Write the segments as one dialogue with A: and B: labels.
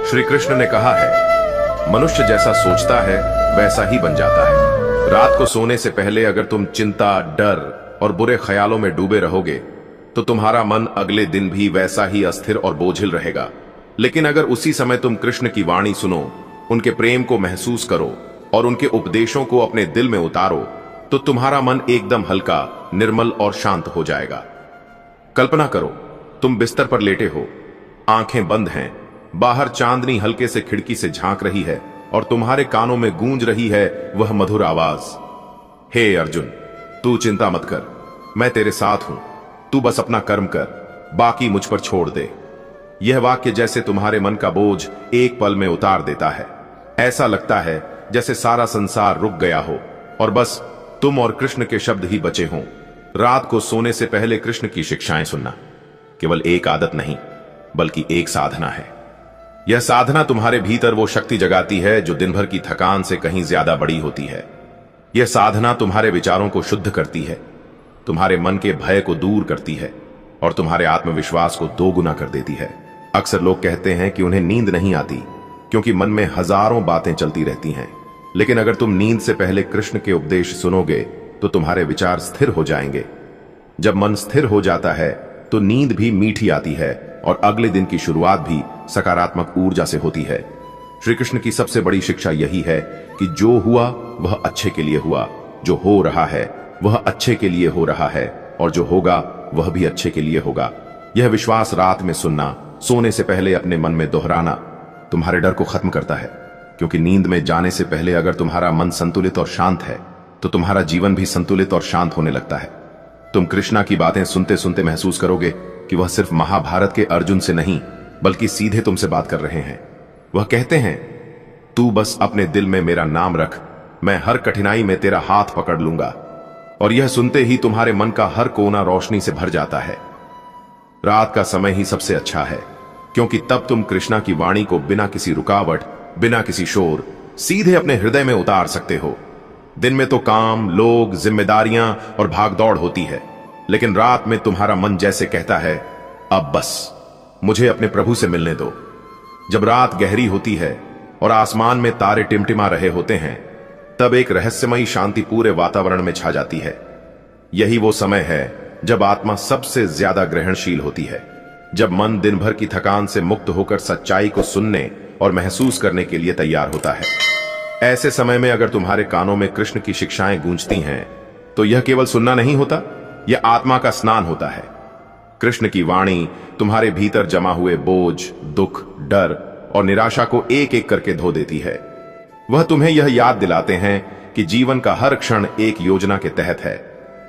A: श्री कृष्ण ने कहा है, मनुष्य जैसा सोचता है वैसा ही बन जाता है। रात को सोने से पहले अगर तुम चिंता, डर और बुरे ख्यालों में डूबे रहोगे तो तुम्हारा मन अगले दिन भी वैसा ही अस्थिर और बोझिल रहेगा। लेकिन अगर उसी समय तुम कृष्ण की वाणी सुनो, उनके प्रेम को महसूस करो और उनके उपदेशों को अपने दिल में उतारो, तो तुम्हारा मन एकदम हल्का, निर्मल और शांत हो जाएगा। कल्पना करो, तुम बिस्तर पर लेटे हो, आंखें बंद हैं, बाहर चांदनी हल्के से खिड़की से झांक रही है और तुम्हारे कानों में गूंज रही है वह मधुर आवाज, हे अर्जुन, तू चिंता मत कर, मैं तेरे साथ हूं, तू बस अपना कर्म कर, बाकी मुझ पर छोड़ दे। यह वाक्य जैसे तुम्हारे मन का बोझ एक पल में उतार देता है। ऐसा लगता है जैसे सारा संसार रुक गया हो और बस तुम और कृष्ण के शब्द ही बचे हों। रात को सोने से पहले कृष्ण की शिक्षाएं सुनना केवल एक आदत नहीं, बल्कि एक साधना है। यह साधना तुम्हारे भीतर वो शक्ति जगाती है जो दिन भर की थकान से कहीं ज्यादा बड़ी होती है। यह साधना तुम्हारे विचारों को शुद्ध करती है, तुम्हारे मन के भय को दूर करती है और तुम्हारे आत्मविश्वास को दोगुना कर देती है। अक्सर लोग कहते हैं कि उन्हें नींद नहीं आती क्योंकि मन में हजारों बातें चलती रहती हैं। लेकिन अगर तुम नींद से पहले कृष्ण के उपदेश सुनोगे तो तुम्हारे विचार स्थिर हो जाएंगे। जब मन स्थिर हो जाता है तो नींद भी मीठी आती है और अगले दिन की शुरुआत भी सकारात्मक ऊर्जा से होती है। श्री कृष्ण की सबसे बड़ी शिक्षा यही है कि जो हुआ वह अच्छे के लिए हुआ, जो हो रहा है वह अच्छे के लिए हो रहा है और जो होगा वह भी अच्छे के लिए होगा। यह विश्वास रात में सुनना, सोने से पहले अपने मन में दोहराना तुम्हारे डर को खत्म करता है, क्योंकि नींद में जाने से पहले अगर तुम्हारा मन संतुलित और शांत है तो तुम्हारा जीवन भी संतुलित और शांत होने लगता है। तुम कृष्णा की बातें सुनते सुनते महसूस करोगे कि वह सिर्फ महाभारत के अर्जुन से नहीं, बल्कि सीधे तुमसे बात कर रहे हैं। वह कहते हैं, तू बस अपने दिल में मेरा नाम रख, मैं हर कठिनाई में तेरा हाथ पकड़ लूंगा। और यह सुनते ही तुम्हारे मन का हर कोना रोशनी से भर जाता है। रात का समय ही सबसे अच्छा है, क्योंकि तब तुम कृष्णा की वाणी को बिना किसी रुकावट, बिना किसी शोर, सीधे अपने हृदय में उतार सकते हो। दिन में तो काम, लोग, जिम्मेदारियां और भागदौड़ होती है, लेकिन रात में तुम्हारा मन जैसे कहता है, अब बस मुझे अपने प्रभु से मिलने दो। जब रात गहरी होती है और आसमान में तारे टिमटिमा रहे होते हैं, तब एक रहस्यमयी शांति पूरे वातावरण में छा जाती है। यही वो समय है जब आत्मा सबसे ज्यादा ग्रहणशील होती है, जब मन दिन भर की थकान से मुक्त होकर सच्चाई को सुनने और महसूस करने के लिए तैयार होता है। ऐसे समय में अगर तुम्हारे कानों में कृष्ण की शिक्षाएं गूंजती हैं, तो यह केवल सुनना नहीं होता, यह आत्मा का स्नान होता है। कृष्ण की वाणी तुम्हारे भीतर जमा हुए बोझ, दुख, डर और निराशा को एक एक करके धो देती है। वह तुम्हें यह याद दिलाते हैं कि जीवन का हर क्षण एक योजना के तहत है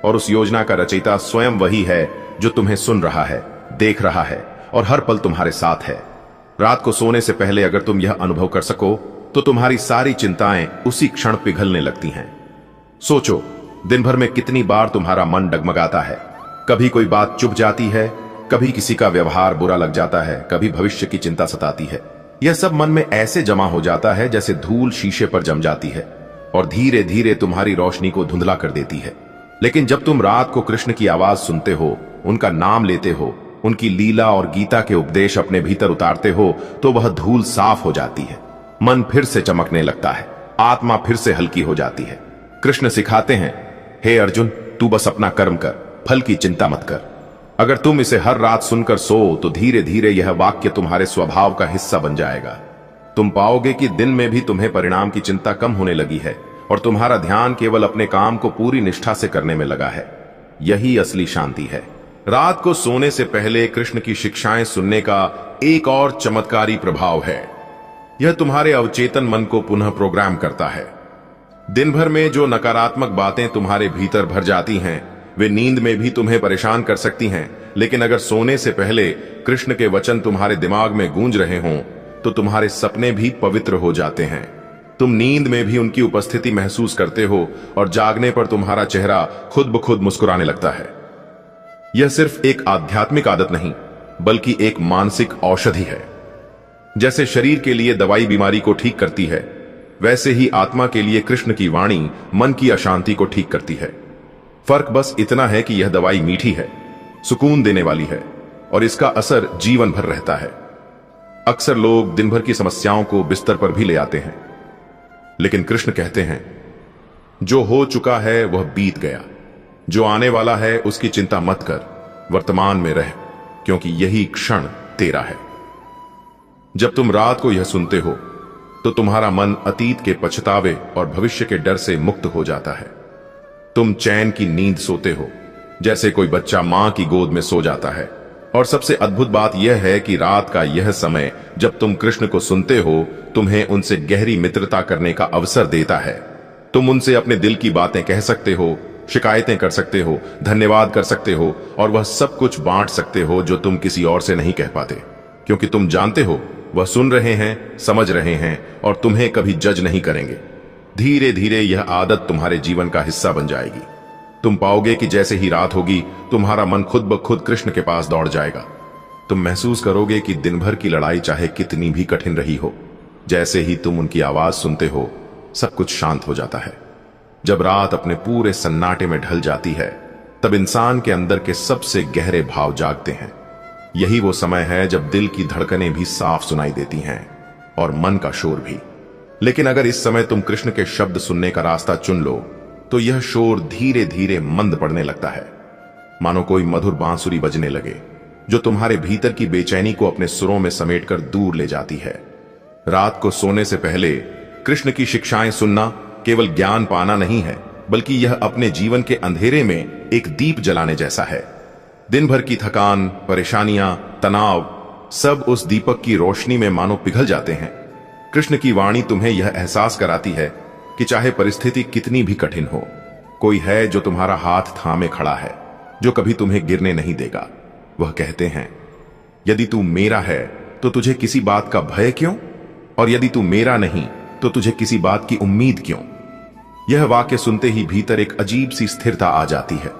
A: और उस योजना का रचयिता स्वयं वही है जो तुम्हें सुन रहा है, देख रहा है और हर पल तुम्हारे साथ है। रात को सोने से पहले अगर तुम यह अनुभव कर सको तो तुम्हारी सारी चिंताएं उसी क्षण पिघलने लगती हैं। सोचो, दिन भर में कितनी बार तुम्हारा मन डगमगाता है। कभी कोई बात चुभ जाती है, कभी किसी का व्यवहार बुरा लग जाता है, कभी भविष्य की चिंता सताती है। यह सब मन में ऐसे जमा हो जाता है जैसे धूल शीशे पर जम जाती है और धीरे धीरे तुम्हारी रोशनी को धुंधला कर देती है। लेकिन जब तुम रात को कृष्ण की आवाज सुनते हो, उनका नाम लेते हो, उनकी लीला और गीता के उपदेश अपने भीतर उतारते हो, तो वह धूल साफ हो जाती है। मन फिर से चमकने लगता है, आत्मा फिर से हल्की हो जाती है। कृष्ण सिखाते हैं, हे अर्जुन, तू बस अपना कर्म कर, फल की चिंता मत कर। अगर तुम इसे हर रात सुनकर सो तो धीरे धीरे यह वाक्य तुम्हारे स्वभाव का हिस्सा बन जाएगा। तुम पाओगे कि दिन में भी तुम्हें परिणाम की चिंता कम होने लगी है और तुम्हारा ध्यान केवल अपने काम को पूरी निष्ठा से करने में लगा है। यही असली शांति है। रात को सोने से पहले कृष्ण की शिक्षाएं सुनने का एक और चमत्कारी प्रभाव है। यह तुम्हारे अवचेतन मन को पुनः प्रोग्राम करता है। दिन भर में जो नकारात्मक बातें तुम्हारे भीतर भर जाती हैं, वे नींद में भी तुम्हें परेशान कर सकती हैं, लेकिन अगर सोने से पहले कृष्ण के वचन तुम्हारे दिमाग में गूंज रहे हों, तो तुम्हारे सपने भी पवित्र हो जाते हैं। तुम नींद में भी उनकी उपस्थिति महसूस करते हो और जागने पर तुम्हारा चेहरा खुद ब खुद मुस्कुराने लगता है। यह सिर्फ एक आध्यात्मिक आदत नहीं, बल्कि एक मानसिक औषधि है। जैसे शरीर के लिए दवाई बीमारी को ठीक करती है, वैसे ही आत्मा के लिए कृष्ण की वाणी मन की अशांति को ठीक करती है। फर्क बस इतना है कि यह दवाई मीठी है, सुकून देने वाली है और इसका असर जीवन भर रहता है। अक्सर लोग दिन भर की समस्याओं को बिस्तर पर भी ले आते हैं, लेकिन कृष्ण कहते हैं जो हो चुका है वह बीत गया, जो आने वाला है उसकी चिंता मत कर, वर्तमान में रह, क्योंकि यही क्षण तेरा है। जब तुम रात को यह सुनते हो तो तुम्हारा मन अतीत के पछतावे और भविष्य के डर से मुक्त हो जाता है। तुम चैन की नींद सोते हो, जैसे कोई बच्चा मां की गोद में सो जाता है। और सबसे अद्भुत बात यह है कि रात का यह समय जब तुम कृष्ण को सुनते हो, तुम्हें उनसे गहरी मित्रता करने का अवसर देता है। तुम उनसे अपने दिल की बातें कह सकते हो, शिकायतें कर सकते हो, धन्यवाद कर सकते हो, और वह सब कुछ बांट सकते हो जो तुम किसी और से नहीं कह पाते, क्योंकि तुम जानते हो वह सुन रहे हैं, समझ रहे हैं और तुम्हें कभी जज नहीं करेंगे। धीरे धीरे यह आदत तुम्हारे जीवन का हिस्सा बन जाएगी। तुम पाओगे कि जैसे ही रात होगी, तुम्हारा मन खुद ब खुद कृष्ण के पास दौड़ जाएगा। तुम महसूस करोगे कि दिन भर की लड़ाई चाहे कितनी भी कठिन रही हो, जैसे ही तुम उनकी आवाज सुनते हो, सब कुछ शांत हो जाता है। जब रात अपने पूरे सन्नाटे में ढल जाती है, तब इंसान के अंदर के सबसे गहरे भाव जागते हैं। यही वो समय है जब दिल की धड़कनें भी साफ सुनाई देती हैं और मन का शोर भी। लेकिन अगर इस समय तुम कृष्ण के शब्द सुनने का रास्ता चुन लो, तो यह शोर धीरे धीरे मंद पड़ने लगता है, मानो कोई मधुर बांसुरी बजने लगे, जो तुम्हारे भीतर की बेचैनी को अपने सुरों में समेटकर दूर ले जाती है। रात को सोने से पहले कृष्ण की शिक्षाएं सुनना केवल ज्ञान पाना नहीं है, बल्कि यह अपने जीवन के अंधेरे में एक दीप जलाने जैसा है। दिन भर की थकान, परेशानियां, तनाव सब उस दीपक की रोशनी में मानो पिघल जाते हैं। कृष्ण की वाणी तुम्हें यह एहसास कराती है कि चाहे परिस्थिति कितनी भी कठिन हो, कोई है जो तुम्हारा हाथ थामे खड़ा है, जो कभी तुम्हें गिरने नहीं देगा। वह कहते हैं, यदि तू मेरा है तो तुझे किसी बात का भय क्यों, और यदि तू मेरा नहीं तो तुझे किसी बात की उम्मीद क्यों। यह वाक्य सुनते ही भीतर एक अजीब सी स्थिरता आ जाती है।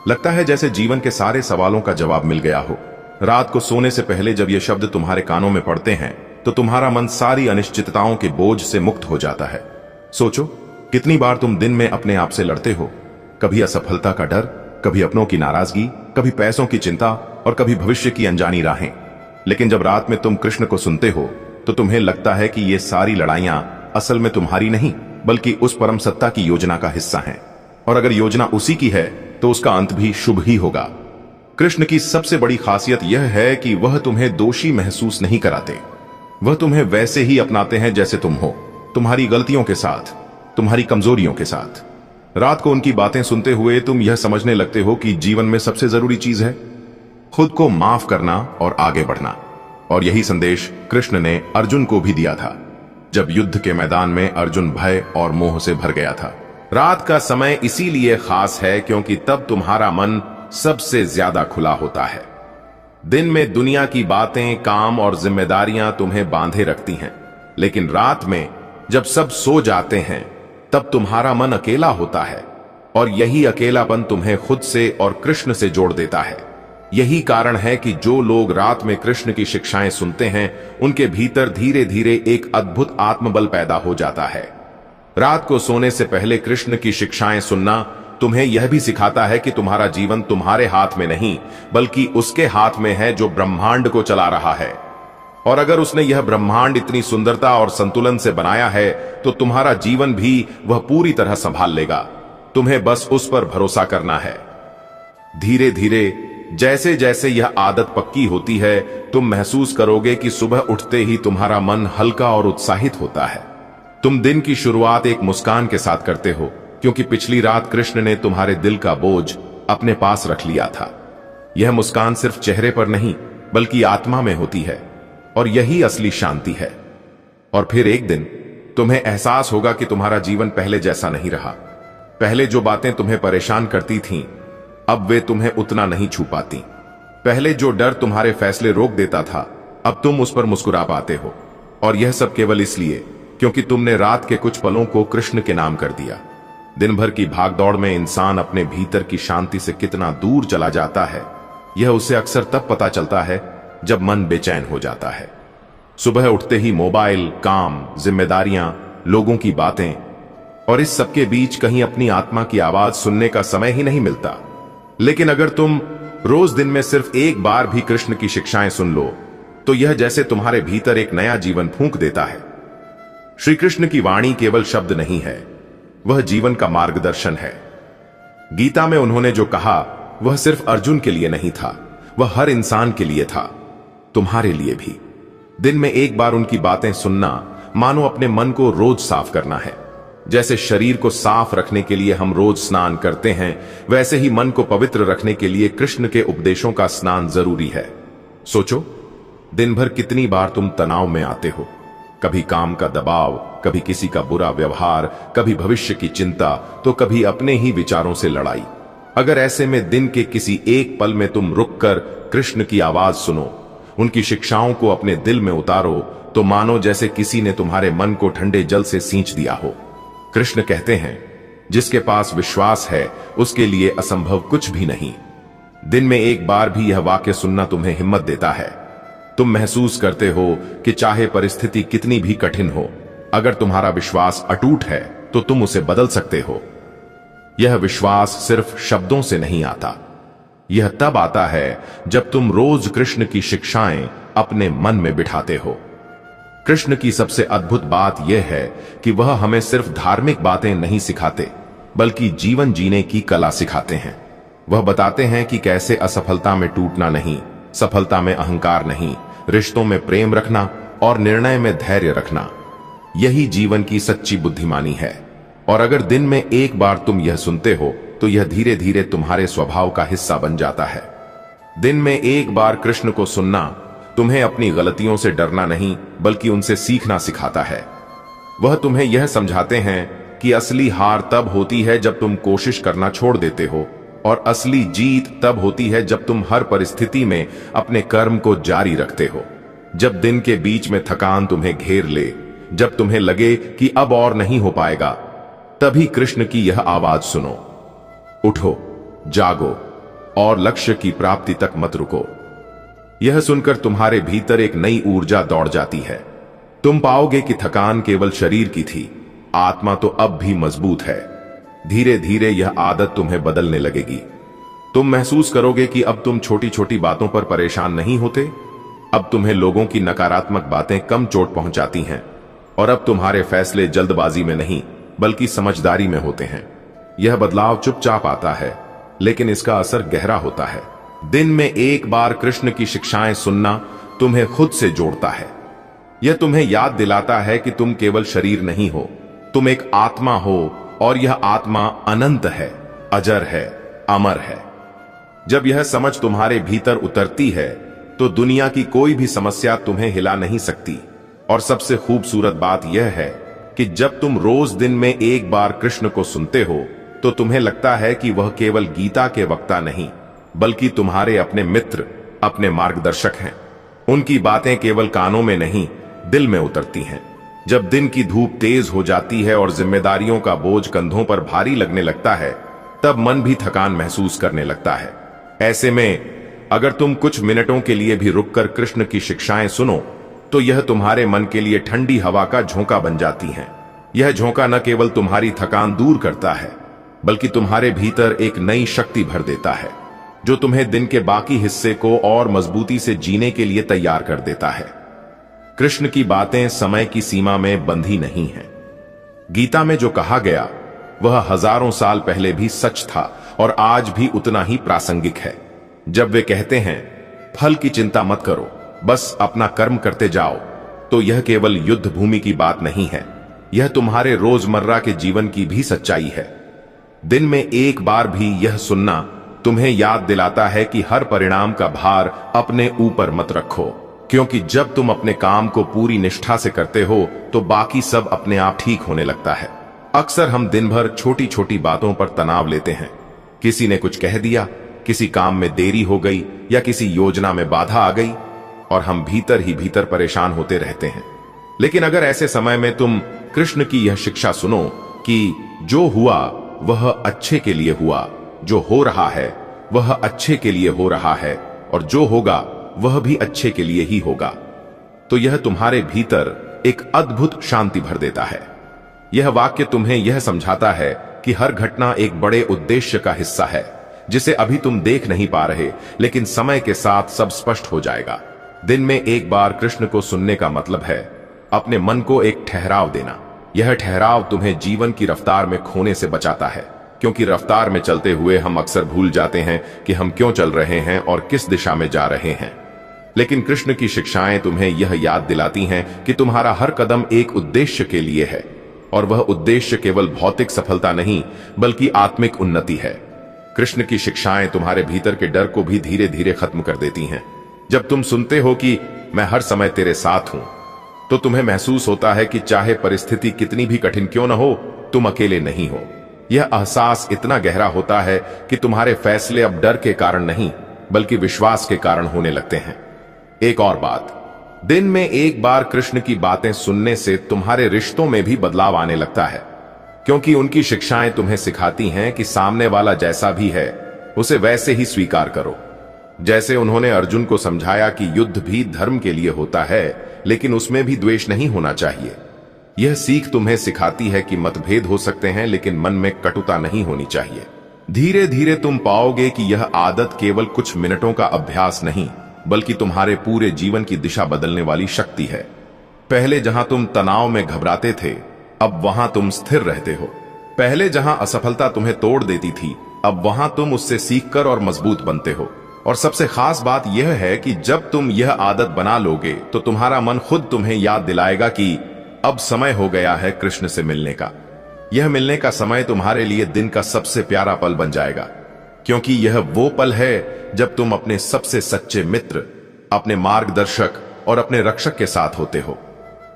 A: लगता है जैसे जीवन के सारे सवालों का जवाब मिल गया हो। रात को सोने से पहले जब ये शब्द तुम्हारे कानों में पड़ते हैं, तो तुम्हारा मन सारी अनिश्चितताओं के बोझ से मुक्त हो जाता है। सोचो, कितनी बार तुम दिन में अपने आप से लड़ते हो, कभी असफलता का डर, कभी अपनों की नाराजगी, कभी पैसों की चिंता और कभी भविष्य की अनजानी राहें। लेकिन जब रात में तुम कृष्ण को सुनते हो, तो तुम्हें लगता है कि ये सारी लड़ाइयां असल में तुम्हारी नहीं, बल्कि उस परम सत्ता की योजना का हिस्सा हैं। और अगर योजना उसी की है, तो उसका अंत भी शुभ ही होगा। कृष्ण की सबसे बड़ी खासियत यह है कि वह तुम्हें दोषी महसूस नहीं कराते। वह तुम्हें वैसे ही अपनाते हैं जैसे तुम हो, तुम्हारी गलतियों के साथ, तुम्हारी कमजोरियों के साथ। रात को उनकी बातें सुनते हुए तुम यह समझने लगते हो कि जीवन में सबसे जरूरी चीज है खुद को माफ करना और आगे बढ़ना। और यही संदेश कृष्ण ने अर्जुन को भी दिया था, जब युद्ध के मैदान में अर्जुन भय और मोह से भर गया था। रात का समय इसीलिए खास है क्योंकि तब तुम्हारा मन सबसे ज्यादा खुला होता है। दिन में दुनिया की बातें, काम और जिम्मेदारियां तुम्हें बांधे रखती हैं, लेकिन रात में जब सब सो जाते हैं, तब तुम्हारा मन अकेला होता है। और यही अकेलापन तुम्हें खुद से और कृष्ण से जोड़ देता है। यही कारण है कि जो लोग रात में कृष्ण की शिक्षाएं सुनते हैं, उनके भीतर धीरे धीरे एक अद्भुत आत्मबल पैदा हो जाता है। रात को सोने से पहले कृष्ण की शिक्षाएं सुनना तुम्हें यह भी सिखाता है कि तुम्हारा जीवन तुम्हारे हाथ में नहीं, बल्कि उसके हाथ में है जो ब्रह्मांड को चला रहा है। और अगर उसने यह ब्रह्मांड इतनी सुंदरता और संतुलन से बनाया है, तो तुम्हारा जीवन भी वह पूरी तरह संभाल लेगा। तुम्हें बस उस पर भरोसा करना है। धीरे धीरे जैसे जैसे यह आदत पक्की होती है, तुम महसूस करोगे कि सुबह उठते ही तुम्हारा मन हल्का और उत्साहित होता है। तुम दिन की शुरुआत एक मुस्कान के साथ करते हो, क्योंकि पिछली रात कृष्ण ने तुम्हारे दिल का बोझ अपने पास रख लिया था। यह मुस्कान सिर्फ चेहरे पर नहीं, बल्कि आत्मा में होती है, और यही असली शांति है। और फिर एक दिन तुम्हें एहसास होगा कि तुम्हारा जीवन पहले जैसा नहीं रहा। पहले जो बातें तुम्हें परेशान करती थीं, अब वे तुम्हें उतना नहीं छू पाती। पहले जो डर तुम्हारे फैसले रोक देता था, अब तुम उस पर मुस्कुरा पाते हो। और यह सब केवल इसलिए क्योंकि तुमने रात के कुछ पलों को कृष्ण के नाम कर दिया। दिन भर की भागदौड़ में इंसान अपने भीतर की शांति से कितना दूर चला जाता है, यह उसे अक्सर तब पता चलता है जब मन बेचैन हो जाता है। सुबह उठते ही मोबाइल, काम, जिम्मेदारियां, लोगों की बातें, और इस सबके बीच कहीं अपनी आत्मा की आवाज सुनने का समय ही नहीं मिलता। लेकिन अगर तुम रोज दिन में सिर्फ एक बार भी कृष्ण की शिक्षाएं सुन लो, तो यह जैसे तुम्हारे भीतर एक नया जीवन फूंक देता है। श्री कृष्ण की वाणी केवल शब्द नहीं है, वह जीवन का मार्गदर्शन है। गीता में उन्होंने जो कहा वह सिर्फ अर्जुन के लिए नहीं था, वह हर इंसान के लिए था, तुम्हारे लिए भी। दिन में एक बार उनकी बातें सुनना मानो अपने मन को रोज साफ करना है। जैसे शरीर को साफ रखने के लिए हम रोज स्नान करते हैं, वैसे ही मन को पवित्र रखने के लिए कृष्ण के उपदेशों का स्नान जरूरी है। सोचो, दिन भर कितनी बार तुम तनाव में आते हो, कभी काम का दबाव, कभी किसी का बुरा व्यवहार, कभी भविष्य की चिंता, तो कभी अपने ही विचारों से लड़ाई। अगर ऐसे में दिन के किसी एक पल में तुम रुककर कृष्ण की आवाज सुनो, उनकी शिक्षाओं को अपने दिल में उतारो, तो मानो जैसे किसी ने तुम्हारे मन को ठंडे जल से सींच दिया हो। कृष्ण कहते हैं, जिसके पास विश्वास है उसके लिए असंभव कुछ भी नहीं। दिन में एक बार भी यह वाक्य सुनना तुम्हें हिम्मत देता है। तुम महसूस करते हो कि चाहे परिस्थिति कितनी भी कठिन हो, अगर तुम्हारा विश्वास अटूट है तो तुम उसे बदल सकते हो। यह विश्वास सिर्फ शब्दों से नहीं आता, यह तब आता है जब तुम रोज कृष्ण की शिक्षाएं अपने मन में बिठाते हो। कृष्ण की सबसे अद्भुत बात यह है कि वह हमें सिर्फ धार्मिक बातें नहीं सिखाते, बल्कि जीवन जीने की कला सिखाते हैं। वह बताते हैं कि कैसे असफलता में टूटना नहीं, सफलता में अहंकार नहीं, रिश्तों में प्रेम रखना और निर्णय में धैर्य रखना, यही जीवन की सच्ची बुद्धिमानी है। और अगर दिन में एक बार तुम यह सुनते हो तो यह धीरे धीरे तुम्हारे स्वभाव का हिस्सा बन जाता है। दिन में एक बार कृष्ण को सुनना तुम्हें अपनी गलतियों से डरना नहीं, बल्कि उनसे सीखना सिखाता है। वह तुम्हें यह समझाते हैं कि असली हार तब होती है जब तुम कोशिश करना छोड़ देते हो, और असली जीत तब होती है जब तुम हर परिस्थिति में अपने कर्म को जारी रखते हो। जब दिन के बीच में थकान तुम्हें घेर ले, जब तुम्हें लगे कि अब और नहीं हो पाएगा, तभी कृष्ण की यह आवाज सुनो, उठो, जागो और लक्ष्य की प्राप्ति तक मत रुको। यह सुनकर तुम्हारे भीतर एक नई ऊर्जा दौड़ जाती है। तुम पाओगे कि थकान केवल शरीर की थी, आत्मा तो अब भी मजबूत है। धीरे धीरे यह आदत तुम्हें बदलने लगेगी। तुम महसूस करोगे कि अब तुम छोटी छोटी बातों पर परेशान नहीं होते, अब तुम्हें लोगों की नकारात्मक बातें कम चोट पहुंचाती हैं, और अब तुम्हारे फैसले जल्दबाजी में नहीं बल्कि समझदारी में होते हैं। यह बदलाव चुपचाप आता है, लेकिन इसका असर गहरा होता है। दिन में एक बार कृष्ण की शिक्षाएं सुनना तुम्हें खुद से जोड़ता है। यह तुम्हें याद दिलाता है कि तुम केवल शरीर नहीं हो, तुम एक आत्मा हो, और यह आत्मा अनंत है, अजर है, अमर है। जब यह समझ तुम्हारे भीतर उतरती है तो दुनिया की कोई भी समस्या तुम्हें हिला नहीं सकती। और सबसे खूबसूरत बात यह है कि जब तुम रोज दिन में एक बार कृष्ण को सुनते हो तो तुम्हें लगता है कि वह केवल गीता के वक्ता नहीं, बल्कि तुम्हारे अपने मित्र, अपने मार्गदर्शक हैं। उनकी बातें केवल कानों में नहीं, दिल में उतरती हैं। जब दिन की धूप तेज हो जाती है और जिम्मेदारियों का बोझ कंधों पर भारी लगने लगता है, तब मन भी थकान महसूस करने लगता है। ऐसे में अगर तुम कुछ मिनटों के लिए भी रुककर कृष्ण की शिक्षाएं सुनो, तो यह तुम्हारे मन के लिए ठंडी हवा का झोंका बन जाती है। यह झोंका न केवल तुम्हारी थकान दूर करता है, बल्कि तुम्हारे भीतर एक नई शक्ति भर देता है, जो तुम्हें दिन के बाकी हिस्से को और मजबूती से जीने के लिए तैयार कर देता है। कृष्ण की बातें समय की सीमा में बंधी नहीं हैं। गीता में जो कहा गया वह हजारों साल पहले भी सच था और आज भी उतना ही प्रासंगिक है। जब वे कहते हैं, फल की चिंता मत करो, बस अपना कर्म करते जाओ, तो यह केवल युद्ध भूमि की बात नहीं है, यह तुम्हारे रोजमर्रा के जीवन की भी सच्चाई है। दिन में एक बार भी यह सुनना तुम्हें याद दिलाता है कि हर परिणाम का भार अपने ऊपर मत रखो, क्योंकि जब तुम अपने काम को पूरी निष्ठा से करते हो तो बाकी सब अपने आप ठीक होने लगता है। अक्सर हम दिन भर छोटी छोटी बातों पर तनाव लेते हैं। किसी ने कुछ कह दिया, किसी काम में देरी हो गई या किसी योजना में बाधा आ गई, और हम भीतर ही भीतर परेशान होते रहते हैं। लेकिन अगर ऐसे समय में तुम कृष्ण की यह शिक्षा सुनो कि जो हुआ वह अच्छे के लिए हुआ, जो हो रहा है वह अच्छे के लिए हो रहा है, और जो होगा वह भी अच्छे के लिए ही होगा, तो यह तुम्हारे भीतर एक अद्भुत शांति भर देता है। यह वाक्य तुम्हें यह समझाता है कि हर घटना एक बड़े उद्देश्य का हिस्सा है, जिसे अभी तुम देख नहीं पा रहे, लेकिन समय के साथ सब स्पष्ट हो जाएगा। दिन में एक बार कृष्ण को सुनने का मतलब है अपने मन को एक ठहराव देना। यह ठहराव तुम्हें जीवन की रफ्तार में खोने से बचाता है, क्योंकि रफ्तार में चलते हुए हम अक्सर भूल जाते हैं कि हम क्यों चल रहे हैं और किस दिशा में जा रहे हैं। लेकिन कृष्ण की शिक्षाएं तुम्हें यह याद दिलाती हैं कि तुम्हारा हर कदम एक उद्देश्य के लिए है, और वह उद्देश्य केवल भौतिक सफलता नहीं बल्कि आत्मिक उन्नति है। कृष्ण की शिक्षाएं तुम्हारे भीतर के डर को भी धीरे धीरे खत्म कर देती हैं। जब तुम सुनते हो कि मैं हर समय तेरे साथ हूं, तो तुम्हें महसूस होता है कि चाहे परिस्थिति कितनी भी कठिन क्यों न हो, तुम अकेले नहीं हो। यह एहसास इतना गहरा होता है कि तुम्हारे फैसले अब डर के कारण नहीं बल्कि विश्वास के कारण होने लगते हैं। एक और बात, दिन में एक बार कृष्ण की बातें सुनने से तुम्हारे रिश्तों में भी बदलाव आने लगता है, क्योंकि उनकी शिक्षाएं तुम्हें सिखाती हैं कि सामने वाला जैसा भी है उसे वैसे ही स्वीकार करो। जैसे उन्होंने अर्जुन को समझाया कि युद्ध भी धर्म के लिए होता है, लेकिन उसमें भी द्वेष नहीं होना चाहिए। यह सीख तुम्हें सिखाती है कि मतभेद हो सकते हैं, लेकिन मन में कटुता नहीं होनी चाहिए। धीरे धीरे तुम पाओगे कि यह आदत केवल कुछ मिनटों का अभ्यास नहीं बल्कि तुम्हारे पूरे जीवन की दिशा बदलने वाली शक्ति है। पहले जहां तुम तनाव में घबराते थे, अब वहां तुम स्थिर रहते हो। पहले जहां असफलता तुम्हें तोड़ देती थी, अब वहां तुम उससे सीखकर और मजबूत बनते हो। और सबसे खास बात यह है कि जब तुम यह आदत बना लोगे तो तुम्हारा मन खुद तुम्हें याद दिलाएगा कि अब समय हो गया है कृष्ण से मिलने का। यह मिलने का समय तुम्हारे लिए दिन का सबसे प्यारा पल बन जाएगा, क्योंकि यह वो पल है जब तुम अपने सबसे सच्चे मित्र, अपने मार्गदर्शक और अपने रक्षक के साथ होते हो।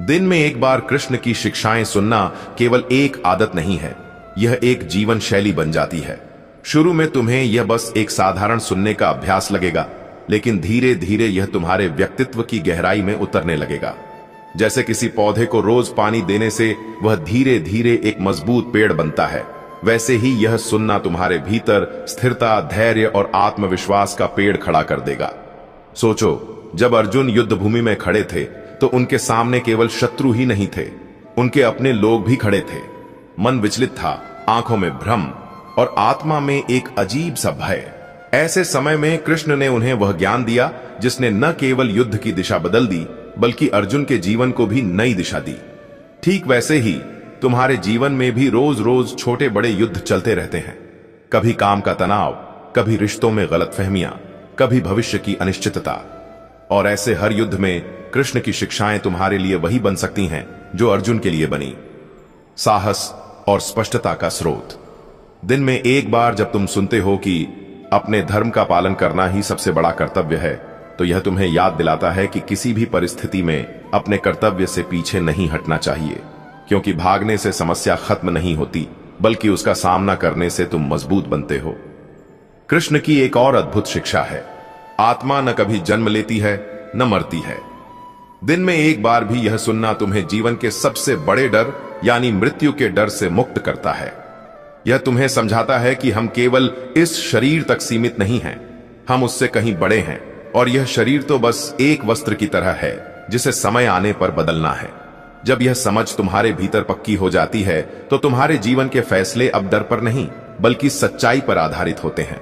A: दिन में एक बार कृष्ण की शिक्षाएं सुनना केवल एक आदत नहीं है, यह एक जीवन शैली बन जाती है। शुरू में तुम्हें यह बस एक साधारण सुनने का अभ्यास लगेगा, लेकिन धीरे धीरे यह तुम्हारे व्यक्तित्व की गहराई में उतरने लगेगा। जैसे किसी पौधे को रोज पानी देने से वह धीरे धीरे एक मजबूत पेड़ बनता है, वैसे ही यह सुनना तुम्हारे भीतर स्थिरता, धैर्य और आत्मविश्वास का पेड़ खड़ा कर देगा। सोचो, जब अर्जुन युद्ध भूमि में खड़े थे तो उनके सामने केवल शत्रु ही नहीं थे, उनके अपने लोग भी खड़े थे। मन विचलित था, आंखों में भ्रम और आत्मा में एक अजीब सा भय। ऐसे समय में कृष्ण ने उन्हें वह ज्ञान दिया जिसने न केवल युद्ध की दिशा बदल दी बल्कि अर्जुन के जीवन को भी नई दिशा दी। ठीक वैसे ही तुम्हारे जीवन में भी रोज रोज छोटे बड़े युद्ध चलते रहते हैं। कभी काम का तनाव, कभी रिश्तों में गलतफहमियां, कभी भविष्य की अनिश्चितता। और ऐसे हर युद्ध में कृष्ण की शिक्षाएं तुम्हारे लिए वही बन सकती हैं जो अर्जुन के लिए बनी, साहस और स्पष्टता का स्रोत। दिन में एक बार जब तुम सुनते हो कि अपने धर्म का पालन करना ही सबसे बड़ा कर्तव्य है, तो यह तुम्हें याद दिलाता है कि किसी भी परिस्थिति में अपने कर्तव्य से पीछे नहीं हटना चाहिए, क्योंकि भागने से समस्या खत्म नहीं होती बल्कि उसका सामना करने से तुम मजबूत बनते हो। कृष्ण की एक और अद्भुत शिक्षा है, आत्मा न कभी जन्म लेती है न मरती है। दिन में एक बार भी यह सुनना तुम्हें जीवन के सबसे बड़े डर यानी मृत्यु के डर से मुक्त करता है। यह तुम्हें समझाता है कि हम केवल इस शरीर तक सीमित नहीं हैं, हम उससे कहीं बड़े हैं, और यह शरीर तो बस एक वस्त्र की तरह है जिसे समय आने पर बदलना है। जब यह समझ तुम्हारे भीतर पक्की हो जाती है तो तुम्हारे जीवन के फैसले अब डर पर नहीं बल्कि सच्चाई पर आधारित होते हैं।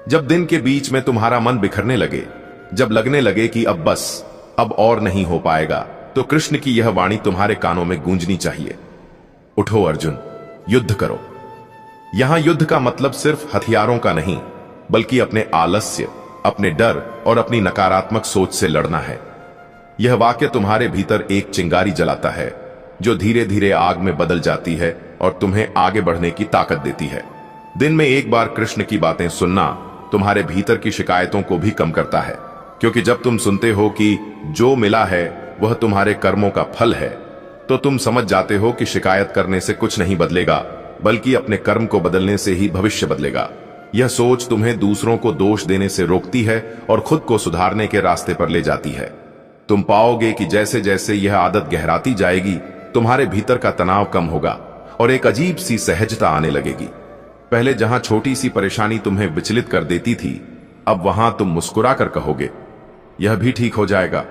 A: जब दिन के बीच में तुम्हारा मन बिखरने लगे, जब लगने लगे कि अब और नहीं हो पाएगा, तो कृष्ण की यह वाणी तुम्हारे कानों में गूंजनी चाहिए, उठो अर्जुन, युद्ध करो। यहां युद्ध का मतलब सिर्फ हथियारों का नहीं बल्कि अपने आलस्य, अपने डर और अपनी नकारात्मक सोच से लड़ना है। यह वाक्य तुम्हारे भीतर एक चिंगारी जलाता है जो धीरे धीरे आग में बदल जाती है और तुम्हें आगे बढ़ने की ताकत देती है। दिन में एक बार कृष्ण की बातें सुनना तुम्हारे भीतर की शिकायतों को भी कम करता है, क्योंकि जब तुम सुनते हो कि जो मिला है वह तुम्हारे कर्मों का फल है, तो तुम समझ जाते हो कि शिकायत करने से कुछ नहीं बदलेगा बल्कि अपने कर्म को बदलने से ही भविष्य बदलेगा। यह सोच तुम्हें दूसरों को दोष देने से रोकती है और खुद को सुधारने के रास्ते पर ले जाती है। तुम पाओगे कि जैसे जैसे यह आदत गहराती जाएगी, तुम्हारे भीतर का तनाव कम होगा और एक अजीब सी सहजता आने लगेगी। पहले जहां छोटी सी परेशानी तुम्हें विचलित कर देती थी, अब वहां तुम मुस्कुरा कर कहोगे, यह भी ठीक हो जाएगा।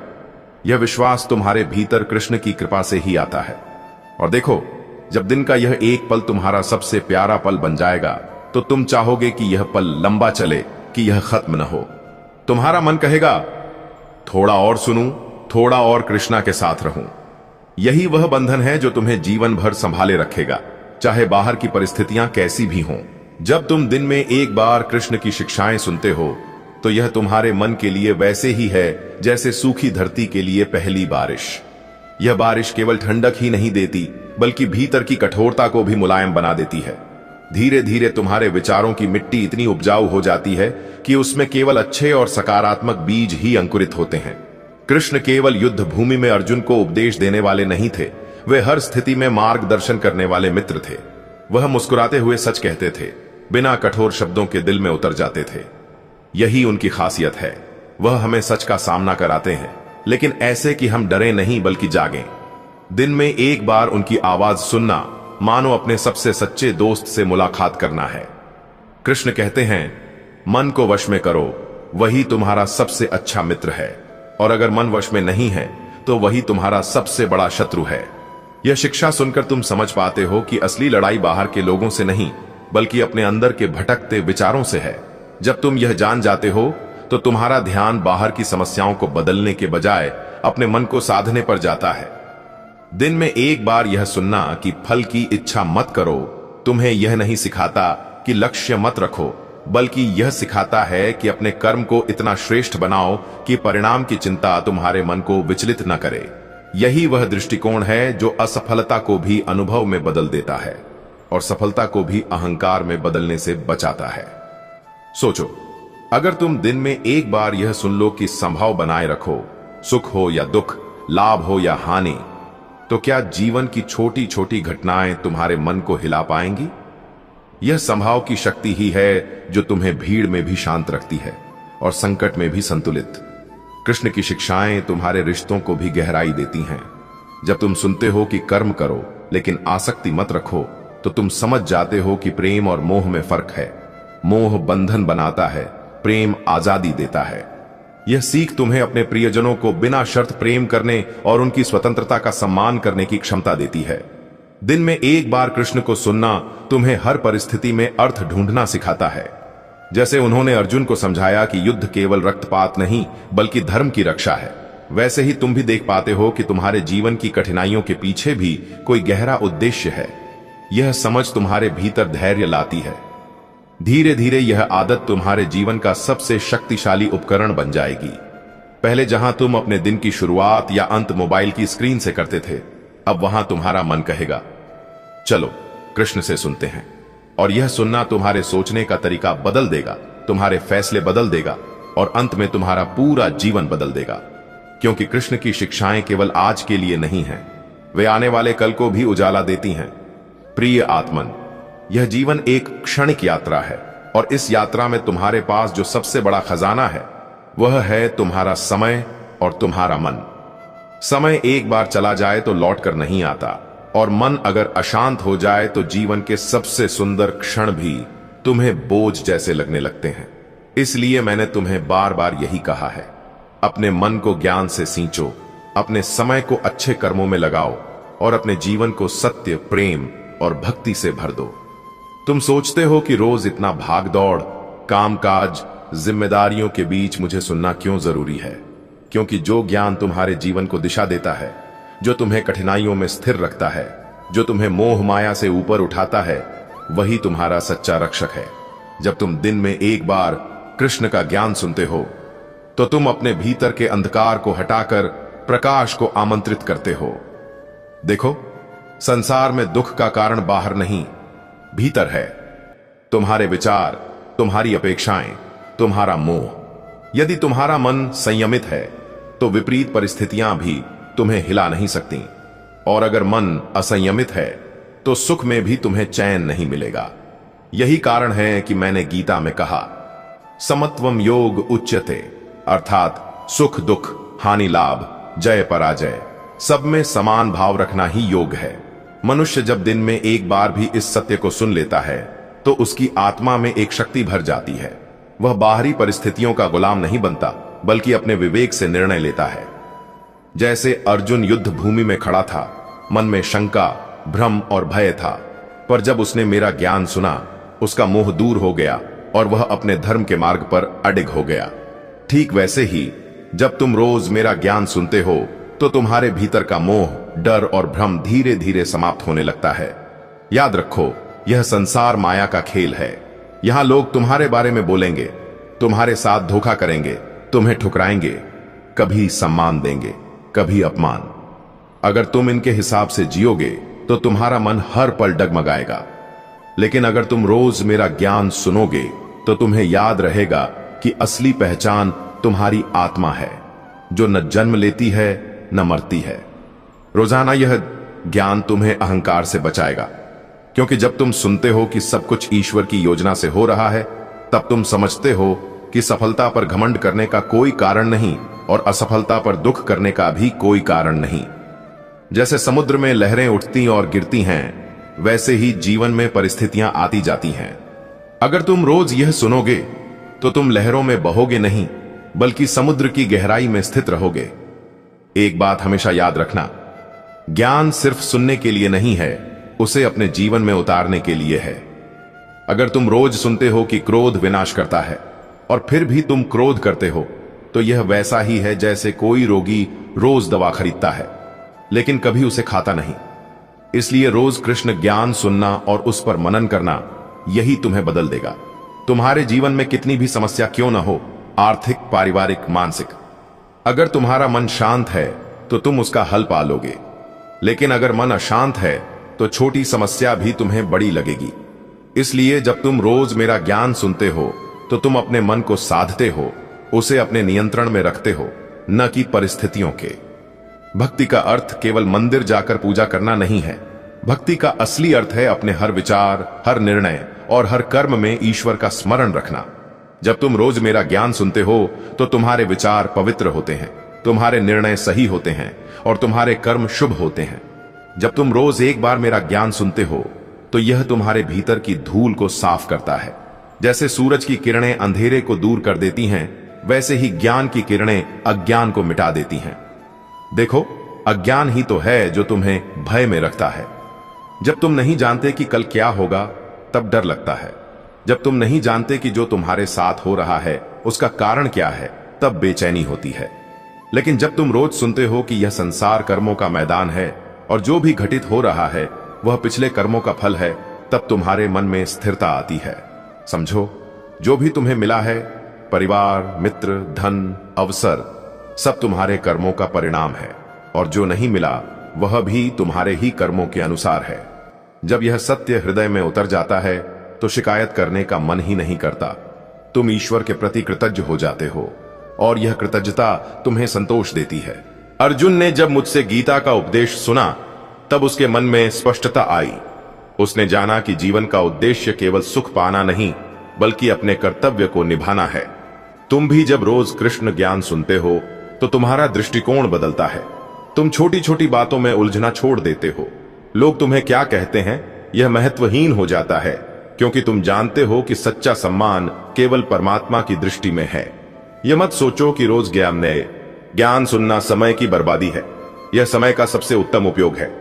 A: यह विश्वास तुम्हारे भीतर कृष्ण की कृपा से ही आता है। और देखो, जब दिन का यह एक पल तुम्हारा सबसे प्यारा पल बन जाएगा, तो तुम चाहोगे कि यह पल लंबा चले, कि यह खत्म न हो। तुम्हारा मन कहेगा, थोड़ा और सुनूं, थोड़ा और कृष्णा के साथ रहूं। यही वह बंधन है जो तुम्हें जीवन भर संभाले रखेगा, चाहे बाहर की परिस्थितियां कैसी भी हों। जब तुम दिन में एक बार कृष्ण की शिक्षाएं सुनते हो तो यह तुम्हारे मन के लिए वैसे ही है जैसे सूखी धरती के लिए पहली बारिश। यह बारिश केवल ठंडक ही नहीं देती बल्कि भीतर की कठोरता को भी मुलायम बना देती है। धीरे धीरे तुम्हारे विचारों की मिट्टी इतनी उपजाऊ हो जाती है कि उसमें केवल अच्छे और सकारात्मक बीज ही अंकुरित होते हैं। कृष्ण केवल युद्ध भूमि में अर्जुन को उपदेश देने वाले नहीं थे, वे हर स्थिति में मार्गदर्शन करने वाले मित्र थे। वह मुस्कुराते हुए सच कहते थे, बिना कठोर शब्दों के दिल में उतर जाते थे। यही उनकी खासियत है, वह हमें सच का सामना कराते हैं, लेकिन ऐसे कि हम डरे नहीं बल्कि जागें। दिन में एक बार उनकी आवाज सुनना मानो अपने सबसे सच्चे दोस्त से मुलाकात करना है। कृष्ण कहते हैं, मन को वश में करो, वही तुम्हारा सबसे अच्छा मित्र है, और अगर मन वश में नहीं है तो वही तुम्हारा सबसे बड़ा शत्रु है। यह शिक्षा सुनकर तुम समझ पाते हो कि असली लड़ाई बाहर के लोगों से नहीं बल्कि अपने अंदर के भटकते विचारों से है। जब तुम यह जान जाते हो तो तुम्हारा ध्यान बाहर की समस्याओं को बदलने के बजाय अपने मन को साधने पर जाता है। दिन में एक बार यह सुनना कि फल की इच्छा मत करो तुम्हें यह नहीं सिखाता कि लक्ष्य मत रखो, बल्कि यह सिखाता है कि अपने कर्म को इतना श्रेष्ठ बनाओ कि परिणाम की चिंता तुम्हारे मन को विचलित न करे। यही वह दृष्टिकोण है जो असफलता को भी अनुभव में बदल देता है और सफलता को भी अहंकार में बदलने से बचाता है। सोचो, अगर तुम दिन में एक बार यह सुन लो कि संभाव बनाए रखो, सुख हो या दुख, लाभ हो या हानि, तो क्या जीवन की छोटी छोटी घटनाएं तुम्हारे मन को हिला पाएंगी? यह संभाव की शक्ति ही है जो तुम्हें भीड़ में भी शांत रखती है और संकट में भी संतुलित। कृष्ण की शिक्षाएं तुम्हारे रिश्तों को भी गहराई देती हैं। जब तुम सुनते हो कि कर्म करो लेकिन आसक्ति मत रखो, तो तुम समझ जाते हो कि प्रेम और मोह में फर्क है। मोह बंधन बनाता है, प्रेम आजादी देता है। यह सीख तुम्हें अपने प्रियजनों को बिना शर्त प्रेम करने और उनकी स्वतंत्रता का सम्मान करने की क्षमता देती है। दिन में एक बार कृष्ण को सुनना तुम्हें हर परिस्थिति में अर्थ ढूंढना सिखाता है। जैसे उन्होंने अर्जुन को समझाया कि युद्ध केवल रक्तपात नहीं बल्कि धर्म की रक्षा है, वैसे ही तुम भी देख पाते हो कि तुम्हारे जीवन की कठिनाइयों के पीछे भी कोई गहरा उद्देश्य है। यह समझ तुम्हारे भीतर धैर्य लाती है। धीरे धीरे यह आदत तुम्हारे जीवन का सबसे शक्तिशाली उपकरण बन जाएगी। पहले जहां तुम अपने दिन की शुरुआत या अंत मोबाइल की स्क्रीन से करते थे, अब वहां तुम्हारा मन कहेगा, चलो कृष्ण से सुनते हैं। और यह सुनना तुम्हारे सोचने का तरीका बदल देगा, तुम्हारे फैसले बदल देगा और अंत में तुम्हारा पूरा जीवन बदल देगा। क्योंकि कृष्ण की शिक्षाएं केवल आज के लिए नहीं हैं, वे आने वाले कल को भी उजाला देती हैं। प्रिय आत्मन, यह जीवन एक क्षणिक यात्रा है और इस यात्रा में तुम्हारे पास जो सबसे बड़ा खजाना है वह है तुम्हारा समय और तुम्हारा मन। समय एक बार चला जाए तो लौट कर नहीं आता, और मन अगर अशांत हो जाए तो जीवन के सबसे सुंदर क्षण भी तुम्हें बोझ जैसे लगने लगते हैं। इसलिए मैंने तुम्हें बार बार यही कहा है, अपने मन को ज्ञान से सींचो, अपने समय को अच्छे कर्मों में लगाओ और अपने जीवन को सत्य, प्रेम और भक्ति से भर दो। तुम सोचते हो कि रोज इतना भाग दौड़, कामकाज, जिम्मेदारियों के बीच मुझे सुनना क्यों जरूरी है? क्योंकि जो ज्ञान तुम्हारे जीवन को दिशा देता है, जो तुम्हें कठिनाइयों में स्थिर रखता है, जो तुम्हें मोह माया से ऊपर उठाता है, वही तुम्हारा सच्चा रक्षक है। जब तुम दिन में एक बार कृष्ण का ज्ञान सुनते हो तो तुम अपने भीतर के अंधकार को हटाकर प्रकाश को आमंत्रित करते हो। देखो, संसार में दुख का कारण बाहर नहीं, भीतर है। तुम्हारे विचार, तुम्हारी अपेक्षाएं, तुम्हारा मोह। यदि तुम्हारा मन संयमित है तो विपरीत परिस्थितियां भी तुम्हें हिला नहीं सकती, और अगर मन असंयमित है तो सुख में भी तुम्हें चैन नहीं मिलेगा। यही कारण है कि मैंने गीता में कहा, समत्वम योग उच्यते, अर्थात सुख दुख, हानि लाभ, जय पराजय, सब में समान भाव रखना ही योग है। मनुष्य जब दिन में एक बार भी इस सत्य को सुन लेता है तो उसकी आत्मा में एक शक्ति भर जाती है। वह बाहरी परिस्थितियों का गुलाम नहीं बनता बल्कि अपने विवेक से निर्णय लेता है। जैसे अर्जुन युद्ध भूमि में खड़ा था, मन में शंका, भ्रम और भय था, पर जब उसने मेरा ज्ञान सुना, उसका मोह दूर हो गया और वह अपने धर्म के मार्ग पर अडिग हो गया। ठीक वैसे ही जब तुम रोज मेरा ज्ञान सुनते हो तो तुम्हारे भीतर का मोह, डर और भ्रम धीरे धीरे समाप्त होने लगता है। याद रखो, यह संसार माया का खेल है। यहां लोग तुम्हारे बारे में बोलेंगे, तुम्हारे साथ धोखा करेंगे, तुम्हें ठुकराएंगे, कभी सम्मान देंगे, कभी अपमान। अगर तुम इनके हिसाब से जियोगे तो तुम्हारा मन हर पल डगमगाएगा। लेकिन अगर तुम रोज मेरा ज्ञान सुनोगे तो तुम्हें याद रहेगा कि असली पहचान तुम्हारी आत्मा है, जो न जन्म लेती है न मरती है। रोजाना यह ज्ञान तुम्हें अहंकार से बचाएगा, क्योंकि जब तुम सुनते हो कि सब कुछ ईश्वर की योजना से हो रहा है, तब तुम समझते हो कि सफलता पर घमंड करने का कोई कारण नहीं और असफलता पर दुख करने का भी कोई कारण नहीं। जैसे समुद्र में लहरें उठती और गिरती हैं, वैसे ही जीवन में परिस्थितियां आती जाती हैं। अगर तुम रोज यह सुनोगे तो तुम लहरों में बहोगे नहीं, बल्कि समुद्र की गहराई में स्थित रहोगे। एक बात हमेशा याद रखना, ज्ञान सिर्फ सुनने के लिए नहीं है, उसे अपने जीवन में उतारने के लिए है। अगर तुम रोज सुनते हो कि क्रोध विनाश करता है और फिर भी तुम क्रोध करते हो, तो यह वैसा ही है जैसे कोई रोगी रोज दवा खरीदता है लेकिन कभी उसे खाता नहीं। इसलिए रोज कृष्ण ज्ञान सुनना और उस पर मनन करना, यही तुम्हें बदल देगा। तुम्हारे जीवन में कितनी भी समस्या क्यों ना हो, आर्थिक, पारिवारिक, मानसिक, अगर तुम्हारा मन शांत है तो तुम उसका हल पा लोगे। लेकिन अगर मन अशांत है तो छोटी समस्या भी तुम्हें बड़ी लगेगी। इसलिए जब तुम रोज मेरा ज्ञान सुनते हो तो तुम अपने मन को साधते हो, उसे अपने नियंत्रण में रखते हो, न कि परिस्थितियों के। भक्ति का अर्थ केवल मंदिर जाकर पूजा करना नहीं है। भक्ति का असली अर्थ है अपने हर विचार, हर निर्णय और हर कर्म में ईश्वर का स्मरण रखना। जब तुम रोज मेरा ज्ञान सुनते हो तो तुम्हारे विचार पवित्र होते हैं, तुम्हारे निर्णय सही होते हैं और तुम्हारे कर्म शुभ होते हैं। जब तुम रोज एक बार मेरा ज्ञान सुनते हो तो यह तुम्हारे भीतर की धूल को साफ करता है। जैसे सूरज की किरणें अंधेरे को दूर कर देती हैं, वैसे ही ज्ञान की किरणें अज्ञान को मिटा देती हैं। देखो, अज्ञान ही तो है जो तुम्हें भय में रखता है। जब तुम नहीं जानते कि कल क्या होगा, तब डर लगता है। जब तुम नहीं जानते कि जो तुम्हारे साथ हो रहा है उसका कारण क्या है, तब बेचैनी होती है। लेकिन जब तुम रोज सुनते हो कि यह संसार कर्मों का मैदान है और जो भी घटित हो रहा है वह पिछले कर्मों का फल है, तब तुम्हारे मन में स्थिरता आती है। समझो, जो भी तुम्हें मिला है, परिवार, मित्र, धन, अवसर, सब तुम्हारे कर्मों का परिणाम है, और जो नहीं मिला वह भी तुम्हारे ही कर्मों के अनुसार है। जब यह सत्य हृदय में उतर जाता है तो शिकायत करने का मन ही नहीं करता। तुम ईश्वर के प्रति कृतज्ञ हो जाते हो और यह कृतज्ञता तुम्हें संतोष देती है। अर्जुन ने जब मुझसे गीता का उपदेश सुना तब उसके मन में स्पष्टता आई। उसने जाना कि जीवन का उद्देश्य केवल सुख पाना नहीं, बल्कि अपने कर्तव्य को निभाना है। तुम भी जब रोज कृष्ण ज्ञान सुनते हो तो तुम्हारा दृष्टिकोण बदलता है। तुम छोटी छोटी बातों में उलझना छोड़ देते हो। लोग तुम्हें क्या कहते हैं यह महत्वहीन हो जाता है, क्योंकि तुम जानते हो कि सच्चा सम्मान केवल परमात्मा की दृष्टि में है। यह मत सोचो कि रोज ज्ञान सुनना समय की बर्बादी है। यह समय का सबसे उत्तम उपयोग है।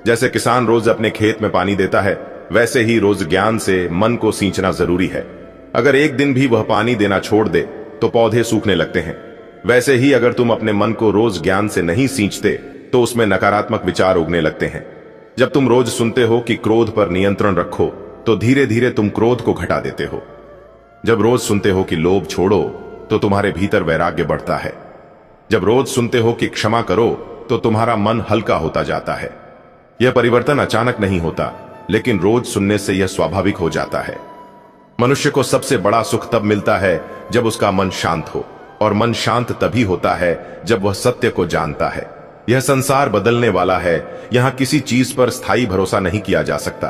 A: जैसे किसान रोज अपने खेत में पानी देता है, वैसे ही रोज ज्ञान से मन को सींचना जरूरी है। अगर एक दिन भी वह पानी देना छोड़ दे तो पौधे सूखने लगते हैं। वैसे ही अगर तुम अपने मन को रोज ज्ञान से नहीं सींचते तो उसमें नकारात्मक विचार उगने लगते हैं। जब तुम रोज सुनते हो कि क्रोध पर नियंत्रण रखो, तो धीरे धीरे तुम क्रोध को घटा देते हो। जब रोज सुनते हो कि लोभ छोड़ो, तो तुम्हारे भीतर वैराग्य बढ़ता है। जब रोज सुनते हो कि क्षमा करो, तो तुम्हारा मन हल्का होता जाता है। यह परिवर्तन अचानक नहीं होता, लेकिन रोज सुनने से यह स्वाभाविक हो जाता है। मनुष्य को सबसे बड़ा सुख तब मिलता है जब उसका मन शांत हो, और मन शांत तभी होता है जब वह सत्य को जानता है। यह संसार बदलने वाला है। यहां किसी चीज पर स्थायी भरोसा नहीं किया जा सकता।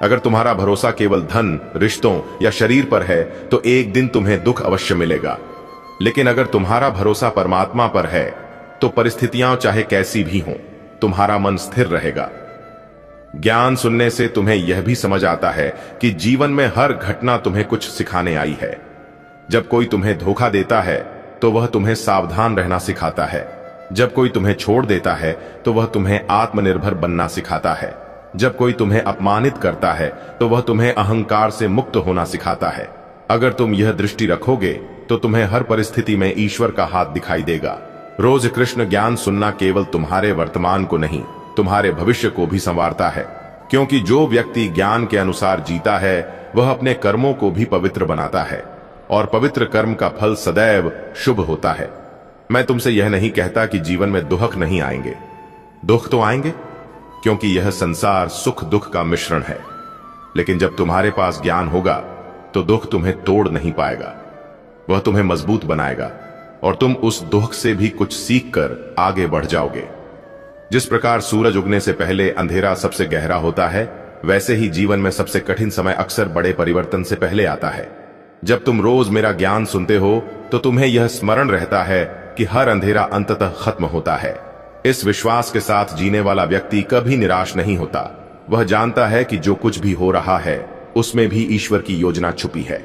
A: अगर तुम्हारा भरोसा केवल धन, रिश्तों या शरीर पर है तो एक दिन तुम्हें दुख अवश्य मिलेगा। लेकिन अगर तुम्हारा भरोसा परमात्मा पर है तो परिस्थितियां चाहे कैसी भी हों, तुम्हारा मन स्थिर रहेगा। ज्ञान सुनने से तुम्हें यह भी समझ आता है कि जीवन में हर घटना तुम्हें कुछ सिखाने आई है। जब कोई तुम्हें धोखा देता है तो वह तुम्हें सावधान रहना सिखाता है। जब कोई तुम्हें छोड़ देता है तो वह तुम्हें आत्मनिर्भर बनना सिखाता है। जब कोई तुम्हें अपमानित करता है तो वह तुम्हें अहंकार से मुक्त होना सिखाता है। अगर तुम यह दृष्टि रखोगे तो तुम्हें हर परिस्थिति में ईश्वर का हाथ दिखाई देगा। रोज कृष्ण ज्ञान सुनना केवल तुम्हारे वर्तमान को नहीं, तुम्हारे भविष्य को भी संवारता है, क्योंकि जो व्यक्ति ज्ञान के अनुसार जीता है वह अपने कर्मों को भी पवित्र बनाता है, और पवित्र कर्म का फल सदैव शुभ होता है। मैं तुमसे यह नहीं कहता कि जीवन में दुख नहीं आएंगे। दुख तो आएंगे, क्योंकि यह संसार सुख दुख का मिश्रण है। लेकिन जब तुम्हारे पास ज्ञान होगा तो दुख तुम्हें तोड़ नहीं पाएगा, वह तुम्हें मजबूत बनाएगा, और तुम उस दुख से भी कुछ सीखकर आगे बढ़ जाओगे। जिस प्रकार सूरज उगने से पहले अंधेरा सबसे गहरा होता है, वैसे ही जीवन में सबसे कठिन समय अक्सर बड़े परिवर्तन से पहले आता है। जब तुम रोज मेरा ज्ञान सुनते हो तो तुम्हें यह स्मरण रहता है कि हर अंधेरा अंततः खत्म होता है। इस विश्वास के साथ जीने वाला व्यक्ति कभी निराश नहीं होता। वह जानता है कि जो कुछ भी हो रहा है उसमें भी ईश्वर की योजना छुपी है।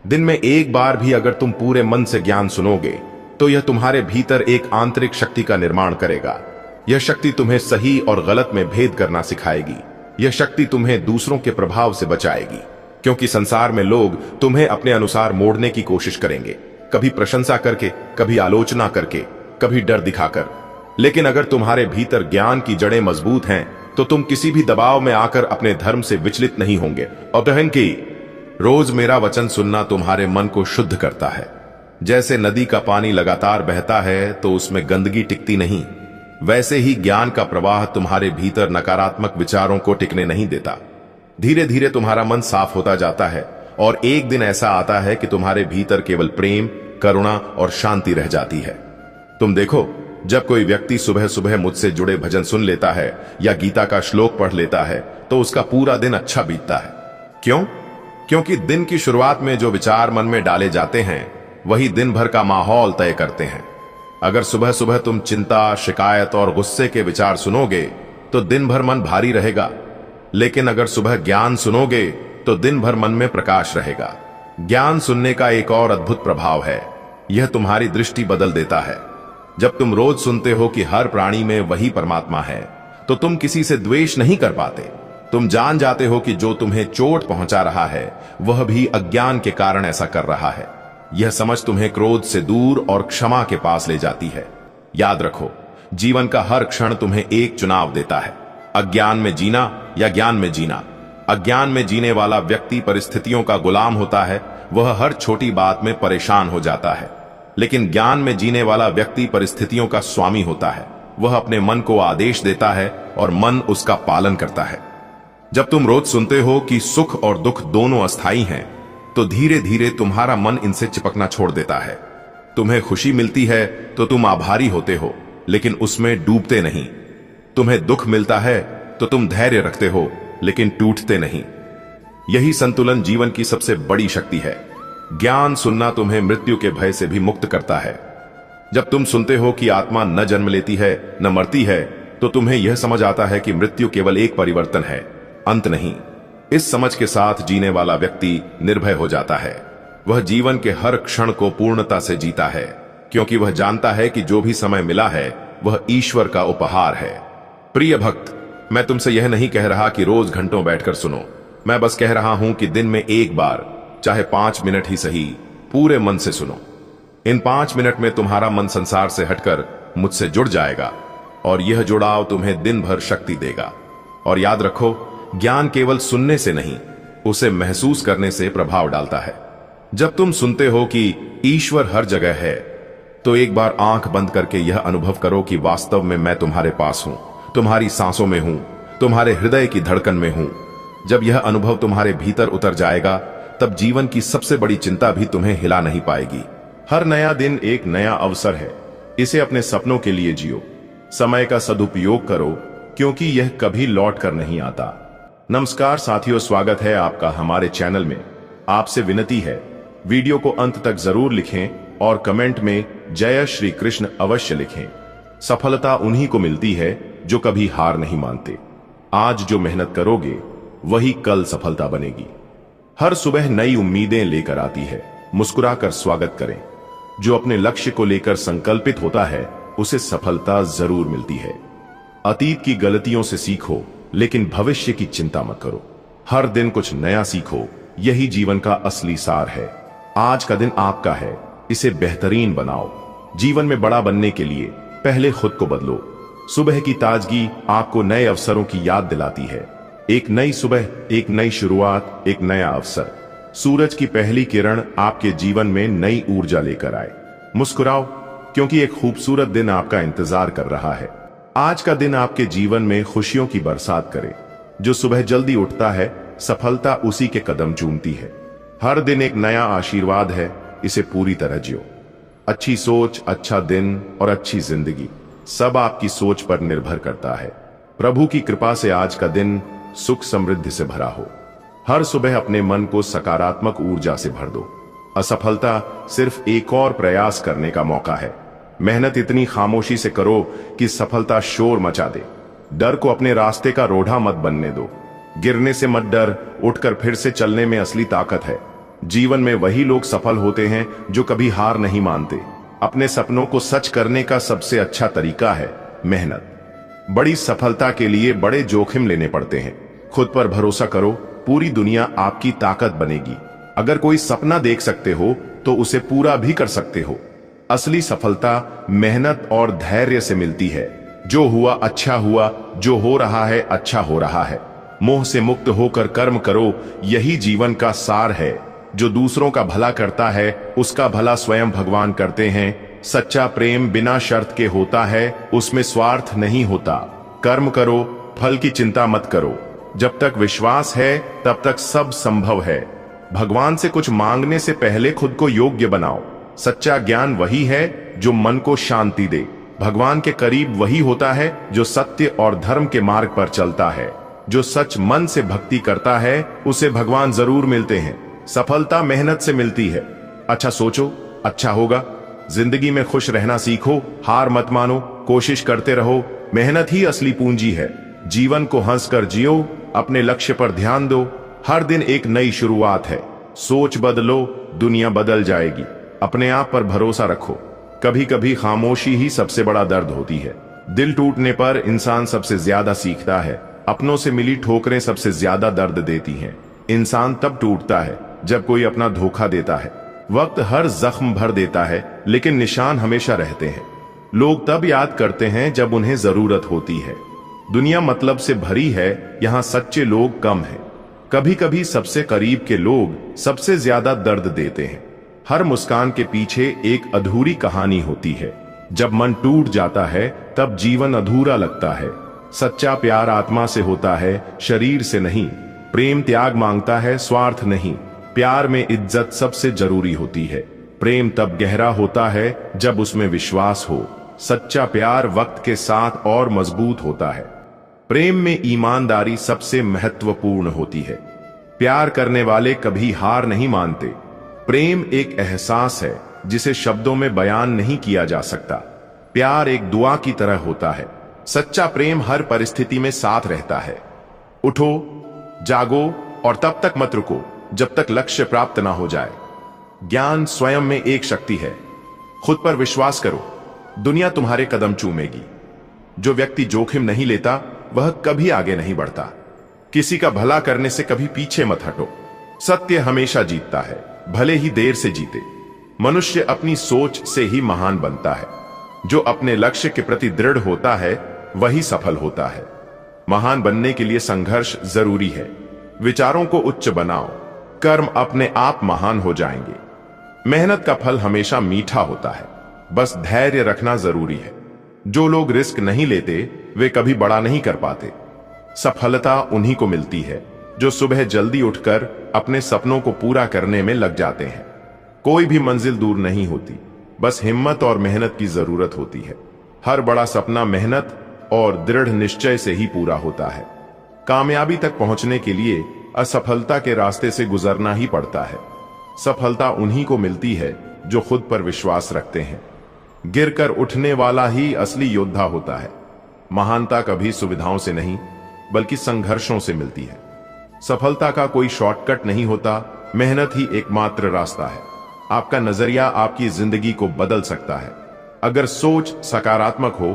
A: दिन में एक बार भी अगर तुम पूरे मन से ज्ञान सुनोगे तो यह तुम्हारे भीतर एक आंतरिक शक्ति का निर्माण करेगा। यह शक्ति तुम्हें सही और गलत में भेद करना सिखाएगी। यह शक्ति तुम्हें दूसरों के प्रभाव से बचाएगी, क्योंकि संसार में लोग तुम्हें अपने अनुसार मोड़ने की कोशिश करेंगे, कभी प्रशंसा करके, कभी आलोचना करके, कभी डर दिखाकर। लेकिन अगर तुम्हारे भीतर ज्ञान की जड़ें मजबूत हैं तो तुम किसी भी दबाव में आकर अपने धर्म से विचलित नहीं होंगे। और बहन की रोज मेरा वचन सुनना तुम्हारे मन को शुद्ध करता है। जैसे नदी का पानी लगातार बहता है तो उसमें गंदगी टिकती नहीं, वैसे ही ज्ञान का प्रवाह तुम्हारे भीतर नकारात्मक विचारों को टिकने नहीं देता। धीरे धीरे तुम्हारा मन साफ होता जाता है, और एक दिन ऐसा आता है कि तुम्हारे भीतर केवल प्रेम, करुणा और शांति रह जाती है। तुम देखो, जब कोई व्यक्ति सुबह सुबह मुझसे जुड़े भजन सुन लेता है या गीता का श्लोक पढ़ लेता है तो उसका पूरा दिन अच्छा बीतता है। क्यों? क्योंकि दिन की शुरुआत में जो विचार मन में डाले जाते हैं वही दिन भर का माहौल तय करते हैं। अगर सुबह सुबह तुम चिंता, शिकायत और गुस्से के विचार सुनोगे तो दिन भर मन भारी रहेगा, लेकिन अगर सुबह ज्ञान सुनोगे तो दिन भर मन में प्रकाश रहेगा। ज्ञान सुनने का एक और अद्भुत प्रभाव है, यह तुम्हारी दृष्टि बदल देता है। जब तुम रोज सुनते हो कि हर प्राणी में वही परमात्मा है तो तुम किसी से द्वेष नहीं कर पाते। तुम जान जाते हो कि जो तुम्हें चोट पहुंचा रहा है वह भी अज्ञान के कारण ऐसा कर रहा है। यह समझ तुम्हें क्रोध से दूर और क्षमा के पास ले जाती है। याद रखो, जीवन का हर क्षण तुम्हें एक चुनाव देता है, अज्ञान में जीना या ज्ञान में जीना। अज्ञान में जीने वाला व्यक्ति परिस्थितियों का गुलाम होता है, वह हर छोटी बात में परेशान हो जाता है। लेकिन ज्ञान में जीने वाला व्यक्ति परिस्थितियों का स्वामी होता है। वह अपने मन को आदेश देता है और मन उसका पालन करता है। जब तुम रोज सुनते हो कि सुख और दुख दोनों अस्थायी हैं, तो धीरे धीरे तुम्हारा मन इनसे चिपकना छोड़ देता है। तुम्हें खुशी मिलती है तो तुम आभारी होते हो, लेकिन उसमें डूबते नहीं। तुम्हें दुख मिलता है तो तुम धैर्य रखते हो, लेकिन टूटते नहीं। यही संतुलन जीवन की सबसे बड़ी शक्ति है। ज्ञान सुनना तुम्हें मृत्यु के भय से भी मुक्त करता है। जब तुम सुनते हो कि आत्मा न जन्म लेती है न मरती है, तो तुम्हें यह समझ आता है कि मृत्यु केवल एक परिवर्तन है, अंत नहीं। इस समझ के साथ जीने वाला व्यक्ति निर्भय हो जाता है। वह जीवन के हर क्षण को पूर्णता से जीता है, क्योंकि वह जानता है कि जो भी समय मिला है वह ईश्वर का उपहार है। प्रिय भक्त, मैं तुमसे यह नहीं कह रहा कि रोज घंटों बैठकर सुनो। मैं बस कह रहा हूं कि दिन में एक बार, चाहे 5 मिनट ही सही, पूरे मन से सुनो। इन 5 मिनट में तुम्हारा मन संसार से हटकर मुझसे जुड़ जाएगा, और यह जुड़ाव तुम्हें दिन भर शक्ति देगा। और याद रखो, ज्ञान केवल सुनने से नहीं, उसे महसूस करने से प्रभाव डालता है। जब तुम सुनते हो कि ईश्वर हर जगह है, तो एक बार आंख बंद करके यह अनुभव करो कि वास्तव में मैं तुम्हारे पास हूं, तुम्हारी सांसों में हूं, तुम्हारे हृदय की धड़कन में हूं। जब यह अनुभव तुम्हारे भीतर उतर जाएगा, तब जीवन की सबसे बड़ी चिंता भी तुम्हें हिला नहीं पाएगी। हर नया दिन एक नया अवसर है। इसे अपने सपनों के लिए जियो। समय का सदुपयोग करो, क्योंकि यह कभी लौट कर नहीं आता। नमस्कार साथियों, स्वागत है आपका हमारे चैनल में। आपसे विनती है, वीडियो को अंत तक जरूर लिखें और कमेंट में जय श्री कृष्ण अवश्य लिखें। सफलता उन्हीं को मिलती है जो कभी हार नहीं मानते। आज जो मेहनत करोगे वही कल सफलता बनेगी। हर सुबह नई उम्मीदें लेकर आती है, मुस्कुराकर स्वागत करें। जो अपने लक्ष्य को लेकर संकल्पित होता है उसे सफलता जरूर मिलती है। अतीत की गलतियों से सीखो, लेकिन भविष्य की चिंता मत करो। हर दिन कुछ नया सीखो, यही जीवन का असली सार है। आज का दिन आपका है, इसे बेहतरीन बनाओ। जीवन में बड़ा बनने के लिए पहले खुद को बदलो। सुबह की ताजगी आपको नए अवसरों की याद दिलाती है। एक नई सुबह, एक नई शुरुआत, एक नया अवसर। सूरज की पहली किरण आपके जीवन में नई ऊर्जा लेकर आए। मुस्कुराओ, क्योंकि एक खूबसूरत दिन आपका इंतजार कर रहा है। आज का दिन आपके जीवन में खुशियों की बरसात करे। जो सुबह जल्दी उठता है, सफलता उसी के कदम चूमती है। हर दिन एक नया आशीर्वाद है, इसे पूरी तरह जियो। अच्छी सोच, अच्छा दिन और अच्छी जिंदगी सब आपकी सोच पर निर्भर करता है। प्रभु की कृपा से आज का दिन सुख समृद्धि से भरा हो। हर सुबह अपने मन को सकारात्मक ऊर्जा से भर दो। असफलता सिर्फ एक और प्रयास करने का मौका है। मेहनत इतनी खामोशी से करो कि सफलता शोर मचा दे। डर को अपने रास्ते का रोड़ा मत बनने दो। गिरने से मत डर, उठकर फिर से चलने में असली ताकत है। जीवन में वही लोग सफल होते हैं जो कभी हार नहीं मानते। अपने सपनों को सच करने का सबसे अच्छा तरीका है मेहनत। बड़ी सफलता के लिए बड़े जोखिम लेने पड़ते हैं। खुद पर भरोसा करो, पूरी दुनिया आपकी ताकत बनेगी। अगर कोई सपना देख सकते हो तो उसे पूरा भी कर सकते हो। असली सफलता मेहनत और धैर्य से मिलती है। जो हुआ अच्छा हुआ, जो हो रहा है अच्छा हो रहा है। मोह से मुक्त होकर कर्म करो, यही जीवन का सार है। जो दूसरों का भला करता है उसका भला स्वयं भगवान करते हैं। सच्चा प्रेम बिना शर्त के होता है, उसमें स्वार्थ नहीं होता। कर्म करो, फल की चिंता मत करो। जब तक विश्वास है तब तक सब संभव है। भगवान से कुछ मांगने से पहले खुद को योग्य बनाओ। सच्चा ज्ञान वही है जो मन को शांति दे। भगवान के करीब वही होता है जो सत्य और धर्म के मार्ग पर चलता है। जो सच मन से भक्ति करता है उसे भगवान जरूर मिलते हैं। सफलता मेहनत से मिलती है। अच्छा सोचो, अच्छा होगा। जिंदगी में खुश रहना सीखो, हार मत मानो, कोशिश करते रहो। मेहनत ही असली पूंजी है। जीवन को हंसकर जियो, अपने लक्ष्य पर ध्यान दो। हर दिन एक नई शुरुआत है। सोच बदलो, दुनिया बदल जाएगी। अपने आप पर भरोसा रखो। कभी कभी खामोशी ही सबसे बड़ा दर्द होती है। दिल टूटने पर इंसान सबसे ज्यादा सीखता है। अपनों से मिली ठोकरें सबसे ज्यादा दर्द देती हैं। इंसान तब टूटता है जब कोई अपना धोखा देता है। वक्त हर जख्म भर देता है, लेकिन निशान हमेशा रहते हैं। लोग तब याद करते हैं जब उन्हें जरूरत होती है। दुनिया मतलब से भरी है, यहाँ सच्चे लोग कम हैं। कभी कभी सबसे करीब के लोग सबसे ज्यादा दर्द देते हैं। हर मुस्कान के पीछे एक अधूरी कहानी होती है। जब मन टूट जाता है तब जीवन अधूरा लगता है। सच्चा प्यार आत्मा से होता है, शरीर से नहीं। प्रेम त्याग मांगता है, स्वार्थ नहीं। प्यार में इज्जत सबसे जरूरी होती है। प्रेम तब गहरा होता है जब उसमें विश्वास हो। सच्चा प्यार वक्त के साथ और मजबूत होता है। प्रेम में ईमानदारी सबसे महत्वपूर्ण होती है। प्यार करने वाले कभी हार नहीं मानते। प्रेम एक एहसास है जिसे शब्दों में बयान नहीं किया जा सकता। प्यार एक दुआ की तरह होता है। सच्चा प्रेम हर परिस्थिति में साथ रहता है। उठो, जागो और तब तक मत रुको जब तक लक्ष्य प्राप्त ना हो जाए। ज्ञान स्वयं में एक शक्ति है। खुद पर विश्वास करो, दुनिया तुम्हारे कदम चूमेगी। जो व्यक्ति जोखिम नहीं लेता वह कभी आगे नहीं बढ़ता। किसी का भला करने से कभी पीछे मत हटो। सत्य हमेशा जीतता है, भले ही देर से जीते। मनुष्य अपनी सोच से ही महान बनता है। जो अपने लक्ष्य के प्रति दृढ़ होता है वही सफल होता है। महान बनने के लिए संघर्ष जरूरी है। विचारों को उच्च बनाओ, कर्म अपने आप महान हो जाएंगे। मेहनत का फल हमेशा मीठा होता है, बस धैर्य रखना जरूरी है। जो लोग रिस्क नहीं लेते वे कभी बड़ा नहीं कर पाते। सफलता उन्हीं को मिलती है जो सुबह जल्दी उठकर अपने सपनों को पूरा करने में लग जाते हैं। कोई भी मंजिल दूर नहीं होती, बस हिम्मत और मेहनत की जरूरत होती है। हर बड़ा सपना मेहनत और दृढ़ निश्चय से ही पूरा होता है। कामयाबी तक पहुंचने के लिए असफलता के रास्ते से गुजरना ही पड़ता है। सफलता उन्हीं को मिलती है जो खुद पर विश्वास रखते हैं। गिरकर उठने वाला ही असली योद्धा होता है। महानता कभी सुविधाओं से नहीं बल्कि संघर्षों से मिलती है। सफलता का कोई शॉर्टकट नहीं होता, मेहनत ही एकमात्र रास्ता है। आपका नजरिया आपकी जिंदगी को बदल सकता है। अगर सोच सकारात्मक हो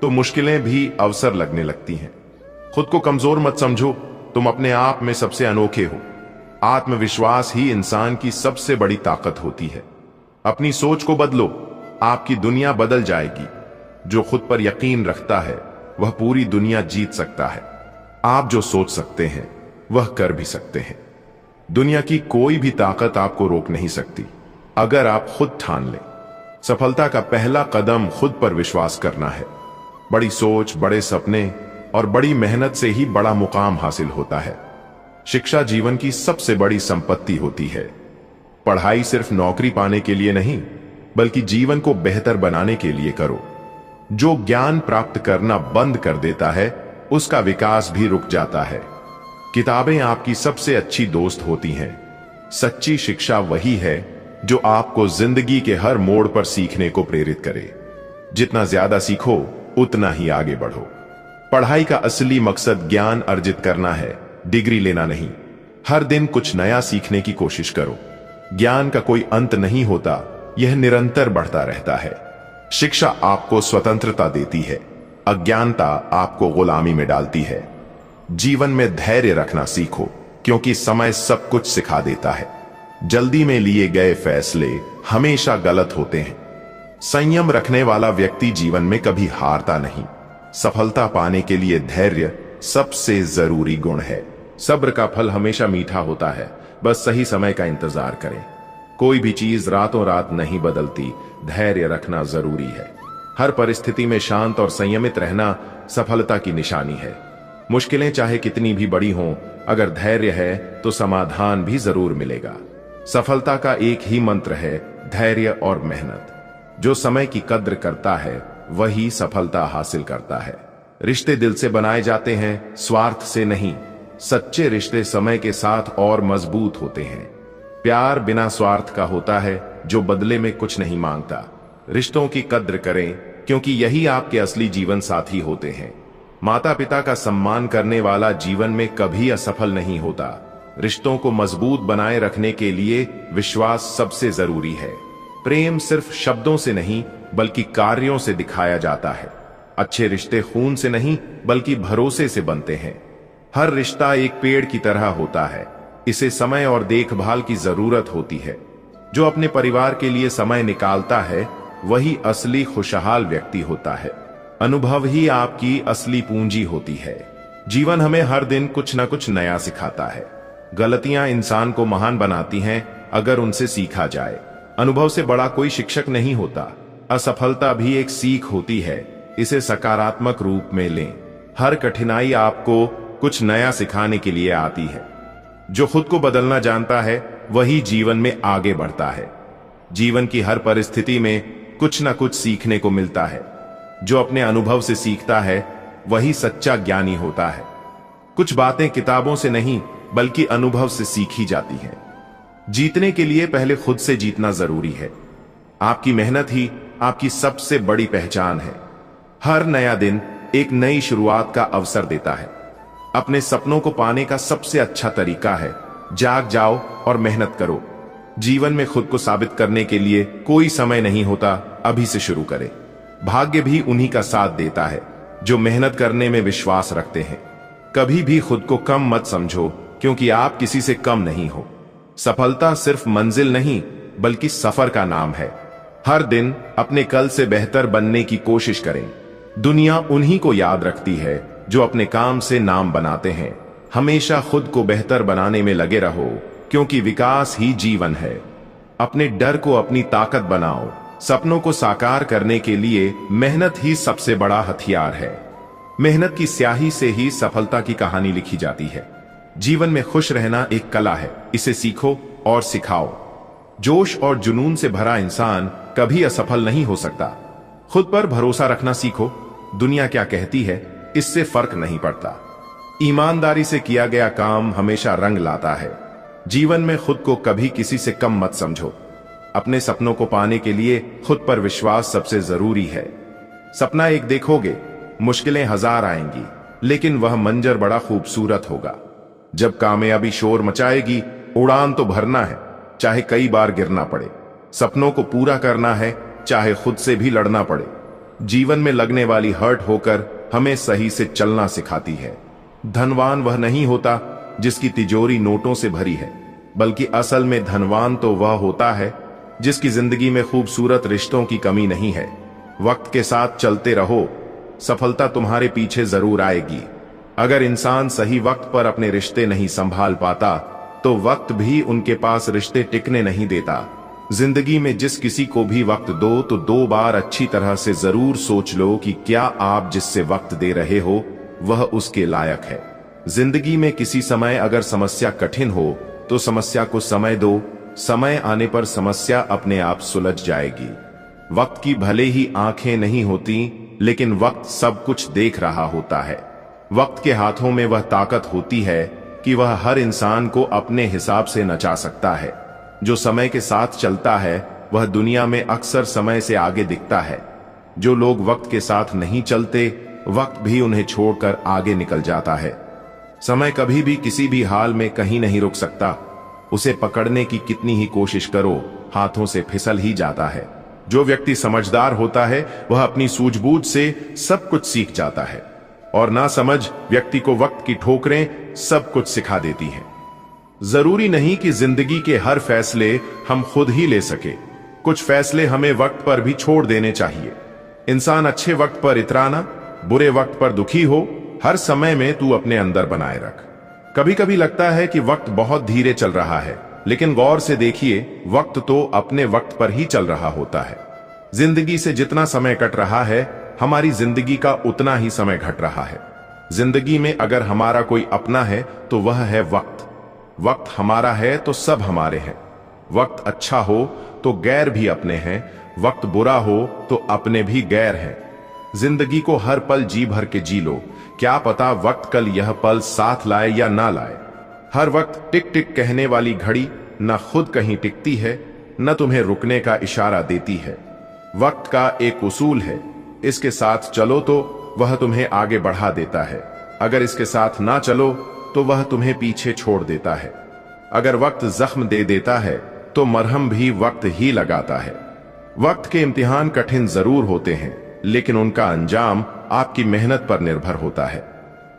A: तो मुश्किलें भी अवसर लगने लगती हैं। खुद को कमजोर मत समझो, तुम अपने आप में सबसे अनोखे हो। आत्मविश्वास ही इंसान की सबसे बड़ी ताकत होती है। अपनी सोच को बदलो, आपकी दुनिया बदल जाएगी। जो खुद पर यकीन रखता है वह पूरी दुनिया जीत सकता है। आप जो सोच सकते हैं वह कर भी सकते हैं। दुनिया की कोई भी ताकत आपको रोक नहीं सकती, अगर आप खुद ठान लें। सफलता का पहला कदम खुद पर विश्वास करना है। बड़ी सोच, बड़े सपने और बड़ी मेहनत से ही बड़ा मुकाम हासिल होता है। शिक्षा जीवन की सबसे बड़ी संपत्ति होती है। पढ़ाई सिर्फ नौकरी पाने के लिए नहीं, बल्कि जीवन को बेहतर बनाने के लिए करो। जो ज्ञान प्राप्त करना बंद कर देता है उसका विकास भी रुक जाता है। किताबें आपकी सबसे अच्छी दोस्त होती हैं। सच्ची शिक्षा वही है जो आपको जिंदगी के हर मोड़ पर सीखने को प्रेरित करे। जितना ज्यादा सीखो उतना ही आगे बढ़ो। पढ़ाई का असली मकसद ज्ञान अर्जित करना है, डिग्री लेना नहीं। हर दिन कुछ नया सीखने की कोशिश करो। ज्ञान का कोई अंत नहीं होता, यह निरंतर बढ़ता रहता है। शिक्षा आपको स्वतंत्रता देती है, अज्ञानता आपको गुलामी में डालती है। जीवन में धैर्य रखना सीखो, क्योंकि समय सब कुछ सिखा देता है। जल्दी में लिए गए फैसले हमेशा गलत होते हैं। संयम रखने वाला व्यक्ति जीवन में कभी हारता नहीं। सफलता पाने के लिए धैर्य सबसे जरूरी गुण है। सब्र का फल हमेशा मीठा होता है, बस सही समय का इंतजार करें। कोई भी चीज रातों रात नहीं बदलती, धैर्य रखना जरूरी है। हर परिस्थिति में शांत और संयमित रहना सफलता की निशानी है। मुश्किलें चाहे कितनी भी बड़ी हों, अगर धैर्य है तो समाधान भी जरूर मिलेगा। सफलता का एक ही मंत्र है, धैर्य और मेहनत। जो समय की कद्र करता है वही सफलता हासिल करता है। रिश्ते दिल से बनाए जाते हैं, स्वार्थ से नहीं। सच्चे रिश्ते समय के साथ और मजबूत होते हैं। प्यार बिना स्वार्थ का होता है, जो बदले में कुछ नहीं मांगता। रिश्तों की कद्र करें, क्योंकि यही आपके असली जीवन साथी होते हैं। माता पिता का सम्मान करने वाला जीवन में कभी असफल नहीं होता। रिश्तों को मजबूत बनाए रखने के लिए विश्वास सबसे जरूरी है। प्रेम सिर्फ शब्दों से नहीं, बल्कि कार्यों से दिखाया जाता है। अच्छे रिश्ते खून से नहीं, बल्कि भरोसे से बनते हैं। हर रिश्ता एक पेड़ की तरह होता है, इसे समय और देखभाल की जरूरत होती है। जो अपने परिवार के लिए समय निकालता है वही असली खुशहाल व्यक्ति होता है। अनुभव ही आपकी असली पूंजी होती है। जीवन हमें हर दिन कुछ न कुछ नया सिखाता है। गलतियां इंसान को महान बनाती हैं, अगर उनसे सीखा जाए। अनुभव से बड़ा कोई शिक्षक नहीं होता। असफलता भी एक सीख होती है, इसे सकारात्मक रूप में लें। हर कठिनाई आपको कुछ नया सिखाने के लिए आती है। जो खुद को बदलना जानता है वही जीवन में आगे बढ़ता है। जीवन की हर परिस्थिति में कुछ न कुछ सीखने को मिलता है। जो अपने अनुभव से सीखता है वही सच्चा ज्ञानी होता है। कुछ बातें किताबों से नहीं, बल्कि अनुभव से सीखी जाती हैं। जीतने के लिए पहले खुद से जीतना जरूरी है। आपकी मेहनत ही आपकी सबसे बड़ी पहचान है। हर नया दिन एक नई शुरुआत का अवसर देता है। अपने सपनों को पाने का सबसे अच्छा तरीका है जाग जाओ और मेहनत करो। जीवन में खुद को साबित करने के लिए कोई समय नहीं होता, अभी से शुरू करें। भाग्य भी उन्हीं का साथ देता है जो मेहनत करने में विश्वास रखते हैं। कभी भी खुद को कम मत समझो, क्योंकि आप किसी से कम नहीं हो। सफलता सिर्फ मंजिल नहीं, बल्कि सफर का नाम है। हर दिन अपने कल से बेहतर बनने की कोशिश करें। दुनिया उन्हीं को याद रखती है जो अपने काम से नाम बनाते हैं। हमेशा खुद को बेहतर बनाने में लगे रहो, क्योंकि विकास ही जीवन है। अपने डर को अपनी ताकत बनाओ। सपनों को साकार करने के लिए मेहनत ही सबसे बड़ा हथियार है। मेहनत की स्याही से ही सफलता की कहानी लिखी जाती है। जीवन में खुश रहना एक कला है, इसे सीखो और सिखाओ। जोश और जुनून से भरा इंसान कभी असफल नहीं हो सकता। खुद पर भरोसा रखना सीखो। दुनिया क्या कहती है इससे फर्क नहीं पड़ता। ईमानदारी से किया गया काम हमेशा रंग लाता है। जीवन में खुद को कभी किसी से कम मत समझो। अपने सपनों को पाने के लिए खुद पर विश्वास सबसे जरूरी है। सपना एक देखोगे, मुश्किलें हजार आएंगी, लेकिन वह मंजर बड़ा खूबसूरत होगा। जब कामयाबी शोर मचाएगी, उड़ान तो भरना है, चाहे कई बार गिरना पड़े। सपनों को पूरा करना है, चाहे खुद से भी लड़ना पड़े। जीवन में लगने वाली हर्ट होकर हमें सही से चलना सिखाती है। धनवान वह नहीं होता जिसकी तिजोरी नोटों से भरी है, बल्कि असल में धनवान तो वह होता है जिसकी जिंदगी में खूबसूरत रिश्तों की कमी नहीं है। वक्त के साथ चलते रहो, सफलता तुम्हारे पीछे जरूर आएगी। अगर इंसान सही वक्त पर अपने रिश्ते नहीं संभाल पाता तो वक्त भी उनके पास रिश्ते टिकने नहीं देता। जिंदगी में जिस किसी को भी वक्त दो तो 2 बार अच्छी तरह से जरूर सोच लो कि क्या आप जिससे वक्त दे रहे हो वह उसके लायक है। जिंदगी में किसी समय अगर समस्या कठिन हो तो समस्या को समय दो, समय आने पर समस्या अपने आप सुलझ जाएगी। वक्त की भले ही आंखें नहीं होती लेकिन वक्त सब कुछ देख रहा होता है। वक्त के हाथों में वह ताकत होती है कि वह हर इंसान को अपने हिसाब से नचा सकता है। जो समय के साथ चलता है वह दुनिया में अक्सर समय से आगे दिखता है। जो लोग वक्त के साथ नहीं चलते वक्त भी उन्हें छोड़कर आगे निकल जाता है। समय कभी भी किसी भी हाल में कहीं नहीं रुक सकता। उसे पकड़ने की कितनी ही कोशिश करो हाथों से फिसल ही जाता है। जो व्यक्ति समझदार होता है वह अपनी सूझबूझ से सब कुछ सीख जाता है और नासमझ व्यक्ति को वक्त की ठोकरें सब कुछ सिखा देती हैं। जरूरी नहीं कि जिंदगी के हर फैसले हम खुद ही ले सके, कुछ फैसले हमें वक्त पर भी छोड़ देने चाहिए। इंसान अच्छे वक्त पर इतराना, बुरे वक्त पर दुखी हो, हर समय में तू अपने अंदर बनाए रख। कभी कभी लगता है कि वक्त बहुत धीरे चल रहा है, लेकिन गौर से देखिए वक्त तो अपने वक्त पर ही चल रहा होता है। जिंदगी से जितना समय कट रहा है हमारी जिंदगी का उतना ही समय घट रहा है। जिंदगी में अगर हमारा कोई अपना है तो वह है वक्त। वक्त हमारा है तो सब हमारे हैं। वक्त अच्छा हो तो गैर भी अपने हैं, वक्त बुरा हो तो अपने भी गैर हैं। जिंदगी को हर पल जी भर के जी लो, क्या पता वक्त कल यह पल साथ लाए या ना लाए। हर वक्त टिक टिक कहने वाली घड़ी न खुद कहीं टिकती है न तुम्हें रुकने का इशारा देती है। वक्त का एक उसूल है, इसके साथ चलो तो वह तुम्हें आगे बढ़ा देता है, अगर इसके साथ ना चलो तो वह तुम्हें पीछे छोड़ देता है। अगर वक्त जख्म दे देता है तो मरहम भी वक्त ही लगाता है। वक्त के इम्तिहान कठिन जरूर होते हैं लेकिन उनका अंजाम आपकी मेहनत पर निर्भर होता है।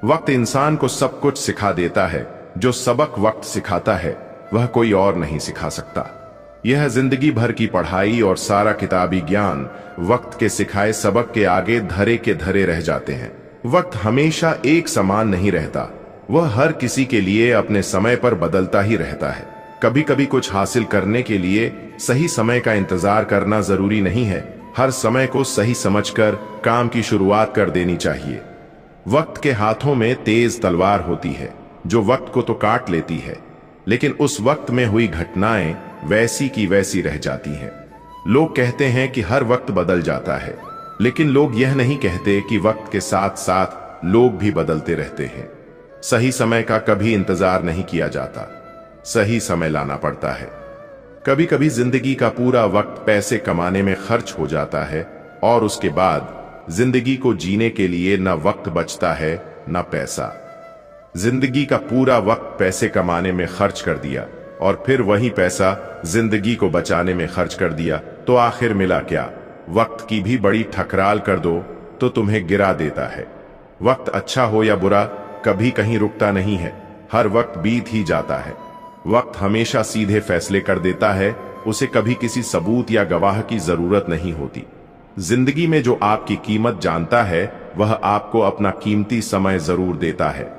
A: वक्त इंसान को सब कुछ सिखा देता है, जो सबक वक्त सिखाता है वह कोई और नहीं सिखा सकता। यह जिंदगी भर की पढ़ाई और सारा किताबी ज्ञान वक्त के सिखाए सबक के आगे धरे के धरे रह जाते हैं। वक्त हमेशा एक समान नहीं रहता, वह हर किसी के लिए अपने समय पर बदलता ही रहता है। कभी कभी कुछ हासिल करने के लिए सही समय का इंतजार करना जरूरी नहीं है, हर समय को सही समझकर काम की शुरुआत कर देनी चाहिए। वक्त के हाथों में तेज तलवार होती है जो वक्त को तो काट लेती है, लेकिन उस वक्त में हुई घटनाएं वैसी की वैसी रह जाती हैं। लोग कहते हैं कि हर वक्त बदल जाता है, लेकिन लोग यह नहीं कहते कि वक्त के साथ साथ लोग भी बदलते रहते हैं। सही समय का कभी इंतजार नहीं किया जाता, सही समय लाना पड़ता है। कभी कभी जिंदगी का पूरा वक्त पैसे कमाने में खर्च हो जाता है और उसके बाद जिंदगी को जीने के लिए न वक्त बचता है न पैसा। जिंदगी का पूरा वक्त पैसे कमाने में खर्च कर दिया और फिर वही पैसा जिंदगी को बचाने में खर्च कर दिया तो आखिर मिला क्या? वक्त की भी बड़ी ठकराल कर दो तो तुम्हें गिरा देता है। वक्त अच्छा हो या बुरा कभी कहीं रुकता नहीं है, हर वक्त बीत ही जाता है। वक्त हमेशा सीधे फैसले कर देता है, उसे कभी किसी सबूत या गवाह की जरूरत नहीं होती। जिंदगी में जो आपकी कीमत जानता है वह आपको अपना कीमती समय जरूर देता है।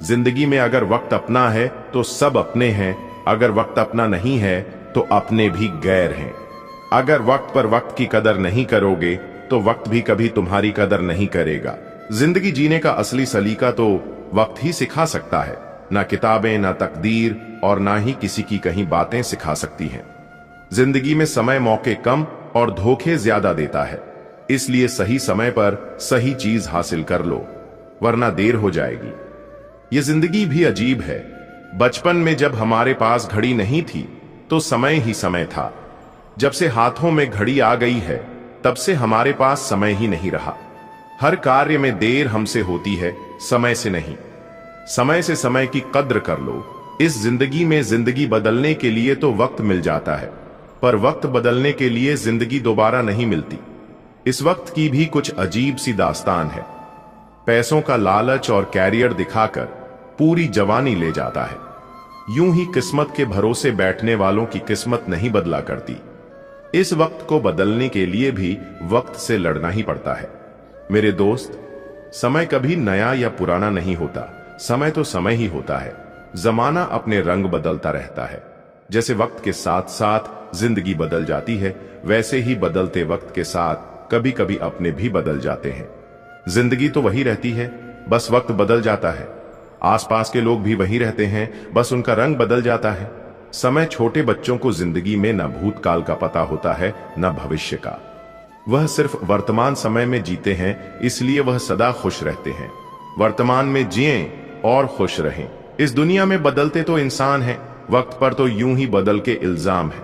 A: जिंदगी में अगर वक्त अपना है तो सब अपने हैं, अगर वक्त अपना नहीं है तो अपने भी गैर हैं। अगर वक्त पर वक्त की कदर नहीं करोगे तो वक्त भी कभी तुम्हारी कदर नहीं करेगा। जिंदगी जीने का असली सलीका तो वक्त ही सिखा सकता है, ना किताबें, ना तकदीर और ना ही किसी की कहीं बातें सिखा सकती हैं। जिंदगी में समय मौके कम और धोखे ज्यादा देता है, इसलिए सही समय पर सही चीज हासिल कर लो वरना देर हो जाएगी। ये जिंदगी भी अजीब है। बचपन में जब हमारे पास घड़ी नहीं थी तो समय ही समय था। जब से हाथों में घड़ी आ गई है तब से हमारे पास समय ही नहीं रहा। हर कार्य में देर हमसे होती है, समय से नहीं। समय से समय की कद्र कर लो। इस जिंदगी में जिंदगी बदलने के लिए तो वक्त मिल जाता है, पर वक्त बदलने के लिए जिंदगी दोबारा नहीं मिलती। इस वक्त की भी कुछ अजीब सी दास्तान है। पैसों का लालच और कैरियर दिखाकर पूरी जवानी ले जाता है। यूं ही किस्मत के भरोसे बैठने वालों की किस्मत नहीं बदला करती। इस वक्त को बदलने के लिए भी वक्त से लड़ना ही पड़ता है। मेरे दोस्त, समय कभी नया या पुराना नहीं होता, समय तो समय ही होता है। जमाना अपने रंग बदलता रहता है। जैसे वक्त के साथ साथ जिंदगी बदल जाती है, वैसे ही बदलते वक्त के साथ कभी कभी अपने भी बदल जाते हैं। जिंदगी तो वही रहती है, बस वक्त बदल जाता है। आसपास के लोग भी वही रहते हैं, बस उनका रंग बदल जाता है। समय छोटे बच्चों को जिंदगी में न भूतकाल का पता होता है न भविष्य का। वह सिर्फ वर्तमान समय में जीते हैं, इसलिए वह सदा खुश रहते हैं। वर्तमान में जिएं और खुश रहें। इस दुनिया में बदलते तो इंसान हैं, वक्त पर तो यूं ही बदल के इल्जाम है।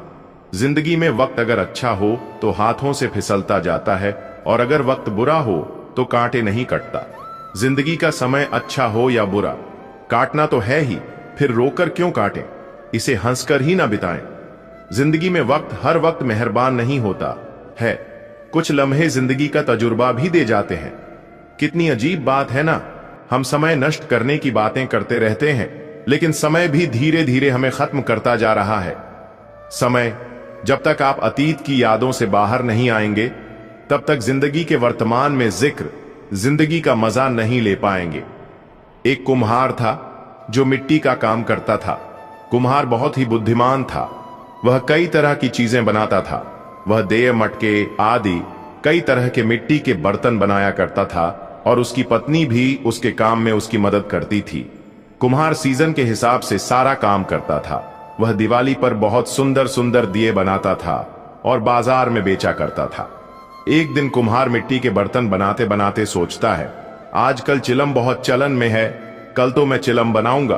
A: जिंदगी में वक्त अगर अच्छा हो तो हाथों से फिसलता जाता है, और अगर वक्त बुरा हो तो कांटे नहीं कटता। जिंदगी का समय अच्छा हो या बुरा, काटना तो है ही, फिर रोकर क्यों काटें, इसे हंसकर ही ना बिताएं। जिंदगी में वक्त हर वक्त मेहरबान नहीं होता है। कुछ लम्हे जिंदगी का तजुर्बा भी दे जाते हैं। कितनी अजीब बात है ना, हम समय नष्ट करने की बातें करते रहते हैं, लेकिन समय भी धीरे धीरे हमें खत्म करता जा रहा है। समय, जब तक आप अतीत की यादों से बाहर नहीं आएंगे, तब तक जिंदगी के वर्तमान में जिक्र, जिंदगी का मजा नहीं ले पाएंगे। एक कुम्हार था जो मिट्टी का काम करता था। कुम्हार बहुत ही बुद्धिमान था। वह कई तरह की चीजें बनाता था। वह देय, मटके आदि कई तरह के मिट्टी के बर्तन बनाया करता था, और उसकी पत्नी भी उसके काम में उसकी मदद करती थी। कुम्हार सीजन के हिसाब से सारा काम करता था। वह दिवाली पर बहुत सुंदर सुंदर दिए बनाता था और बाजार में बेचा करता था। एक दिन कुम्हार मिट्टी के बर्तन बनाते बनाते सोचता है, आजकल चिलम बहुत चलन में है, कल तो मैं चिलम बनाऊंगा।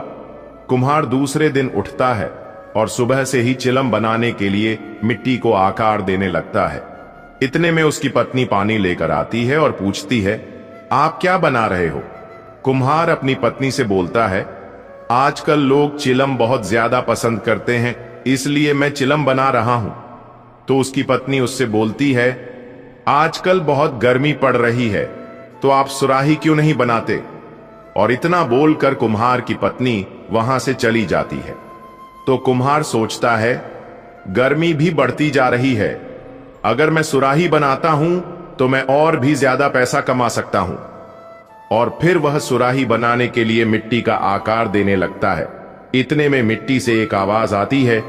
A: कुम्हार दूसरे दिन उठता है और सुबह से ही चिलम बनाने के लिए मिट्टी को आकार देने लगता है। इतने में उसकी पत्नी पानी लेकर आती है और पूछती है, आप क्या बना रहे हो? कुम्हार अपनी पत्नी से बोलता है, आजकल लोग चिलम बहुत ज्यादा पसंद करते हैं, इसलिए मैं चिलम बना रहा हूं। तो उसकी पत्नी उससे बोलती है, आजकल बहुत गर्मी पड़ रही है, तो आप सुराही क्यों नहीं बनाते? और इतना बोलकर कुम्हार की पत्नी वहां से चली जाती है। तो कुम्हार सोचता है, गर्मी भी बढ़ती जा रही है, अगर मैं सुराही बनाता हूं तो मैं और भी ज्यादा पैसा कमा सकता हूं। और फिर वह सुराही बनाने के लिए मिट्टी का आकार देने लगता है। इतने में मिट्टी से एक आवाज आती है,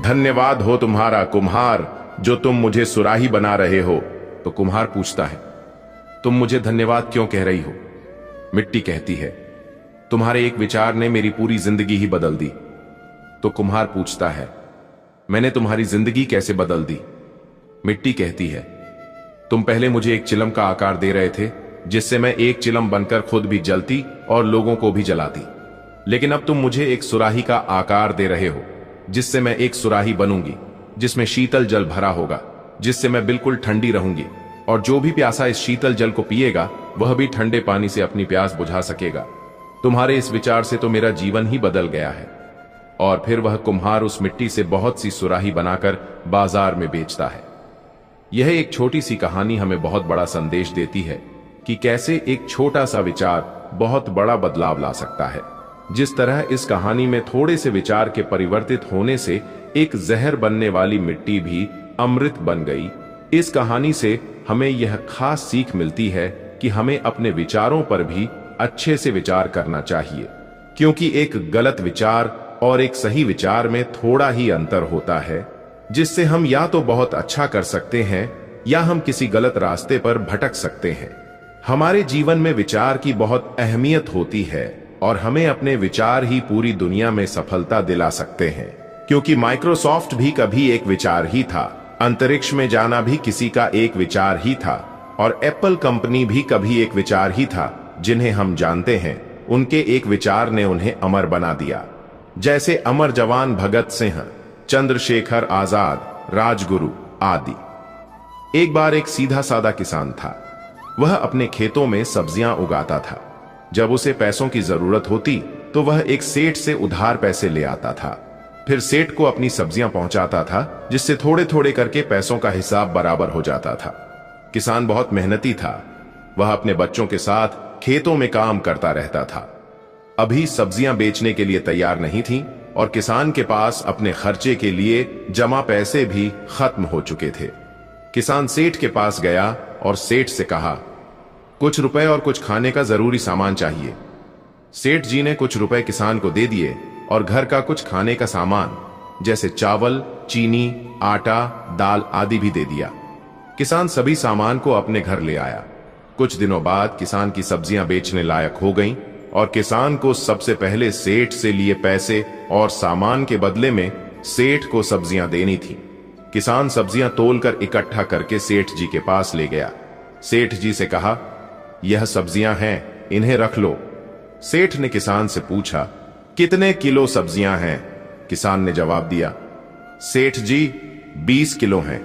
A: धन्यवाद हो तुम्हारा कुम्हार, जो तुम मुझे सुराही बना रहे हो। तो कुम्हार पूछता है, तुम मुझे धन्यवाद क्यों कह रही हो? मिट्टी कहती है, तुम्हारे एक विचार ने मेरी पूरी जिंदगी ही बदल दी। तो कुम्हार पूछता है, मैंने तुम्हारी जिंदगी कैसे बदल दी? मिट्टी कहती है, तुम पहले मुझे एक चिलम का आकार दे रहे थे, जिससे मैं एक चिलम बनकर खुद भी जलती और लोगों को भी जलाती। लेकिन अब तुम मुझे एक सुराही का आकार दे रहे हो, जिससे मैं एक सुराही बनूंगी, जिसमें शीतल जल भरा होगा, जिससे मैं बिल्कुल ठंडी रहूंगी, और जो भी प्यासा इस शीतल जल को पिएगा वह भी ठंडे पानी से अपनी प्यास बुझा सकेगा। तुम्हारे इस विचार से तो मेरा जीवन ही बदल गया है। और फिर वह कुम्हार उस मिट्टी से बहुत सी सुराही बनाकर बाजार में बेचता है। यह एक छोटी सी कहानी हमें बहुत बड़ा संदेश देती है कि कैसे एक छोटा सा विचार बहुत बड़ा बदलाव ला सकता है। जिस तरह इस कहानी में थोड़े से विचार के परिवर्तित होने से एक जहर बनने वाली मिट्टी भी अमृत बन गई, इस कहानी से हमें यह खास सीख मिलती है कि हमें अपने विचारों पर भी अच्छे से विचार करना चाहिए, क्योंकि एक गलत विचार और एक सही विचार में थोड़ा ही अंतर होता है, जिससे हम या तो बहुत अच्छा कर सकते हैं या हम किसी गलत रास्ते पर भटक सकते हैं। हमारे जीवन में विचार की बहुत अहमियत होती है और हमें अपने विचार ही पूरी दुनिया में सफलता दिला सकते हैं, क्योंकि माइक्रोसॉफ्ट भी कभी एक विचार ही था, अंतरिक्ष में जाना भी किसी का एक विचार ही था, और एप्पल कंपनी भी कभी एक विचार ही था। जिन्हें हम जानते हैं उनके एक विचार ने उन्हें अमर बना दिया, जैसे अमर जवान भगत सिंह, चंद्रशेखर आजाद, राजगुरु आदि। एक बार एक सीधा साधा किसान था। वह अपने खेतों में सब्जियां उगाता था। जब उसे पैसों की जरूरत होती तो वह एक सेठ से उधार पैसे ले आता था, फिर सेठ को अपनी सब्जियां पहुंचाता था, जिससे थोड़े थोड़े करके पैसों का हिसाब बराबर हो जाता था। किसान बहुत मेहनती था। वह अपने बच्चों के साथ खेतों में काम करता रहता था। अभी सब्जियां बेचने के लिए तैयार नहीं थीं, और किसान के पास अपने खर्चे के लिए जमा पैसे भी खत्म हो चुके थे। किसान सेठ के पास गया और सेठ से कहा, कुछ रुपए और कुछ खाने का जरूरी सामान चाहिए। सेठ जी ने कुछ रुपए किसान को दे दिए और घर का कुछ खाने का सामान जैसे चावल, चीनी, आटा, दाल आदि भी दे दिया। किसान सभी सामान को अपने घर ले आया। कुछ दिनों बाद किसान की सब्जियां बेचने लायक हो गईं और किसान को सबसे पहले सेठ से लिए पैसे और सामान के बदले में सेठ को सब्जियां देनी थी। किसान सब्जियां तोलकर इकट्ठा करके सेठ जी के पास ले गया। सेठ जी से कहा, यह सब्जियां हैं, इन्हें रख लो। सेठ ने किसान से पूछा, कितने किलो सब्जियां हैं? किसान ने जवाब दिया, सेठ जी 20 किलो हैं।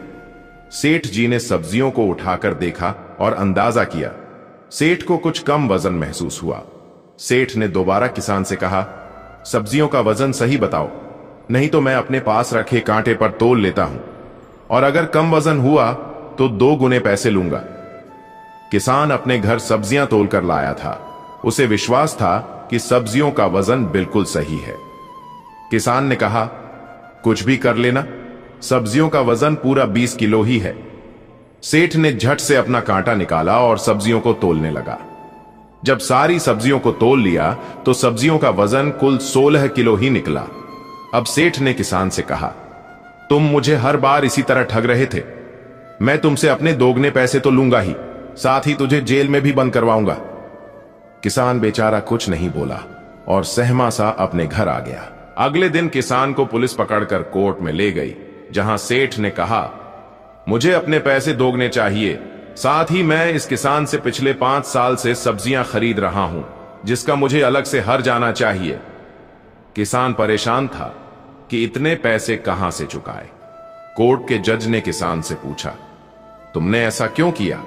A: सेठ जी ने सब्जियों को उठाकर देखा और अंदाजा किया। सेठ को कुछ कम वजन महसूस हुआ। सेठ ने दोबारा किसान से कहा, सब्जियों का वजन सही बताओ, नहीं तो मैं अपने पास रखे कांटे पर तोल लेता हूं, और अगर कम वजन हुआ तो 2 गुने पैसे लूंगा। किसान अपने घर सब्जियां तोलकर लाया था। उसे विश्वास था कि सब्जियों का वजन बिल्कुल सही है। किसान ने कहा, कुछ भी कर लेना, सब्जियों का वजन पूरा 20 किलो ही है। सेठ ने झट से अपना कांटा निकाला और सब्जियों को तोलने लगा। जब सारी सब्जियों को तोल लिया तो सब्जियों का वजन कुल 16 किलो ही निकला। अब सेठ ने किसान से कहा, तुम मुझे हर बार इसी तरह ठग रहे थे। मैं तुमसे अपने दोगुने पैसे तो लूंगा ही, साथ ही तुझे जेल में भी बंद करवाऊंगा। किसान बेचारा कुछ नहीं बोला और सहमा सा अपने घर आ गया। अगले दिन किसान को पुलिस पकड़कर कोर्ट में ले गई, जहां सेठ ने कहा, मुझे अपने पैसे दोगुने चाहिए, साथ ही मैं इस किसान से पिछले 5 साल से सब्जियां खरीद रहा हूं, जिसका मुझे अलग से हर जाना चाहिए। किसान परेशान था कि इतने पैसे कहां से चुकाए। कोर्ट के जज ने किसान से पूछा, तुमने ऐसा क्यों किया?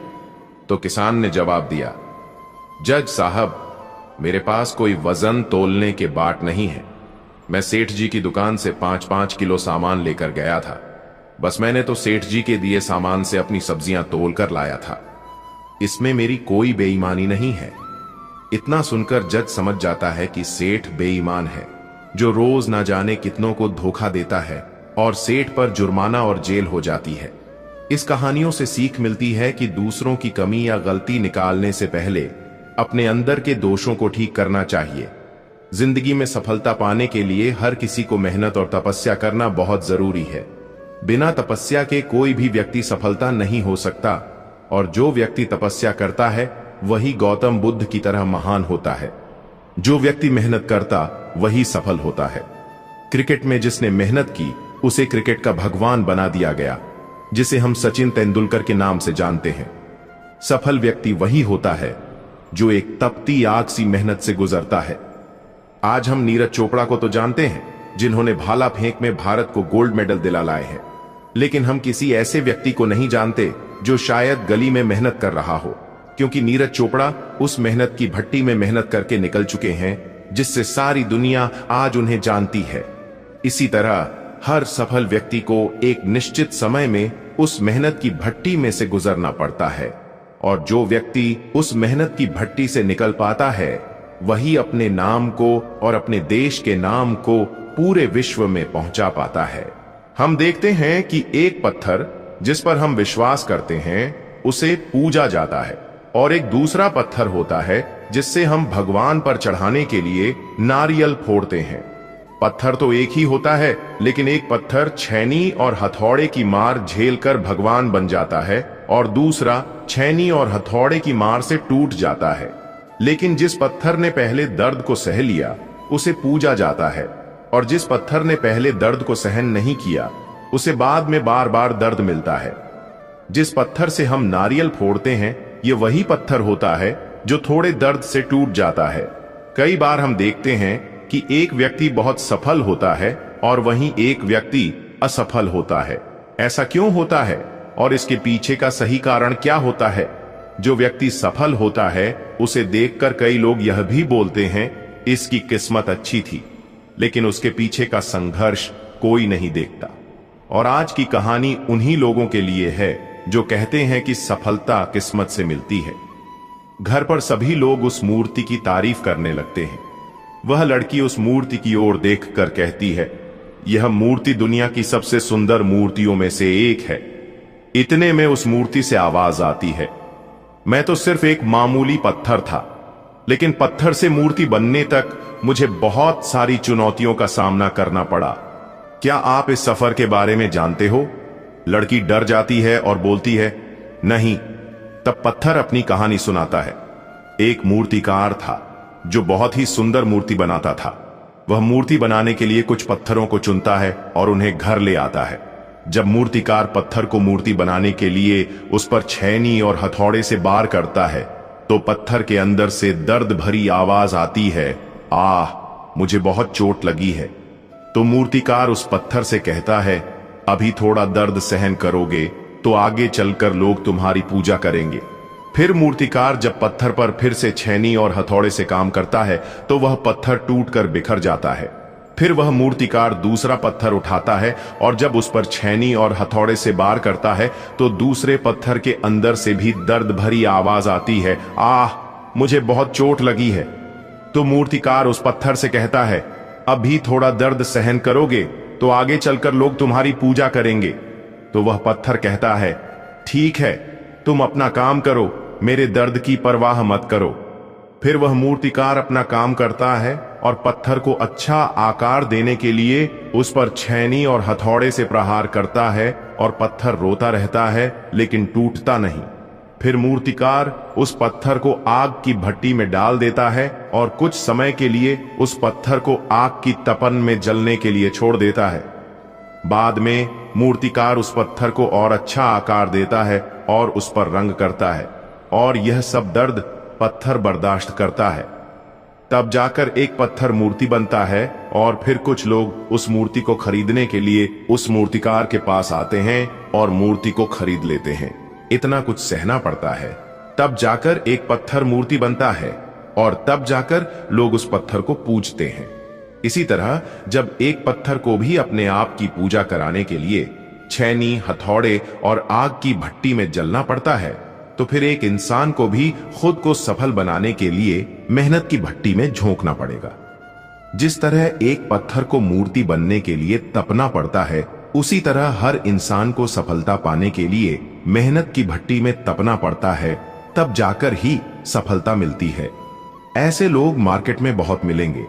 A: तो किसान ने जवाब दिया, जज साहब, मेरे पास कोई वजन तोलने के बाट नहीं है। मैं सेठ जी की दुकान से 5-5 किलो सामान लेकर गया था। बस मैंने तो सेठ जी के दिए सामान से अपनी सब्जियां तोल कर लाया था। इसमें मेरी कोई बेईमानी नहीं है। इतना सुनकर जज समझ जाता है कि सेठ बेईमान है, जो रोज ना जाने कितनों को धोखा देता है, और सेठ पर जुर्माना और जेल हो जाती है। इस कहानियों से सीख मिलती है कि दूसरों की कमी या गलती निकालने से पहले अपने अंदर के दोषों को ठीक करना चाहिए। जिंदगी में सफलता पाने के लिए हर किसी को मेहनत और तपस्या करना बहुत जरूरी है। बिना तपस्या के कोई भी व्यक्ति सफलता नहीं हो सकता, और जो व्यक्ति तपस्या करता है वही गौतम बुद्ध की तरह महान होता है। जो व्यक्ति मेहनत करता वही सफल होता है। क्रिकेट में जिसने मेहनत की उसे क्रिकेट का भगवान बना दिया गया, जिसे हम सचिन तेंदुलकर के नाम से जानते हैं। सफल व्यक्ति वही होता है जो एक तपती आग सी मेहनत से गुजरता है। आज हम नीरज चोपड़ा को तो जानते हैं, जिन्होंने भाला फेंक में भारत को गोल्ड मेडल दिला लाए हैं, लेकिन हम किसी ऐसे व्यक्ति को नहीं जानते जो शायद गली में मेहनत कर रहा हो, क्योंकि नीरज चोपड़ा उस मेहनत की भट्टी में मेहनत करके निकल चुके हैं जिससे सारी दुनिया आज उन्हें जानती है। इसी तरह हर सफल व्यक्ति को एक निश्चित समय में उस मेहनत की भट्टी में से गुजरना पड़ता है, और जो व्यक्ति उस मेहनत की भट्टी से निकल पाता है वही अपने नाम को और अपने देश के नाम को पूरे विश्व में पहुंचा पाता है। हम देखते हैं कि एक पत्थर जिस पर हम विश्वास करते हैं उसे पूजा जाता है, और एक दूसरा पत्थर होता है जिससे हम भगवान पर चढ़ाने के लिए नारियल फोड़ते हैं। पत्थर तो एक ही होता है, लेकिन एक पत्थर छैनी और हथौड़े की मार झेलकर भगवान बन जाता है, और दूसरा छैनी और हथौड़े की मार से टूट जाता है। लेकिन जिस पत्थर ने पहले दर्द को सह लिया उसे पूजा जाता है, और जिस पत्थर ने पहले दर्द को सहन नहीं किया उसे बाद में बार बार दर्द मिलता है। जिस पत्थर से हम नारियल फोड़ते हैं ये वही पत्थर होता है जो थोड़े दर्द से टूट जाता है। कई बार हम देखते हैं कि एक व्यक्ति बहुत सफल होता है और वहीं एक व्यक्ति असफल होता है। ऐसा क्यों होता है और इसके पीछे का सही कारण क्या होता है? जो व्यक्ति सफल होता है उसे देखकर कई लोग यह भी बोलते हैं इसकी किस्मत अच्छी थी, लेकिन उसके पीछे का संघर्ष कोई नहीं देखता। और आज की कहानी उन्हीं लोगों के लिए है जो कहते हैं कि सफलता किस्मत से मिलती है। घर पर सभी लोग उस मूर्ति की तारीफ करने लगते हैं। वह लड़की उस मूर्ति की ओर देखकर कहती है, यह मूर्ति दुनिया की सबसे सुंदर मूर्तियों में से एक है। इतने में उस मूर्ति से आवाज आती है, मैं तो सिर्फ एक मामूली पत्थर था, लेकिन पत्थर से मूर्ति बनने तक मुझे बहुत सारी चुनौतियों का सामना करना पड़ा। क्या आप इस सफर के बारे में जानते हो? लड़की डर जाती है और बोलती है, नहीं। तब पत्थर अपनी कहानी सुनाता है। एक मूर्तिकार था जो बहुत ही सुंदर मूर्ति बनाता था। वह मूर्ति बनाने के लिए कुछ पत्थरों को चुनता है और उन्हें घर ले आता है। जब मूर्तिकार पत्थर को मूर्ति बनाने के लिए उस पर छेनी और हथौड़े से वार करता है तो पत्थर के अंदर से दर्द भरी आवाज आती है, आह, मुझे बहुत चोट लगी है। तो मूर्तिकार उस पत्थर से कहता है, अभी थोड़ा दर्द सहन करोगे तो आगे चलकर लोग तुम्हारी पूजा करेंगे। फिर मूर्तिकार जब पत्थर पर फिर से छेनी और हथौड़े से काम करता है तो वह पत्थर टूटकर बिखर जाता है। फिर वह मूर्तिकार दूसरा पत्थर उठाता है और जब उस पर छेनी और हथौड़े से वार करता है तो दूसरे पत्थर के अंदर से भी दर्द भरी आवाज आती है, आह, मुझे बहुत चोट लगी है। तो मूर्तिकार उस पत्थर से कहता है, अभी थोड़ा दर्द सहन करोगे तो आगे चलकर लोग तुम्हारी पूजा करेंगे। तो वह पत्थर कहता है, ठीक है, तुम अपना काम करो, मेरे दर्द की परवाह मत करो। फिर वह मूर्तिकार अपना काम करता है और पत्थर को अच्छा आकार देने के लिए उस पर छेनी और हथौड़े से प्रहार करता है और पत्थर रोता रहता है लेकिन टूटता नहीं। फिर मूर्तिकार उस पत्थर को आग की भट्टी में डाल देता है और कुछ समय के लिए उस पत्थर को आग की तपन में जलने के लिए छोड़ देता है। बाद में मूर्तिकार उस पत्थर को और अच्छा आकार देता है और उस पर रंग करता है और यह सब दर्द पत्थर बर्दाश्त करता है। तब जाकर एक पत्थर मूर्ति बनता है और फिर कुछ लोग उस मूर्ति को खरीदने के लिए उस मूर्तिकार के पास आते हैं और मूर्ति को खरीद लेते हैं। इतना कुछ सहना पड़ता है, तब जाकर एक पत्थर मूर्ति बनता है और तब जाकर लोग उस पत्थर को पूजते हैं। इसी तरह जब एक पत्थर को भी अपने आप की पूजा कराने के लिए छेनी, हथौड़े और आग की भट्टी में जलना पड़ता है तो फिर एक इंसान को भी खुद को सफल बनाने के लिए मेहनत की भट्टी में झोंकना पड़ेगा। जिस तरह एक पत्थर को मूर्ति बनने के लिए तपना पड़ता है, उसी तरह हर इंसान को सफलता पाने के लिए मेहनत की भट्टी में तपना पड़ता है, तब जाकर ही सफलता मिलती है। ऐसे लोग मार्केट में बहुत मिलेंगे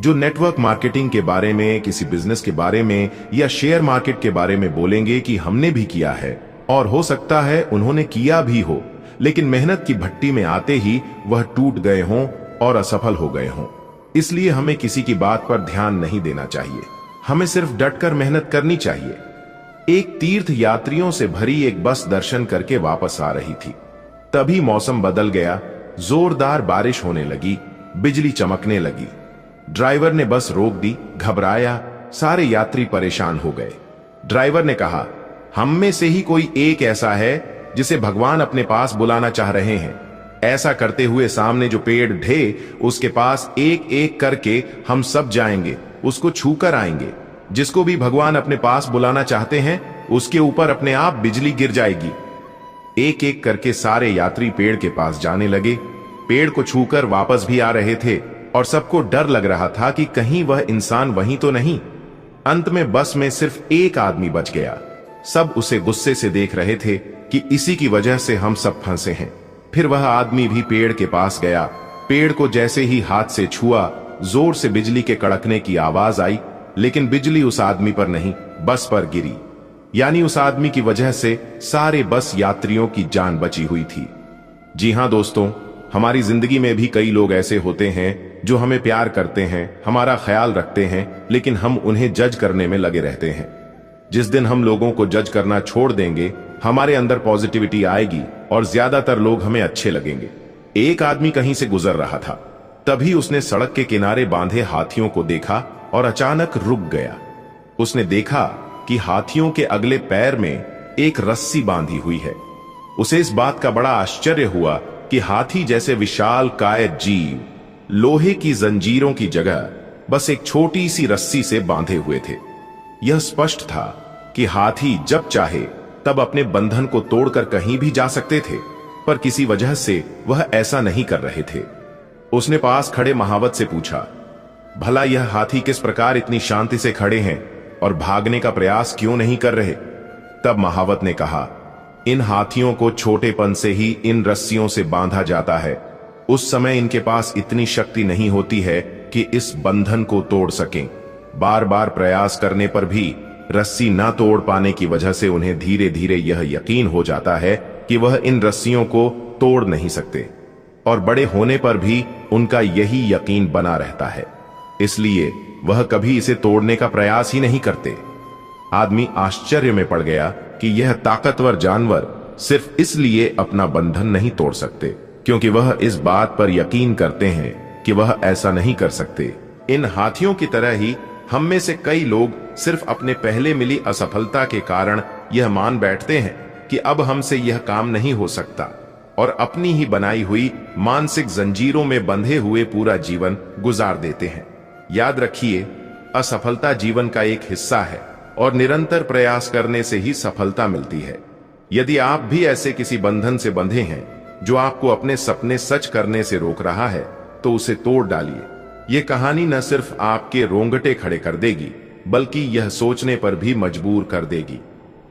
A: जो नेटवर्क मार्केटिंग के बारे में, किसी बिजनेस के बारे में या शेयर मार्केट के बारे में बोलेंगे कि हमने भी किया है, और हो सकता है उन्होंने किया भी हो, लेकिन मेहनत की भट्टी में आते ही वह टूट गए हों और असफल हो गए हों। इसलिए हमें किसी की बात पर ध्यान नहीं देना चाहिए, हमें सिर्फ डटकर मेहनत करनी चाहिए। एक तीर्थ यात्रियों से भरी एक बस दर्शन करके वापस आ रही थी। तभी मौसम बदल गया, जोरदार बारिश होने लगी, बिजली चमकने लगी। ड्राइवर ने बस रोक दी, घबराया, सारे यात्री परेशान हो गए। ड्राइवर ने कहा, हम में से ही कोई एक ऐसा है जिसे भगवान अपने पास बुलाना चाह रहे हैं। ऐसा करते हुए सामने जो पेड़ ढे उसके पास एक एक करके हम सब जाएंगे, उसको छूकर आएंगे। जिसको भी भगवान अपने पास बुलाना चाहते हैं उसके ऊपर अपने आप बिजली गिर जाएगी। एक एक करके सारे यात्री पेड़ के पास जाने लगे। पेड़ को छूकर वापस भी आ रहे थे और सबको डर लग रहा था कि कहीं वह इंसान वहीं तो नहीं। अंत में बस में सिर्फ एक आदमी बच गया। सब उसे गुस्से से देख रहे थे कि इसी की वजह से हम सब फंसे हैं। फिर वह आदमी भी पेड़ के पास गया। पेड़ को जैसे ही हाथ से छुआ, जोर से बिजली के कड़कने की आवाज आई, लेकिन बिजली उस आदमी पर नहीं, बस पर गिरी। यानी उस आदमी की वजह से सारे बस यात्रियों की जान बची हुई थी। जी हां दोस्तों, हमारी जिंदगी में भी कई लोग ऐसे होते हैं जो हमें प्यार करते हैं, हमारा ख्याल रखते हैं, लेकिन हम उन्हें जज करने में लगे रहते हैं। जिस दिन हम लोगों को जज करना छोड़ देंगे, हमारे अंदर पॉजिटिविटी आएगी और ज्यादातर लोग हमें अच्छे लगेंगे। एक आदमी कहीं से गुजर रहा था, तभी उसने सड़क के किनारे बांधे हाथियों को देखा और अचानक रुक गया। उसने देखा कि हाथियों के अगले पैर में एक रस्सी बांधी हुई है। उसे इस बात का बड़ा आश्चर्य हुआ कि हाथी जैसे विशाल काय जीव लोहे की जंजीरों की जगह बस एक छोटी सी रस्सी से बांधे हुए थे। यह स्पष्ट था कि हाथी जब चाहे तब अपने बंधन को तोड़कर कहीं भी जा सकते थे, पर किसी वजह से वह ऐसा नहीं कर रहे थे। उसने पास खड़े महावत से पूछा, भला यह हाथी किस प्रकार इतनी शांति से खड़े हैं और भागने का प्रयास क्यों नहीं कर रहे? तब महावत ने कहा, इन हाथियों को छोटेपन से ही इन रस्सियों से बांधा जाता है। उस समय इनके पास इतनी शक्ति नहीं होती है कि इस बंधन को तोड़ सकें। बार बार प्रयास करने पर भी रस्सी ना तोड़ पाने की वजह से उन्हें धीरे धीरे यह यकीन हो जाता है कि वह इन रस्सियों को तोड़ नहीं सकते, और बड़े होने पर भी उनका यही यकीन बना रहता है। इसलिए वह कभी इसे तोड़ने का प्रयास ही नहीं करते। आदमी आश्चर्य में पड़ गया कि यह ताकतवर जानवर सिर्फ इसलिए अपना बंधन नहीं तोड़ सकते क्योंकि वह इस बात पर यकीन करते हैं कि वह ऐसा नहीं कर सकते। इन हाथियों की तरह ही हम में से कई लोग सिर्फ अपने पहले मिली असफलता के कारण यह मान बैठते हैं कि अब हमसे यह काम नहीं हो सकता, और अपनी ही बनाई हुई मानसिक जंजीरों में बंधे हुए पूरा जीवन गुजार देते हैं। याद रखिए, असफलता जीवन का एक हिस्सा है और निरंतर प्रयास करने से ही सफलता मिलती है। यदि आप भी ऐसे किसी बंधन से बंधे हैं जो आपको अपने सपने सच करने से रोक रहा है, तो उसे तोड़ डालिए। यह कहानी न सिर्फ आपके रोंगटे खड़े कर देगी, बल्कि यह सोचने पर भी मजबूर कर देगी।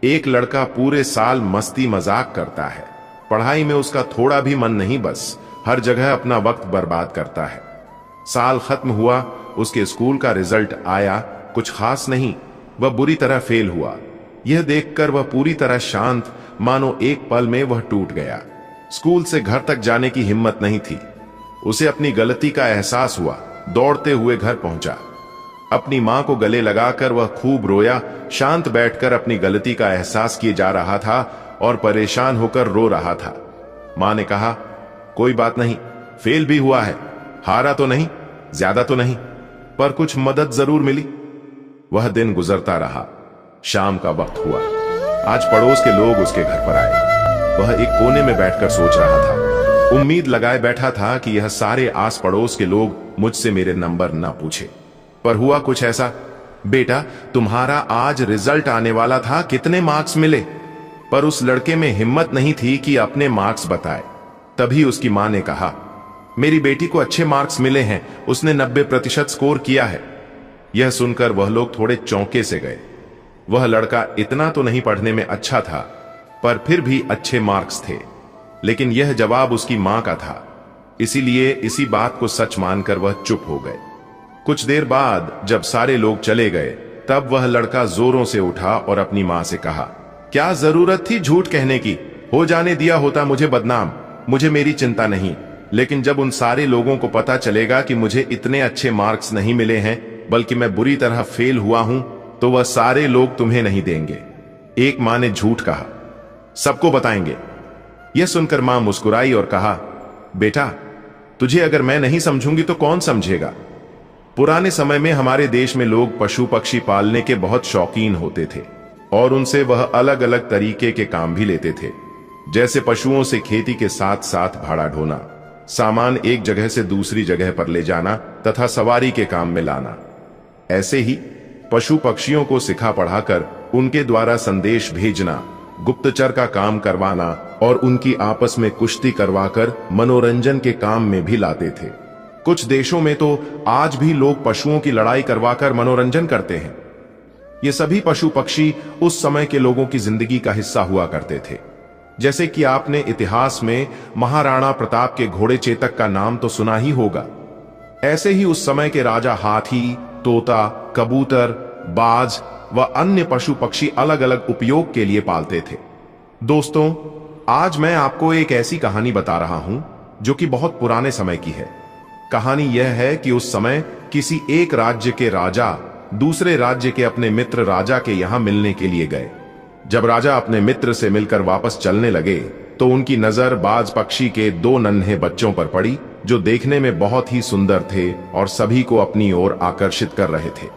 A: एक लड़का पूरे साल मस्ती मजाक करता है, पढ़ाई में उसका थोड़ा भी मन नहीं, बस हर जगह अपना वक्त बर्बाद करता है। साल खत्म हुआ, उसके स्कूल का रिजल्ट आया, कुछ खास नहीं, वह बुरी तरह फेल हुआ। यह देखकर वह पूरी तरह शांत, मानो एक पल में वह टूट गया। स्कूल से घर तक जाने की हिम्मत नहीं थी। उसे अपनी गलती का एहसास हुआ। दौड़ते हुए घर पहुंचा। अपनी मां को गले लगाकर वह खूब रोया। शांत बैठकर अपनी गलती का एहसास किए जा रहा था और परेशान होकर रो रहा था। मां ने कहा, कोई बात नहीं, फेल भी हुआ है, हारा तो नहीं, ज्यादा तो नहीं, पर कुछ मदद जरूर मिली। वह दिन गुजरता रहा। शाम का वक्त हुआ। आज पड़ोस के लोग उसके घर पर आए। वह एक कोने में बैठकर सोच रहा था। उम्मीद लगाए बैठा था कि यह सारे आस पड़ोस के लोग मुझसे मेरे नंबर ना पूछे, पर हुआ कुछ ऐसा। बेटा, तुम्हारा आज रिजल्ट आने वाला था, कितने मार्क्स मिले? पर उस लड़के में हिम्मत नहीं थी कि अपने मार्क्स बताए। तभी उसकी मां ने कहा, मेरी बेटी को अच्छे मार्क्स मिले हैं, उसने 90% स्कोर किया है। यह सुनकर वह लोग थोड़े चौंके से गए। वह लड़का इतना तो नहीं पढ़ने में अच्छा था, पर फिर भी अच्छे मार्क्स थे। लेकिन यह जवाब उसकी मां का था, इसीलिए इसी बात को सच मानकर वह चुप हो गए। कुछ देर बाद जब सारे लोग चले गए, तब वह लड़का जोरों से उठा और अपनी मां से कहा, क्या जरूरत थी झूठ कहने की? हो जाने दिया होता मुझे बदनाम, मुझे मेरी चिंता नहीं। लेकिन जब उन सारे लोगों को पता चलेगा कि मुझे इतने अच्छे मार्क्स नहीं मिले हैं, बल्कि मैं बुरी तरह फेल हुआ हूं, तो वह सारे लोग तुम्हें नहीं देंगे। एक मां ने झूठ कहा, सबको बताएंगे। यह सुनकर मां मुस्कुराई और कहा, बेटा, तुझे अगर मैं नहीं समझूंगी तो कौन समझेगा? पुराने समय में हमारे देश में लोग पशु पक्षी पालने के बहुत शौकीन होते थे और उनसे वह अलग अलग तरीके के काम भी लेते थे, जैसे पशुओं से खेती के साथ साथ भाड़ा ढोना, सामान एक जगह से दूसरी जगह पर ले जाना तथा सवारी के काम में लाना। ऐसे ही पशु पक्षियों को सिखा पढ़ाकर उनके द्वारा संदेश भेजना, गुप्तचर का काम करवाना और उनकी आपस में कुश्ती करवाकर मनोरंजन के काम में भी लाते थे। कुछ देशों में तो आज भी लोग पशुओं की लड़ाई करवाकर मनोरंजन करते हैं। ये सभी पशु पक्षी उस समय के लोगों की जिंदगी का हिस्सा हुआ करते थे। जैसे कि आपने इतिहास में महाराणा प्रताप के घोड़े चेतक का नाम तो सुना ही होगा। ऐसे ही उस समय के राजा हाथी, तोता, कबूतर, बाज व अन्य पशु पक्षी अलग अलग उपयोग के लिए पालते थे। दोस्तों, आज मैं आपको एक ऐसी कहानी बता रहा हूं जो कि बहुत पुराने समय की है। कहानी यह है कि उस समय किसी एक राज्य के राजा दूसरे राज्य के अपने मित्र राजा के यहां मिलने के लिए गए। जब राजा अपने मित्र से मिलकर वापस चलने लगे तो उनकी नजर बाज पक्षी के 2 नन्हे बच्चों पर पड़ी जो देखने में बहुत ही सुंदर थे और सभी को अपनी ओर आकर्षित कर रहे थे।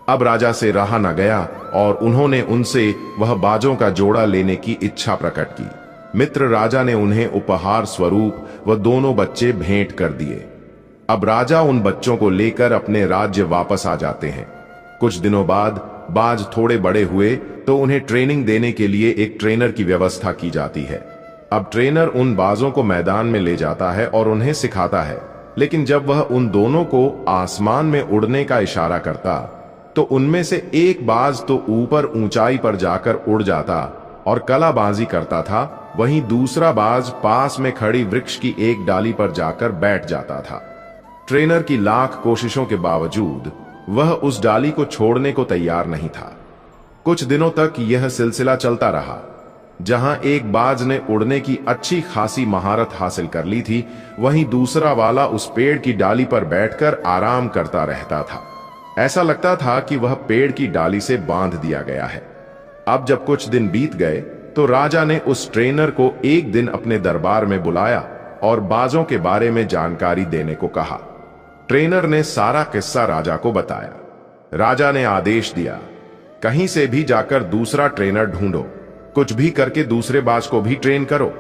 A: अब राजा से रहा न गया और उन्होंने उनसे वह बाजों का जोड़ा लेने की इच्छा प्रकट की। मित्र राजा ने उन्हें उपहार स्वरूप वह दोनों बच्चे भेंट कर दिए। अब राजा उन बच्चों को लेकर अपने राज्य वापस आ जाते हैं। कुछ दिनों बाद बाज थोड़े बड़े हुए तो उन्हें ट्रेनिंग देने के लिए एक ट्रेनर की व्यवस्था की जाती है। अब ट्रेनर उन बाजों को मैदान में ले जाता है और उन्हें सिखाता है, लेकिन जब वह उन दोनों को आसमान में उड़ने का इशारा करता तो उनमें से एक बाज तो ऊपर ऊंचाई पर जाकर उड़ जाता और कलाबाजी करता था, वहीं दूसरा बाज पास में खड़ी वृक्ष की एक डाली पर जाकर बैठ जाता था। ट्रेनर की लाख कोशिशों के बावजूद वह उस डाली को छोड़ने को तैयार नहीं था। कुछ दिनों तक यह सिलसिला चलता रहा। जहां एक बाज ने उड़ने की अच्छी खासी महारत हासिल कर ली थी, वहीं दूसरा वाला उस पेड़ की डाली पर बैठकर आराम करता रहता था। ऐसा लगता था कि वह पेड़ की डाली से बांध दिया गया है। अब जब कुछ दिन बीत गए तो राजा ने उस ट्रेनर को एक दिन अपने दरबार में बुलाया और बाजों के बारे में जानकारी देने को कहा। ट्रेनर ने सारा किस्सा राजा को बताया। राजा ने आदेश दिया, कहीं से भी जाकर दूसरा ट्रेनर ढूंढो, कुछ भी करके दूसरे बाज को भी ट्रेन करो।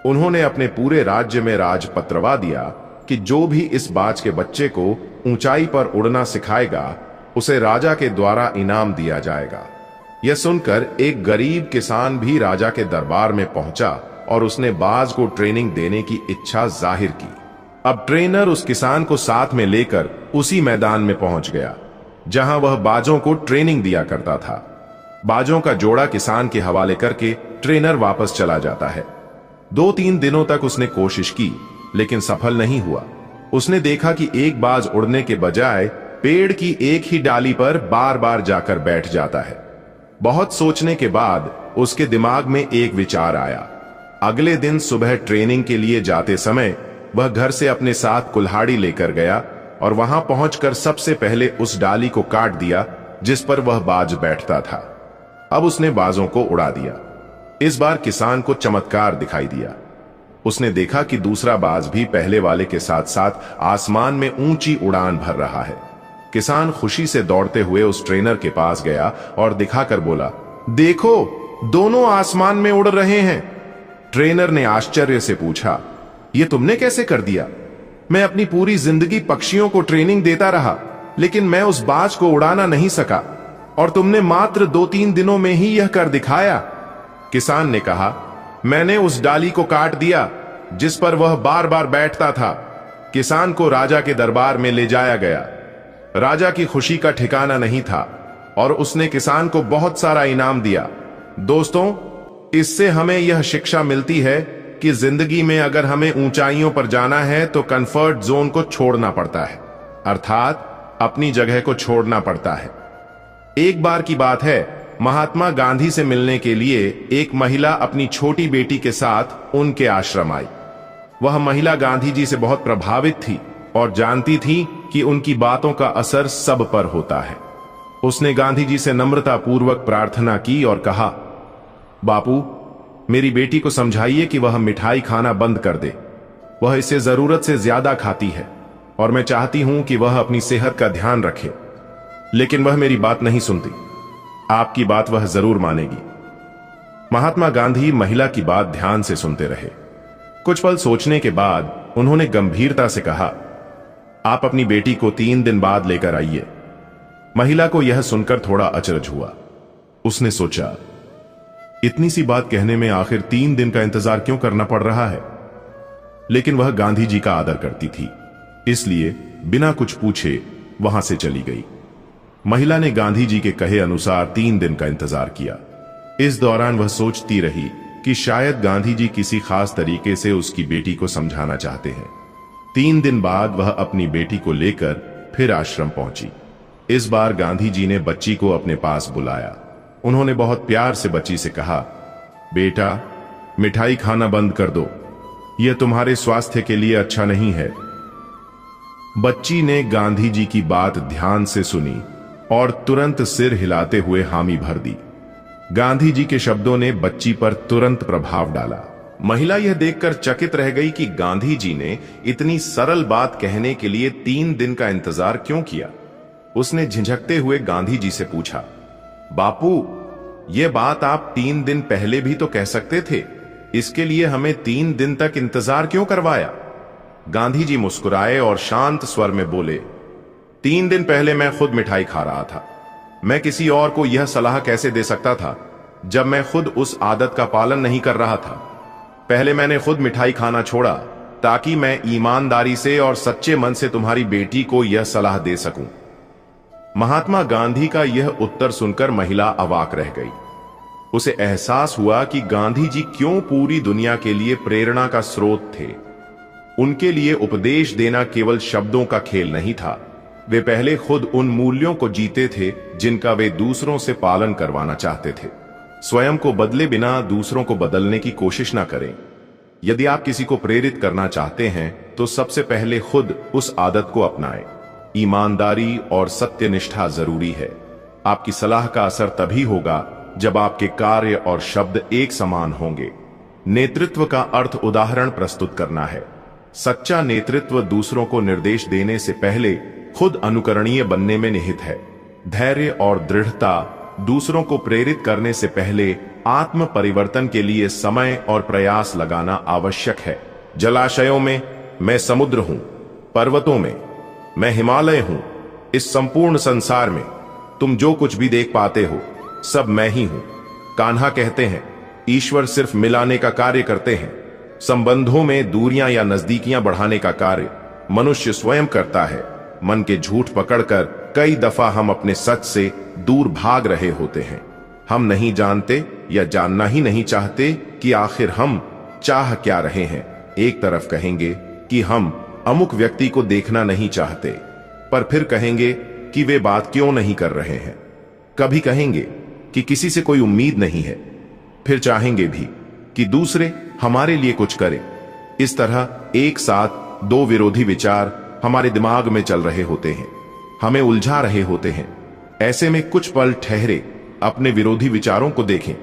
A: उन्होंने अपने पूरे राज्य में राज पत्रवा दिया कि जो भी इस बाज के बच्चे को ऊंचाई पर उड़ना सिखाएगा उसे राजा के द्वारा इनाम दिया जाएगा। यह सुनकर एक गरीब किसान भी राजा के दरबार में पहुंचा और उसने बाज को ट्रेनिंग देने की इच्छा जाहिर की। अब ट्रेनर उस किसान को साथ में लेकर उसी मैदान में पहुंच गया जहां वह बाजों को ट्रेनिंग दिया करता था। बाजों का जोड़ा किसान के हवाले करके ट्रेनर वापस चला जाता है। 2-3 दिनों तक उसने कोशिश की लेकिन सफल नहीं हुआ। उसने देखा कि एक बाज उड़ने के बजाय पेड़ की एक ही डाली पर बार बार जाकर बैठ जाता है। बहुत सोचने के बाद उसके दिमाग में एक विचार आया। अगले दिन सुबह ट्रेनिंग के लिए जाते समय वह घर से अपने साथ कुल्हाड़ी लेकर गया और वहां पहुंचकर सबसे पहले उस डाली को काट दिया जिस पर वह बाज बैठता था। अब उसने बाजों को उड़ा दिया। इस बार किसान को चमत्कार दिखाई दिया। उसने देखा कि दूसरा बाज भी पहले वाले के साथ साथ आसमान में ऊंची उड़ान भर रहा है। किसान खुशी से दौड़ते हुए उस ट्रेनर के पास गया और दिखाकर बोला, देखो, दोनों आसमान में उड़ रहे हैं। ट्रेनर ने आश्चर्य से पूछा, यह तुमने कैसे कर दिया? मैं अपनी पूरी जिंदगी पक्षियों को ट्रेनिंग देता रहा, लेकिन मैं उस बाज को उड़ाना नहीं सका और तुमने मात्र 2-3 दिनों में ही यह कर दिखाया। किसान ने कहा, मैंने उस डाली को काट दिया जिस पर वह बार बार बैठता था। किसान को राजा के दरबार में ले जाया गया। राजा की खुशी का ठिकाना नहीं था और उसने किसान को बहुत सारा इनाम दिया। दोस्तों, इससे हमें यह शिक्षा मिलती है कि जिंदगी में अगर हमें ऊंचाइयों पर जाना है तो कंफर्ट जोन को छोड़ना पड़ता है, अर्थात अपनी जगह को छोड़ना पड़ता है। एक बार की बात है, महात्मा गांधी से मिलने के लिए एक महिला अपनी छोटी बेटी के साथ उनके आश्रम आई। वह महिला गांधी जी से बहुत प्रभावित थी और जानती थी कि उनकी बातों का असर सब पर होता है। उसने गांधी जी से नम्रतापूर्वक प्रार्थना की और कहा, बापू, मेरी बेटी को समझाइए कि वह मिठाई खाना बंद कर दे। वह इसे जरूरत से ज्यादा खाती है और मैं चाहती हूं कि वह अपनी सेहत का ध्यान रखे, लेकिन वह मेरी बात नहीं सुनती। आपकी बात वह जरूर मानेगी। महात्मा गांधी महिला की बात ध्यान से सुनते रहे। कुछ पल सोचने के बाद उन्होंने गंभीरता से कहा, आप अपनी बेटी को 3 दिन बाद लेकर आइए। महिला को यह सुनकर थोड़ा अचरज हुआ। उसने सोचा, इतनी सी बात कहने में आखिर 3 दिन का इंतजार क्यों करना पड़ रहा है? लेकिन वह गांधी जी का आदर करती थी, इसलिए बिना कुछ पूछे वहां से चली गई। महिला ने गांधी जी के कहे अनुसार 3 दिन का इंतजार किया। इस दौरान वह सोचती रही कि शायद गांधी जी किसी खास तरीके से उसकी बेटी को समझाना चाहते हैं। 3 दिन बाद वह अपनी बेटी को लेकर फिर आश्रम पहुंची। इस बार गांधी जी ने बच्ची को अपने पास बुलाया। उन्होंने बहुत प्यार से बच्ची से कहा, बेटा, मिठाई खाना बंद कर दो, यह तुम्हारे स्वास्थ्य के लिए अच्छा नहीं है। बच्ची ने गांधी जी की बात ध्यान से सुनी और तुरंत सिर हिलाते हुए हामी भर दी। गांधी जी के शब्दों ने बच्ची पर तुरंत प्रभाव डाला। महिला यह देखकर चकित रह गई कि गांधी जी ने इतनी सरल बात कहने के लिए 3 दिन का इंतजार क्यों किया। उसने झिझकते हुए गांधी जी से पूछा, बापू, यह बात आप 3 दिन पहले भी तो कह सकते थे, इसके लिए हमें 3 दिन तक इंतजार क्यों करवाया? गांधी जी मुस्कुराए और शांत स्वर में बोले, 3 दिन पहले मैं खुद मिठाई खा रहा था। मैं किसी और को यह सलाह कैसे दे सकता था जब मैं खुद उस आदत का पालन नहीं कर रहा था। पहले मैंने खुद मिठाई खाना छोड़ा ताकि मैं ईमानदारी से और सच्चे मन से तुम्हारी बेटी को यह सलाह दे सकूं। महात्मा गांधी का यह उत्तर सुनकर महिला अवाक रह गई। उसे एहसास हुआ कि गांधी जी क्यों पूरी दुनिया के लिए प्रेरणा का स्रोत थे। उनके लिए उपदेश देना केवल शब्दों का खेल नहीं था, वे पहले खुद उन मूल्यों को जीते थे जिनका वे दूसरों से पालन करवाना चाहते थे। स्वयं को बदले बिना दूसरों को बदलने की कोशिश ना करें। यदि आप किसी को प्रेरित करना चाहते हैं तो सबसे पहले खुद उस आदत को अपनाएं। ईमानदारी और सत्यनिष्ठा जरूरी है। आपकी सलाह का असर तभी होगा जब आपके कार्य और शब्द एक समान होंगे। नेतृत्व का अर्थ उदाहरण प्रस्तुत करना है। सच्चा नेतृत्व दूसरों को निर्देश देने से पहले खुद अनुकरणीय बनने में निहित है। धैर्य और दृढ़ता दूसरों को प्रेरित करने से पहले आत्म परिवर्तन के लिए समय और प्रयास लगाना आवश्यक है। जलाशयों में मैं समुद्र हूं, पर्वतों में मैं हिमालय हूं, इस संपूर्ण संसार में तुम जो कुछ भी देख पाते हो सब मैं ही हूं। कान्हा कहते हैं, ईश्वर सिर्फ मिलाने का कार्य करते हैं। संबंधों में दूरियां या नजदीकियां बढ़ाने का कार्य मनुष्य स्वयं करता है। मन के झूठ पकड़कर कई दफा हम अपने सच से दूर भाग रहे होते हैं। हम नहीं जानते या जानना ही नहीं चाहते कि आखिर हम चाह क्या रहे हैं। एक तरफ कहेंगे कि हम अमुक व्यक्ति को देखना नहीं चाहते, पर फिर कहेंगे कि वे बात क्यों नहीं कर रहे हैं। कभी कहेंगे कि किसी से कोई उम्मीद नहीं है, फिर चाहेंगे भी कि दूसरे हमारे लिए कुछ करें। इस तरह एक साथ दो विरोधी विचार हमारे दिमाग में चल रहे होते हैं, हमें उलझा रहे होते हैं। ऐसे में कुछ पल ठहरे, अपने विरोधी विचारों को देखें,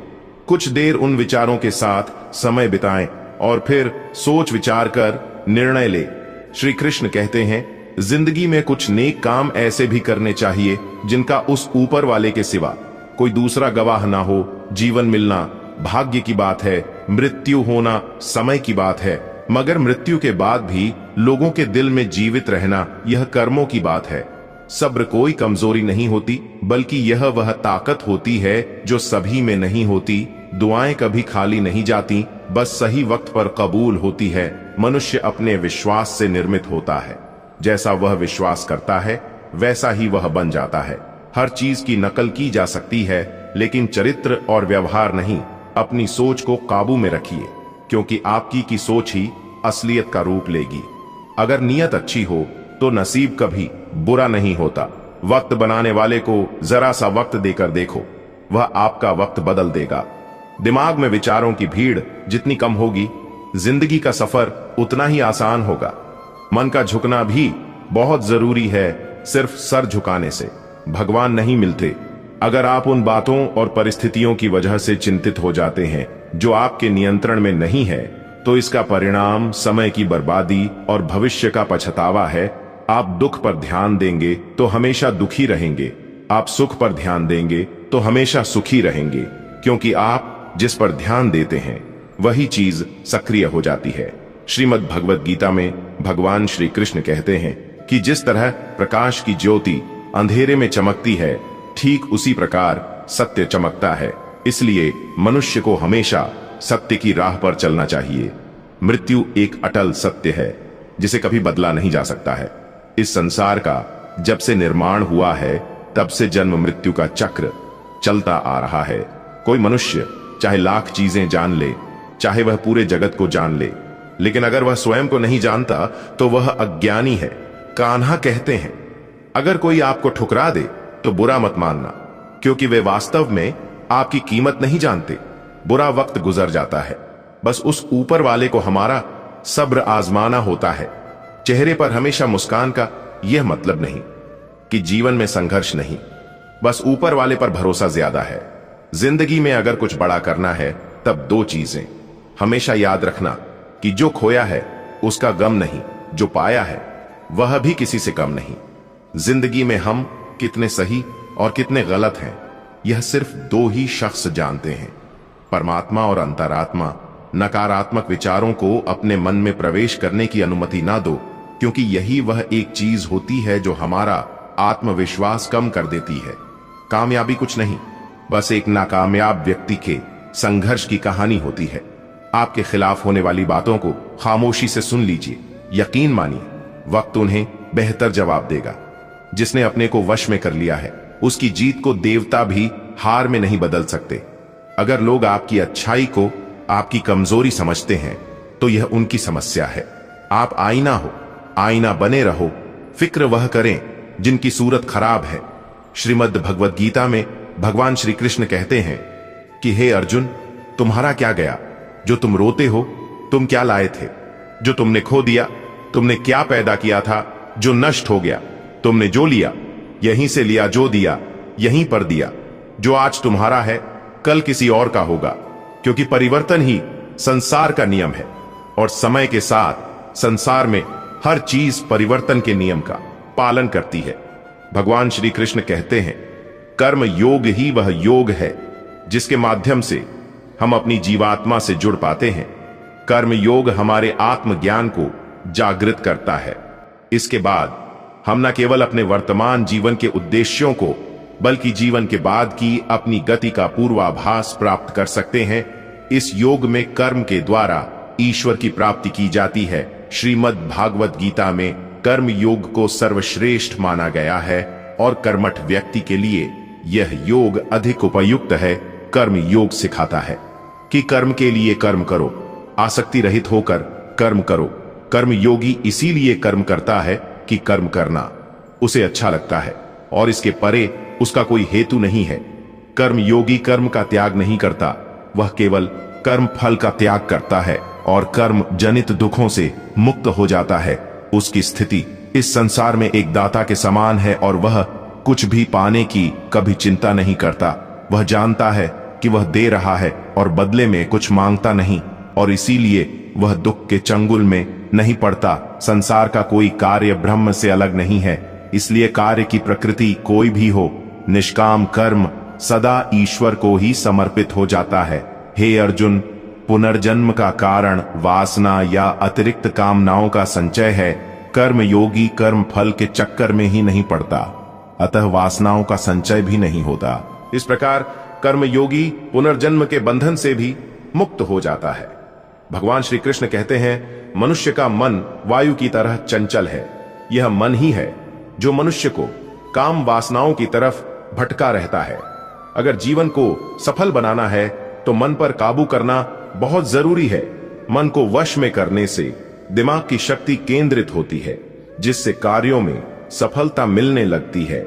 A: कुछ देर उन विचारों के साथ समय बिताएं और फिर सोच विचार कर निर्णय ले। श्री कृष्ण कहते हैं, जिंदगी में कुछ नेक काम ऐसे भी करने चाहिए जिनका उस ऊपर वाले के सिवा कोई दूसरा गवाह ना हो। जीवन मिलना भाग्य की बात है, मृत्यु होना समय की बात है, मगर मृत्यु के बाद भी लोगों के दिल में जीवित रहना यह कर्मों की बात है। सब्र कोई कमजोरी नहीं होती, बल्कि यह वह ताकत होती है जो सभी में नहीं होती। दुआएं कभी खाली नहीं जाती, बस सही वक्त पर कबूल होती है। मनुष्य अपने विश्वास से निर्मित होता है। जैसा वह विश्वास करता है वैसा ही वह बन जाता है। हर चीज की नकल की जा सकती है, लेकिन चरित्र और व्यवहार नहीं। अपनी सोच को काबू में रखिए, क्योंकि आपकी की सोच ही असलियत का रूप लेगी। अगर नीयत अच्छी हो तो नसीब कभी बुरा नहीं होता। वक्त बनाने वाले को जरा सा वक्त देकर देखो, वह आपका वक्त बदल देगा। दिमाग में विचारों की भीड़ जितनी कम होगी, जिंदगी का सफर उतना ही आसान होगा। मन का झुकना भी बहुत जरूरी है। सिर्फ सर झुकाने से भगवान नहीं मिलते। अगर आप उन बातों और परिस्थितियों की वजह से चिंतित हो जाते हैं जो आपके नियंत्रण में नहीं है, तो इसका परिणाम समय की बर्बादी और भविष्य का पछतावा है। आप दुख पर ध्यान देंगे तो हमेशा दुखी रहेंगे, आप सुख पर ध्यान देंगे तो हमेशा सुखी रहेंगे, क्योंकि आप जिस पर ध्यान देते हैं वही चीज सक्रिय हो जाती है। श्रीमद् भगवद गीता में भगवान श्री कृष्ण कहते हैं कि जिस तरह प्रकाश की ज्योति अंधेरे में चमकती है, ठीक उसी प्रकार सत्य चमकता है। इसलिए मनुष्य को हमेशा सत्य की राह पर चलना चाहिए। मृत्यु एक अटल सत्य है जिसे कभी बदला नहीं जा सकता है। इस संसार का जब से निर्माण हुआ है तब से जन्म मृत्यु का चक्र चलता आ रहा है। कोई मनुष्य चाहे लाख चीजें जान ले, चाहे वह पूरे जगत को जान ले, लेकिन अगर वह स्वयं को नहीं जानता तो वह अज्ञानी है। कान्हा कहते हैं, अगर कोई आपको ठुकरा दे तो बुरा मत मानना, क्योंकि वे वास्तव में आपकी कीमत नहीं जानते। बुरा वक्त गुजर जाता है, बस उस ऊपर वाले को हमारा सब्र आजमाना होता है। चेहरे पर हमेशा मुस्कान का यह मतलब नहीं कि जीवन में संघर्ष नहीं, बस ऊपर वाले पर भरोसा ज्यादा है। जिंदगी में अगर कुछ बड़ा करना है तब दो चीजें हमेशा याद रखना कि जो खोया है उसका गम नहीं, जो पाया है वह भी किसी से कम नहीं। जिंदगी में हम कितने सही और कितने गलत हैं यह सिर्फ दो ही शख्स जानते हैं, परमात्मा और अंतरात्मा। नकारात्मक विचारों को अपने मन में प्रवेश करने की अनुमति ना दो, क्योंकि यही वह एक चीज होती है जो हमारा आत्मविश्वास कम कर देती है। कामयाबी कुछ नहीं, बस एक नाकामयाब व्यक्ति के संघर्ष की कहानी होती है। आपके खिलाफ होने वाली बातों को खामोशी से सुन लीजिए। यकीन मानिए, वक्त उन्हें बेहतर जवाब देगा। जिसने अपने को वश में कर लिया है, उसकी जीत को देवता भी हार में नहीं बदल सकते। अगर लोग आपकी अच्छाई को आपकी कमजोरी समझते हैं तो यह उनकी समस्या है। आप आईना हो, आईना बने रहो। फिक्र वह करें जिनकी सूरत खराब है। श्रीमद् भगवद गीता में भगवान श्री कृष्ण कहते हैं कि हे अर्जुन, तुम्हारा क्या गया जो तुम रोते हो? तुम क्या लाए थे जो तुमने खो दिया? तुमने क्या पैदा किया था जो नष्ट हो गया? तुमने जो लिया यहीं से लिया, जो दिया यहीं पर दिया। जो आज तुम्हारा है कल किसी और का होगा, क्योंकि परिवर्तन ही संसार का नियम है और समय के साथ संसार में हर चीज परिवर्तन के नियम का पालन करती है। भगवान श्री कृष्ण कहते हैं, कर्म योग ही वह योग है जिसके माध्यम से हम अपनी जीवात्मा से जुड़ पाते हैं। कर्म योग हमारे आत्मज्ञान को जागृत करता है। इसके बाद हम न केवल अपने वर्तमान जीवन के उद्देश्यों को, बल्कि जीवन के बाद की अपनी गति का पूर्वाभास प्राप्त कर सकते हैं। इस योग में कर्म के द्वारा ईश्वर की प्राप्ति की जाती है। श्रीमद् भागवत गीता में कर्म योग को सर्वश्रेष्ठ माना गया है और कर्मठ व्यक्ति के लिए यह योग अधिक उपयुक्त है। कर्म योग सिखाता है कि कर्म के लिए कर्म करो, आसक्ति रहित होकर कर्म करो। कर्म योगी इसीलिए कर्म करता है कि कर्म करना उसे अच्छा लगता है और इसके परे उसका कोई हेतु नहीं है। कर्म योगी कर्म का त्याग नहीं करता, वह केवल कर्म फल का त्याग करता है और कर्म जनित दुखों से मुक्त हो जाता है। उसकी स्थिति इस संसार में एक दाता के समान है और वह कुछ भी पाने की कभी चिंता नहीं करता। वह जानता है कि वह दे रहा है और बदले में कुछ मांगता नहीं, और इसीलिए वह दुख के चंगुल में नहीं पड़ता। संसार का कोई कार्य ब्रह्म से अलग नहीं है, इसलिए कार्य की प्रकृति कोई भी हो, निष्काम कर्म सदा ईश्वर को ही समर्पित हो जाता है। हे अर्जुन, पुनर्जन्म का कारण वासना या अतिरिक्त कामनाओं का संचय है। कर्म योगी कर्म फल के चक्कर में ही नहीं पड़ता, अतः वासनाओं का संचय भी नहीं होता। इस प्रकार कर्म योगी पुनर्जन्म के बंधन से भी मुक्त हो जाता है। भगवान श्री कृष्ण कहते हैं, मनुष्य का मन वायु की तरह चंचल है। यह मन ही है जो मनुष्य को काम वासनाओं की तरफ भटका रहता है। अगर जीवन को सफल बनाना है तो मन पर काबू करना बहुत जरूरी है। मन को वश में करने से दिमाग की शक्ति केंद्रित होती है, जिससे कार्यों में सफलता मिलने लगती है।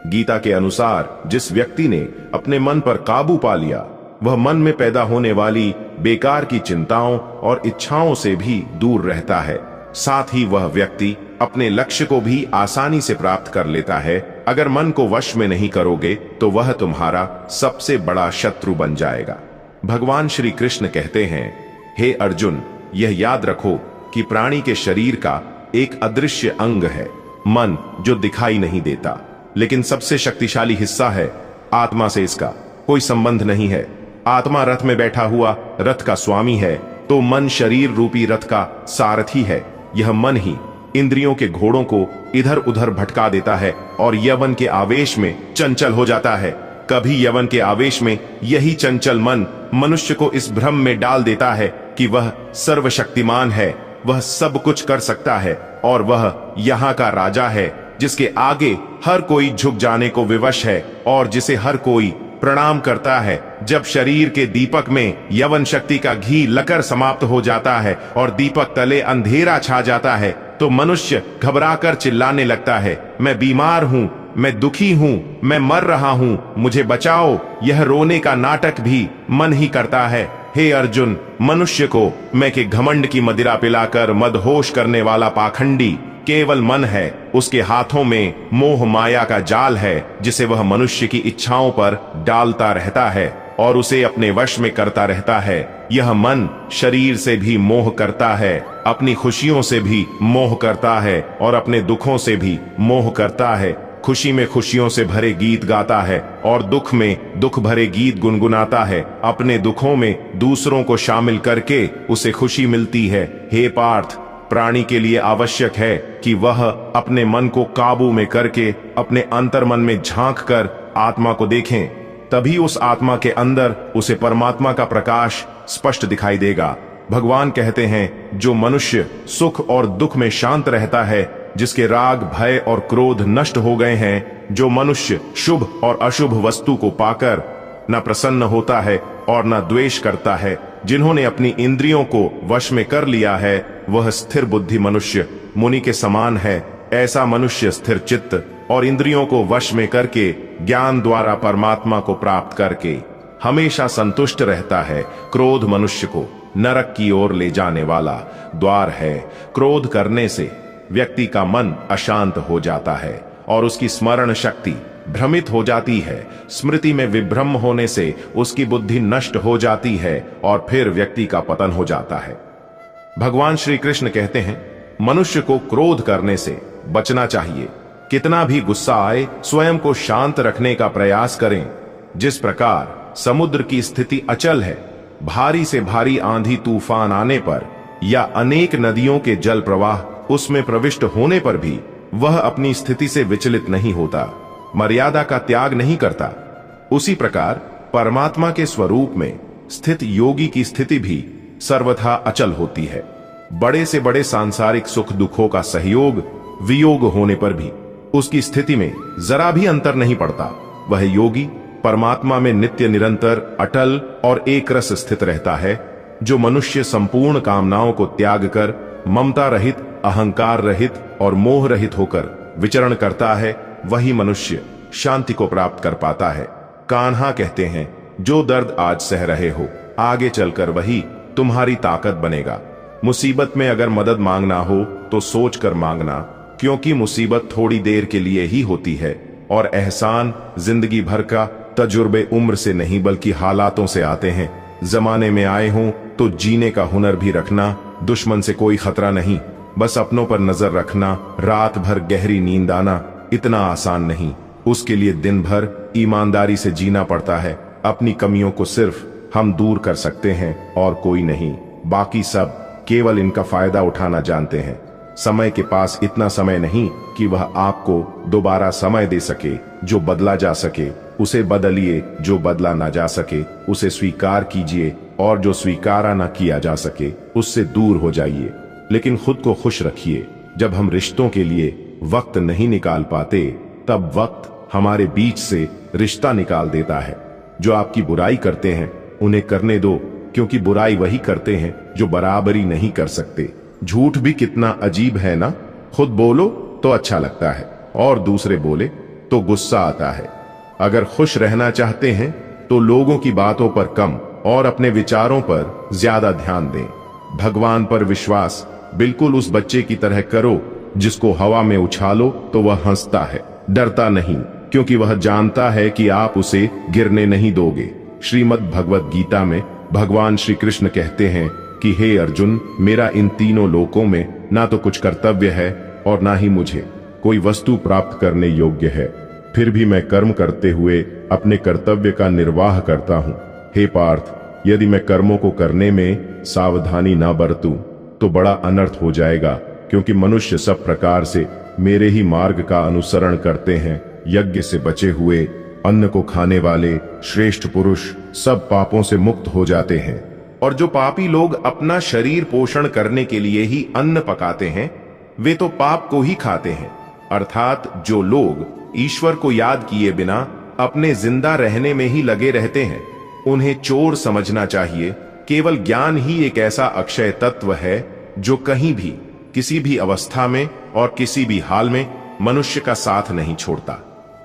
A: गीता के अनुसार जिस व्यक्ति ने अपने मन पर काबू पा लिया, वह मन में पैदा होने वाली बेकार की चिंताओं और इच्छाओं से भी दूर रहता है। साथ ही वह व्यक्ति अपने लक्ष्य को भी आसानी से प्राप्त कर लेता है। अगर मन को वश में नहीं करोगे तो वह तुम्हारा सबसे बड़ा शत्रु बन जाएगा। भगवान श्री कृष्ण कहते हैं, हे अर्जुन, यह याद रखो कि प्राणी के शरीर का एक अदृश्य अंग है, मन, जो दिखाई नहीं देता, लेकिन सबसे शक्तिशाली हिस्सा है। आत्मा से इसका कोई संबंध नहीं है। आत्मा रथ में बैठा हुआ रथ का स्वामी है, तो मन शरीर रूपी रथ का सारथी है। यह मन ही इंद्रियों के घोड़ों को इधर उधर भटका देता है और यवन के आवेश में चंचल हो जाता है। कभी यवन के आवेश में यही चंचल मन मनुष्य को इस भ्रम में डाल देता है कि वह सर्वशक्तिमान है, वह सब कुछ कर सकता है और वह यहाँ का राजा है, जिसके आगे हर कोई झुक जाने को विवश है और जिसे हर कोई प्रणाम करता है। जब शरीर के दीपक में यवन शक्ति का घी लकर समाप्त हो जाता है और दीपक तले अंधेरा छा जाता है, तो मनुष्य घबराकर चिल्लाने लगता है, मैं बीमार हूँ, मैं दुखी हूँ, मैं मर रहा हूँ, मुझे बचाओ। यह रोने का नाटक भी मन ही करता है। हे अर्जुन, मनुष्य को मैं के घमंड की मदिरा पिलाकर मदहोश करने वाला पाखंडी केवल मन है। उसके हाथों में मोह माया का जाल है, जिसे वह मनुष्य की इच्छाओं पर डालता रहता है और उसे अपने वश में करता रहता है। यह मन शरीर से भी मोह करता है, अपनी खुशियों से भी मोह करता है और अपने दुखों से भी मोह करता है। खुशी में खुशियों से भरे गीत गाता है और दुख में दुख भरे गीत गुनगुनाता है। अपने दुखों में दूसरों को शामिल करके उसे खुशी मिलती है। हे पार्थ, प्राणी के लिए आवश्यक है कि वह अपने मन को काबू में करके अपने अंतर्मन में झांक कर आत्मा को देखें। तभी उस आत्मा के अंदर उसे परमात्मा का प्रकाश स्पष्ट दिखाई देगा। भगवान कहते हैं, जो मनुष्य सुख और दुख में शांत रहता है, जिसके राग भय और क्रोध नष्ट हो गए हैं, जो मनुष्य शुभ और अशुभ वस्तु को पाकर न प्रसन्न होता है और न द्वेष करता है, जिन्होंने अपनी इंद्रियों को वश में कर लिया है, वह स्थिर बुद्धि मनुष्य मुनि के समान है। ऐसा मनुष्य स्थिर चित्त और इंद्रियों को वश में करके ज्ञान द्वारा परमात्मा को प्राप्त करके हमेशा संतुष्ट रहता है। क्रोध मनुष्य को नरक की ओर ले जाने वाला द्वार है। क्रोध करने से व्यक्ति का मन अशांत हो जाता है और उसकी स्मरण शक्ति भ्रमित हो जाती है। स्मृति में विभ्रम होने से उसकी बुद्धि नष्ट हो जाती है और फिर व्यक्ति का पतन हो जाता है। भगवान श्री कृष्ण कहते हैं, मनुष्य को क्रोध करने से बचना चाहिए। कितना भी गुस्सा आए, स्वयं को शांत रखने का प्रयास करें। जिस प्रकार समुद्र की स्थिति अचल है, भारी से भारी आंधी तूफान आने पर या अनेक नदियों के जल प्रवाह उसमें प्रविष्ट होने पर भी वह अपनी स्थिति से विचलित नहीं होता, मर्यादा का त्याग नहीं करता, उसी प्रकार परमात्मा के स्वरूप में स्थित योगी की स्थिति भी सर्वथा अचल होती है। बड़े से बड़े सांसारिक सुख दुखों का सहयोग वियोग होने पर भी उसकी स्थिति में जरा भी अंतर नहीं पड़ता। वह योगी परमात्मा में नित्य निरंतर अटल और एक रस स्थित रहता है। जो मनुष्य संपूर्ण कामनाओं को त्याग कर ममता रहित, अहंकार रहित और मोह रहित होकर विचरण करता है, वही मनुष्य शांति को प्राप्त कर पाता है। कान्हा कहते हैं, जो दर्द आज सह रहे हो, आगे चलकर वही तुम्हारी ताकत बनेगा। मुसीबत में अगर मदद मांगना हो तो सोच कर मांगना, क्योंकि मुसीबत थोड़ी देर के लिए ही होती है और एहसान जिंदगी भर का तजुर्बे उम्र से नहीं बल्कि हालातों से आते हैं। जमाने में आए हों तो जीने का हुनर भी रखना। दुश्मन से कोई खतरा नहीं, बस अपनों पर नजर रखना। रात भर गहरी नींद आना इतना आसान नहीं, उसके लिए दिन भर ईमानदारी से जीना पड़ता है। अपनी कमियों को सिर्फ हम दूर कर सकते हैं और कोई नहीं। बाकी सब केवल इनका फायदा उठाना जानते हैं। समय के पास इतना समय नहीं कि वह आपको दोबारा समय दे सके। जो बदला जा सके उसे बदलिए, जो बदला ना जा सके उसे स्वीकार कीजिए और जो स्वीकारा ना किया जा सके उससे दूर हो जाइए। लेकिन खुद को खुश रखिए। जब हम रिश्तों के लिए वक्त नहीं निकाल पाते, तब वक्त हमारे बीच से रिश्ता निकाल देता है। जो आपकी बुराई करते हैं उन्हें करने दो, क्योंकि बुराई वही करते हैं जो बराबरी नहीं कर सकते। झूठ भी कितना अजीब है ना। खुद बोलो तो अच्छा लगता है और दूसरे बोले तो गुस्सा आता है। अगर खुश रहना चाहते हैं तो लोगों की बातों पर कम और अपने विचारों पर ज्यादा ध्यान दें। भगवान पर विश्वास बिल्कुल उस बच्चे की तरह करो जिसको हवा में उछालो तो वह हंसता है, डरता नहीं, क्योंकि वह जानता है कि आप उसे गिरने नहीं दोगे। श्रीमद् भगवत गीता में भगवान श्री कृष्ण कहते हैं कि हे अर्जुन, मेरा इन तीनों लोकों में ना तो कुछ कर्तव्य है और ना ही मुझे कोई वस्तु प्राप्त करने योग्य है। फिर भी मैं कर्म करते हुए अपने कर्तव्य का निर्वाह करता हूँ। हे पार्थ, यदि मैं कर्मों को करने में सावधानी ना बरतूं तो बड़ा अनर्थ हो जाएगा, क्योंकि मनुष्य सब प्रकार से मेरे ही मार्ग का अनुसरण करते हैं। यज्ञ से बचे हुए, अन्न को खाने वाले श्रेष्ठ पुरुष सब पापों से मुक्त हो जाते हैं। और जो पापी लोग अपना शरीर पोषण करने के लिए ही अन्न पकाते हैं, वे तो पाप को ही खाते हैं। अर्थात जो लोग ईश्वर को याद किए बिना अपने जिंदा रहने में ही लगे रहते हैं, उन्हें चोर समझना चाहिए। केवल ज्ञान ही एक ऐसा अक्षय तत्व है जो कहीं भी, किसी भी अवस्था में और किसी भी हाल में मनुष्य का साथ नहीं छोड़ता।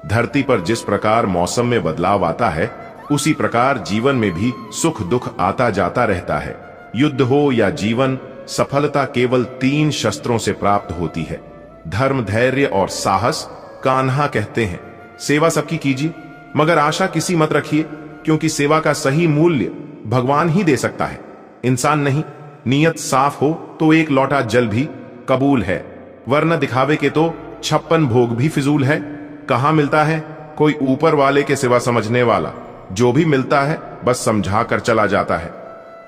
A: धरती पर जिस प्रकार मौसम में बदलाव आता है, उसी प्रकार जीवन में भी सुख दुख आता जाता रहता है। युद्ध हो या जीवन, सफलता केवल 3 शस्त्रों से प्राप्त होती है, धर्म, धैर्य और साहस। कान्हा कहते हैं, सेवा सबकी कीजिए, मगर आशा किसी मत रखिए, क्योंकि सेवा का सही मूल्य भगवान ही दे सकता है, इंसान नहीं। नियत साफ हो तो 1 लोटा जल भी कबूल है, वरना दिखावे के तो 56 भोग भी फिजूल है। कहाँ मिलता है कोई ऊपर वाले के सिवा समझने वाला? जो भी मिलता है बस समझा कर चला जाता है।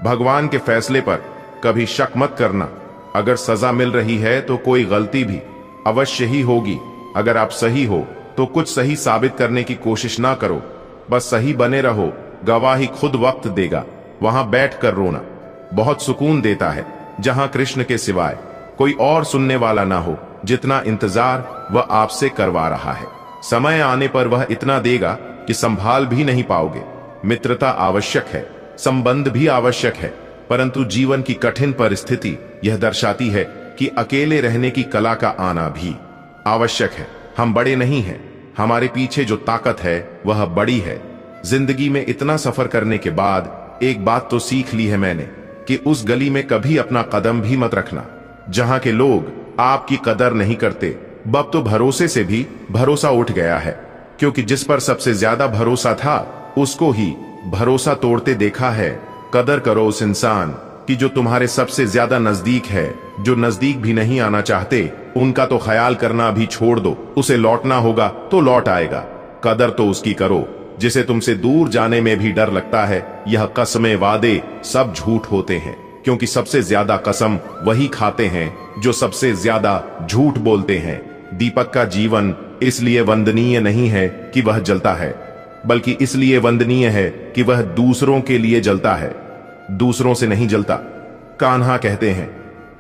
A: भगवान के फैसले पर कभी शक मत करना। अगर सजा मिल रही है तो कोई गलती भी अवश्य ही होगी। अगर आप सही हो तो कुछ सही साबित करने की कोशिश ना करो, बस सही बने रहो। गवाही खुद वक्त देगा, वहां बैठ कर रोना। बहुत सुकून देता है जहां कृष्ण के सिवाय कोई और सुनने वाला ना हो। जितना इंतजार वह आपसे करवा रहा है, समय आने पर वह इतना देगा कि संभाल भी नहीं पाओगे। मित्रता आवश्यक है, संबंध भी आवश्यक है, परंतु जीवन की कठिन परिस्थिति यह दर्शाती है कि अकेले रहने की कला का आना भी आवश्यक है। हम बड़े नहीं हैं, हमारे पीछे जो ताकत है वह बड़ी है। जिंदगी में इतना सफर करने के बाद एक बात तो सीख ली है मैंने कि उस गली में कभी अपना कदम भी मत रखना जहां के लोग आपकी कदर नहीं करते। अब तो भरोसे से भी भरोसा उठ गया है, क्योंकि जिस पर सबसे ज्यादा भरोसा था उसको ही भरोसा तोड़ते देखा है। कदर करो उस इंसान की जो तुम्हारे सबसे ज्यादा नजदीक है। जो नजदीक भी नहीं आना चाहते उनका तो ख्याल करना भी छोड़ दो, उसे लौटना होगा तो लौट आएगा। कदर तो उसकी करो जिसे तुमसे दूर जाने में भी डर लगता है। यह कसमें वादे सब झूठ होते हैं, क्योंकि सबसे ज्यादा कसम वही खाते हैं जो सबसे ज्यादा झूठ बोलते हैं। दीपक का जीवन इसलिए वंदनीय नहीं है कि वह जलता है, बल्कि इसलिए वंदनीय है कि वह दूसरों के लिए जलता है, दूसरों से नहीं जलता। कान्हा कहते हैं,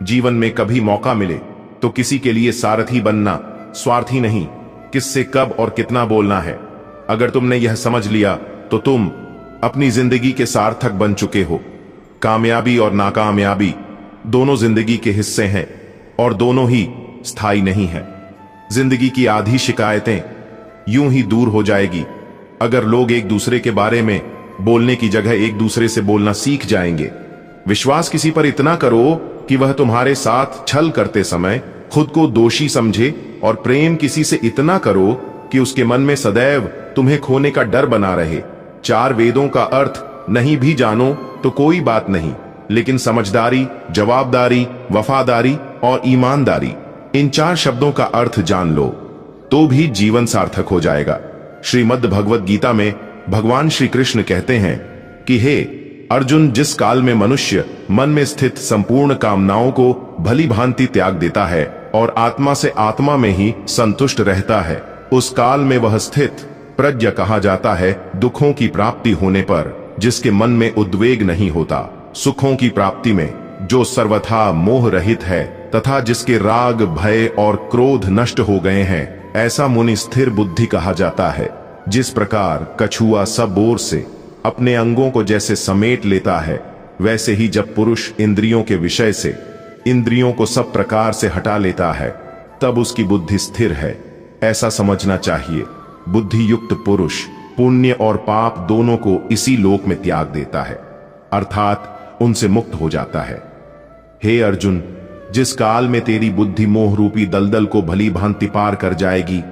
A: जीवन में कभी मौका मिले तो किसी के लिए सारथी बनना, स्वार्थी नहीं, किससे कब और कितना बोलना है। अगर तुमने यह समझ लिया तो तुम अपनी जिंदगी के सार्थक बन चुके हो। कामयाबी और नाकामयाबी दोनों जिंदगी के हिस्से हैं और दोनों ही स्थायी नहीं है। जिंदगी की आधी शिकायतें यूं ही दूर हो जाएगी अगर लोग एक दूसरे के बारे में बोलने की जगह एक दूसरे से बोलना सीख जाएंगे। विश्वास किसी पर इतना करो कि वह तुम्हारे साथ छल करते समय खुद को दोषी समझे, और प्रेम किसी से इतना करो कि उसके मन में सदैव तुम्हें खोने का डर बना रहे। चार वेदों का अर्थ नहीं भी जानो तो कोई बात नहीं, लेकिन समझदारी, जवाबदारी, वफादारी और ईमानदारी, इन चार शब्दों का अर्थ जान लो तो भी जीवन सार्थक हो जाएगा। श्रीमद् भगवद गीता में भगवान श्री कृष्ण कहते हैं कि हे अर्जुन, जिस काल में मनुष्य मन में स्थित संपूर्ण कामनाओं को भली भांति त्याग देता है और आत्मा से आत्मा में ही संतुष्ट रहता है, उस काल में वह स्थित प्रज्ञ कहा जाता है। दुखों की प्राप्ति होने पर जिसके मन में उद्वेग नहीं होता, सुखों की प्राप्ति में जो सर्वथा मोह रहित है तथा जिसके राग, भय और क्रोध नष्ट हो गए हैं, ऐसा मुनि स्थिर बुद्धि कहा जाता है। जिस प्रकार कछुआ सब ओर से अपने अंगों को जैसे समेट लेता है, वैसे ही जब पुरुष इंद्रियों के विषय से इंद्रियों को सब प्रकार से हटा लेता है, तब उसकी बुद्धि स्थिर है, ऐसा समझना चाहिए। बुद्धि युक्त पुरुष पुण्य और पाप दोनों को इसी लोक में त्याग देता है, अर्थात उनसे मुक्त हो जाता है। हे अर्जुन, जिस काल में तेरी बुद्धि मोह रूपी दलदल को भली भांति पार कर जाएगी,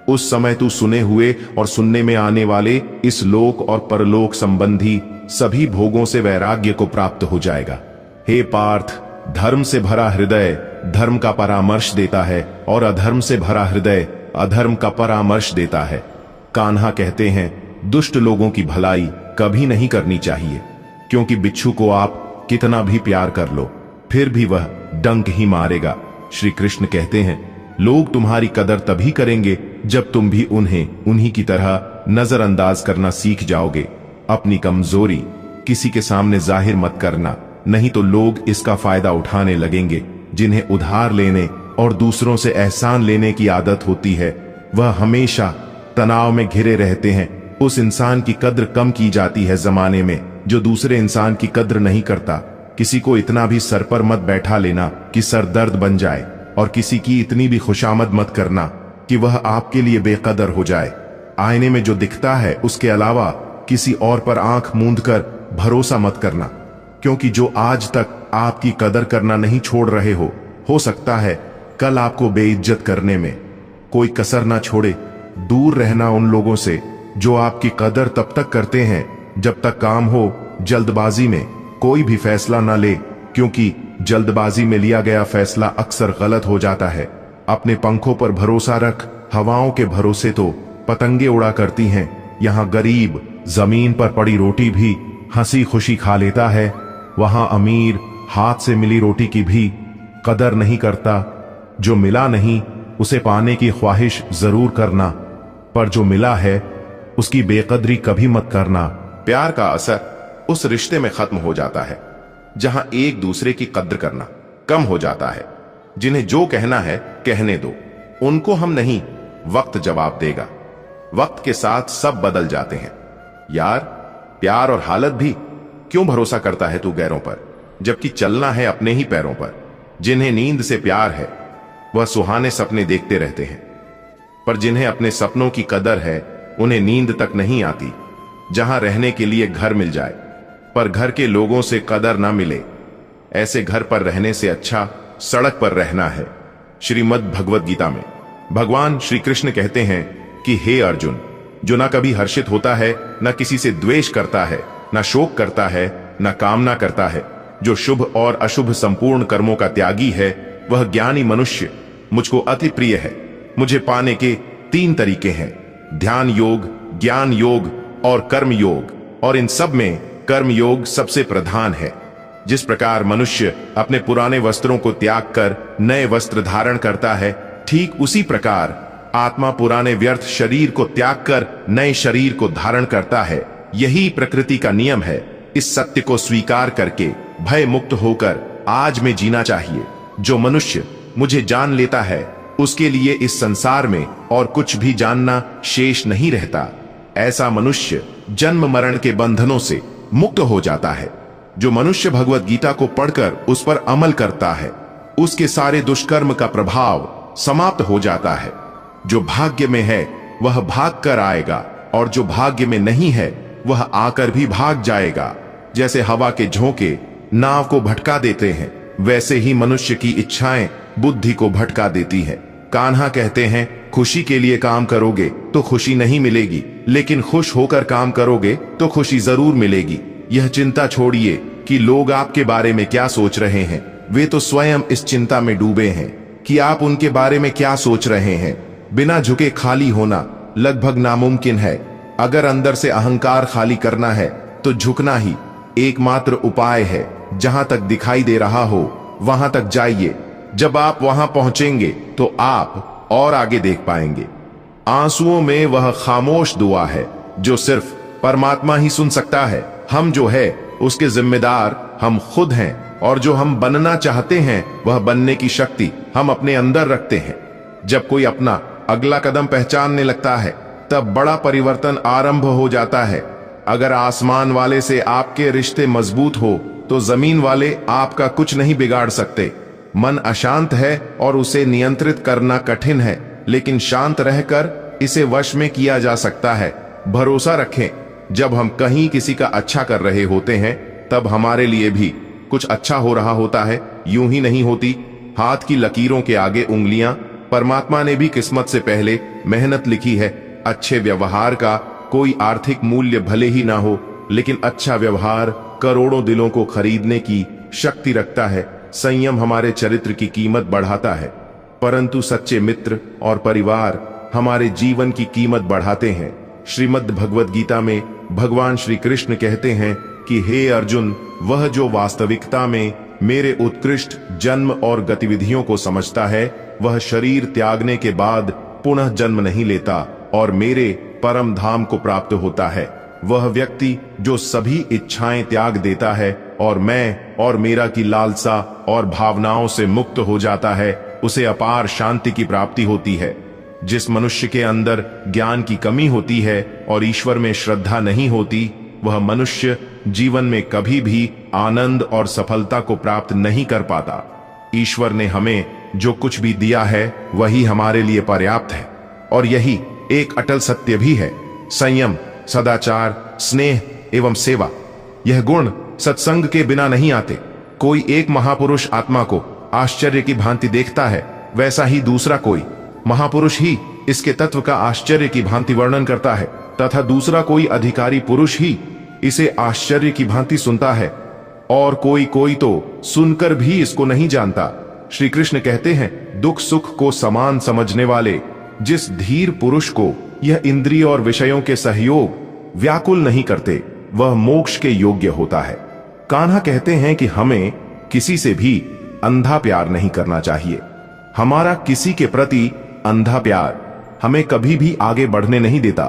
A: उस समय तू सुने हुए और सुनने में आने वाले इस लोक और परलोक संबंधी सभी भोगों से वैराग्य को प्राप्त हो जाएगा। हे पार्थ, धर्म से भरा हृदय धर्म का परामर्श देता है और अधर्म से भरा हृदय अधर्म का परामर्श देता है। कान्हा कहते हैं, दुष्ट लोगों की भलाई कभी नहीं करनी चाहिए, क्योंकि बिच्छू को आप कितना भी प्यार कर लो फिर भी वह डंक ही मारेगा। श्री कृष्ण कहते हैं, लोग तुम्हारी कदर तभी करेंगे जब तुम भी उन्हें उन्हीं की तरह नजरअंदाज करना सीख जाओगे। अपनी कमजोरी किसी के सामने जाहिर मत करना, नहीं तो लोग इसका फायदा उठाने लगेंगे। जिन्हें उधार लेने और दूसरों से एहसान लेने की आदत होती है, वह हमेशा तनाव में घिरे रहते हैं। उस इंसान की कद्र कम की जाती है जमाने में जो दूसरे इंसान की कद्र नहीं करता। किसी को इतना भी सर पर मत बैठा लेना कि सर दर्द बन जाए, और किसी की इतनी भी खुशामद मत करना कि वह आपके लिए बेकदर हो जाए। आईने में जो दिखता है उसके अलावा किसी और पर आंख मूंद कर भरोसा मत करना, क्योंकि जो आज तक आपकी कदर करना नहीं छोड़ रहे हो सकता है कल आपको बेइज्जत करने में कोई कसर ना छोड़े। दूर रहना उन लोगों से जो आपकी कदर तब तक करते हैं जब तक काम हो। जल्दबाजी में कोई भी फैसला ना ले, क्योंकि जल्दबाजी में लिया गया फैसला अक्सर गलत हो जाता है। अपने पंखों पर भरोसा रख, हवाओं के भरोसे तो पतंगे उड़ा करती हैं। यहाँ गरीब जमीन पर पड़ी रोटी भी हंसी खुशी खा लेता है, वहां अमीर हाथ से मिली रोटी की भी कदर नहीं करता। जो मिला नहीं उसे पाने की ख्वाहिश जरूर करना, पर जो मिला है उसकी बेकदरी कभी मत करना। प्यार का असर उस रिश्ते में खत्म हो जाता है जहां एक दूसरे की कद्र करना कम हो जाता है। जिन्हें जो कहना है कहने दो, उनको हम नहीं, वक्त जवाब देगा। वक्त के साथ सब बदल जाते हैं यार, प्यार और हालत भी। क्यों भरोसा करता है तू गैरों पर, जबकि चलना है अपने ही पैरों पर। जिन्हें नींद से प्यार है वह सुहाने सपने देखते रहते हैं, पर जिन्हें अपने सपनों की कदर है उन्हें नींद तक नहीं आती। जहां रहने के लिए घर मिल जाए पर घर के लोगों से कदर ना मिले, ऐसे घर पर रहने से अच्छा सड़क पर रहना है। श्रीमद् भगवद गीता में भगवान श्री कृष्ण कहते हैं कि हे अर्जुन, जो ना कभी हर्षित होता है, ना किसी से द्वेष करता है, ना शोक करता है, ना कामना करता है, जो शुभ और अशुभ संपूर्ण कर्मों का त्यागी है, वह ज्ञानी मनुष्य मुझको अति प्रिय है। मुझे पाने के 3 तरीके हैं, ध्यान योग, ज्ञान योग और कर्म योग, और इन सब में कर्म योग सबसे प्रधान है। जिस प्रकार मनुष्य अपने पुराने वस्त्रों को त्याग कर नए वस्त्र धारण करता है, ठीक उसी प्रकार आत्मा पुराने व्यर्थ शरीर को त्याग कर नए शरीर को धारण करता है। यही प्रकृति का नियम है। इस सत्य को स्वीकार करके भय मुक्त होकर आज में जीना चाहिए। जो मनुष्य मुझे जान लेता है, उसके लिए इस संसार में और कुछ भी जानना शेष नहीं रहता। ऐसा मनुष्य जन्म मरण के बंधनों से मुक्त हो जाता है। जो मनुष्य भगवत गीता को पढ़कर उस पर अमल करता है, उसके सारे दुष्कर्म का प्रभाव समाप्त हो जाता है। जो भाग्य में है वह भाग कर आएगा, और जो भाग्य में नहीं है वह आकर भी भाग जाएगा। जैसे हवा के झोंके नाव को भटका देते हैं, वैसे ही मनुष्य की इच्छाएं बुद्धि को भटका देती हैं। कान्हा कहते हैं, खुशी के लिए काम करोगे तो खुशी नहीं मिलेगी, लेकिन खुश होकर काम करोगे तो खुशी जरूर मिलेगी। यह चिंता छोड़िए कि लोग आपके बारे में क्या सोच रहे हैं। वे तो स्वयं इस चिंता में डूबे हैं कि आप उनके बारे में क्या सोच रहे हैं। बिना झुके खाली होना लगभग नामुमकिन है। अगर अंदर से अहंकार खाली करना है तो झुकना ही एकमात्र उपाय है। जहां तक दिखाई दे रहा हो वहां तक जाइए। जब आप वहां पहुंचेंगे तो आप और आगे देख पाएंगे। आंसुओं में वह खामोश दुआ है जो सिर्फ परमात्मा ही सुन सकता है। हम जो है उसके जिम्मेदार हम खुद हैं, और जो हम बनना चाहते हैं वह बनने की शक्ति हम अपने अंदर रखते हैं। जब कोई अपना अगला कदम पहचानने लगता है तब बड़ा परिवर्तन आरंभ हो जाता है। अगर आसमान वाले से आपके रिश्ते मजबूत हो तो जमीन वाले आपका कुछ नहीं बिगाड़ सकते। मन अशांत है और उसे नियंत्रित करना कठिन है, लेकिन शांत रहकर इसे वश में किया जा सकता है। भरोसा रखें, जब हम कहीं किसी का अच्छा कर रहे होते हैं तब हमारे लिए भी कुछ अच्छा हो रहा होता है। यूं ही नहीं होती। हाथ की लकीरों के आगे उंगलियां, परमात्मा ने भी किस्मत से पहले मेहनत लिखी है। अच्छे व्यवहार का कोई आर्थिक मूल्य भले ही ना हो, लेकिन अच्छा व्यवहार करोड़ों दिलों को खरीदने की शक्ति रखता है। संयम हमारे चरित्र की कीमत बढ़ाता है, परंतु सच्चे मित्र और परिवार हमारे जीवन की कीमत बढ़ाते हैं। श्रीमद् भगवद गीता में भगवान श्री कृष्ण कहते हैं कि हे अर्जुन, वह जो वास्तविकता में मेरे उत्कृष्ट जन्म और गतिविधियों को समझता है, वह शरीर त्यागने के बाद पुनः जन्म नहीं लेता और मेरे परम धाम को प्राप्त होता है। वह व्यक्ति जो सभी इच्छाएं त्याग देता है और मैं और मेरा की लालसा और भावनाओं से मुक्त हो जाता है, उसे अपार शांति की प्राप्ति होती है। जिस मनुष्य के अंदर ज्ञान की कमी होती है और ईश्वर में श्रद्धा नहीं होती, वह मनुष्य जीवन में कभी भी आनंद और सफलता को प्राप्त नहीं कर पाता। ईश्वर ने हमें जो कुछ भी दिया है वही हमारे लिए पर्याप्त है, और यही एक अटल सत्य भी है। संयम, सदाचार, स्नेह एवं सेवा, यह गुण सत्संग के बिना नहीं आते। कोई एक महापुरुष आत्मा को आश्चर्य की भांति देखता है, वैसा ही दूसरा कोई महापुरुष ही इसके तत्व का आश्चर्य की भांति वर्णन करता है, तथा दूसरा कोई अधिकारी पुरुष ही इसे आश्चर्य की भांति सुनता है, और कोई तो सुनकर भी इसको नहीं जानता। श्री कृष्ण कहते हैं, दुख सुख को समान समझने वाले जिस धीर पुरुष को यह इंद्रिय और विषयों के सहयोग व्याकुल नहीं करते, वह मोक्ष के योग्य होता है। कान्हा कहते हैं कि हमें किसी से भी अंधा प्यार नहीं करना चाहिए। हमारा किसी के प्रति अंधा प्यार हमें कभी भी आगे बढ़ने नहीं देता।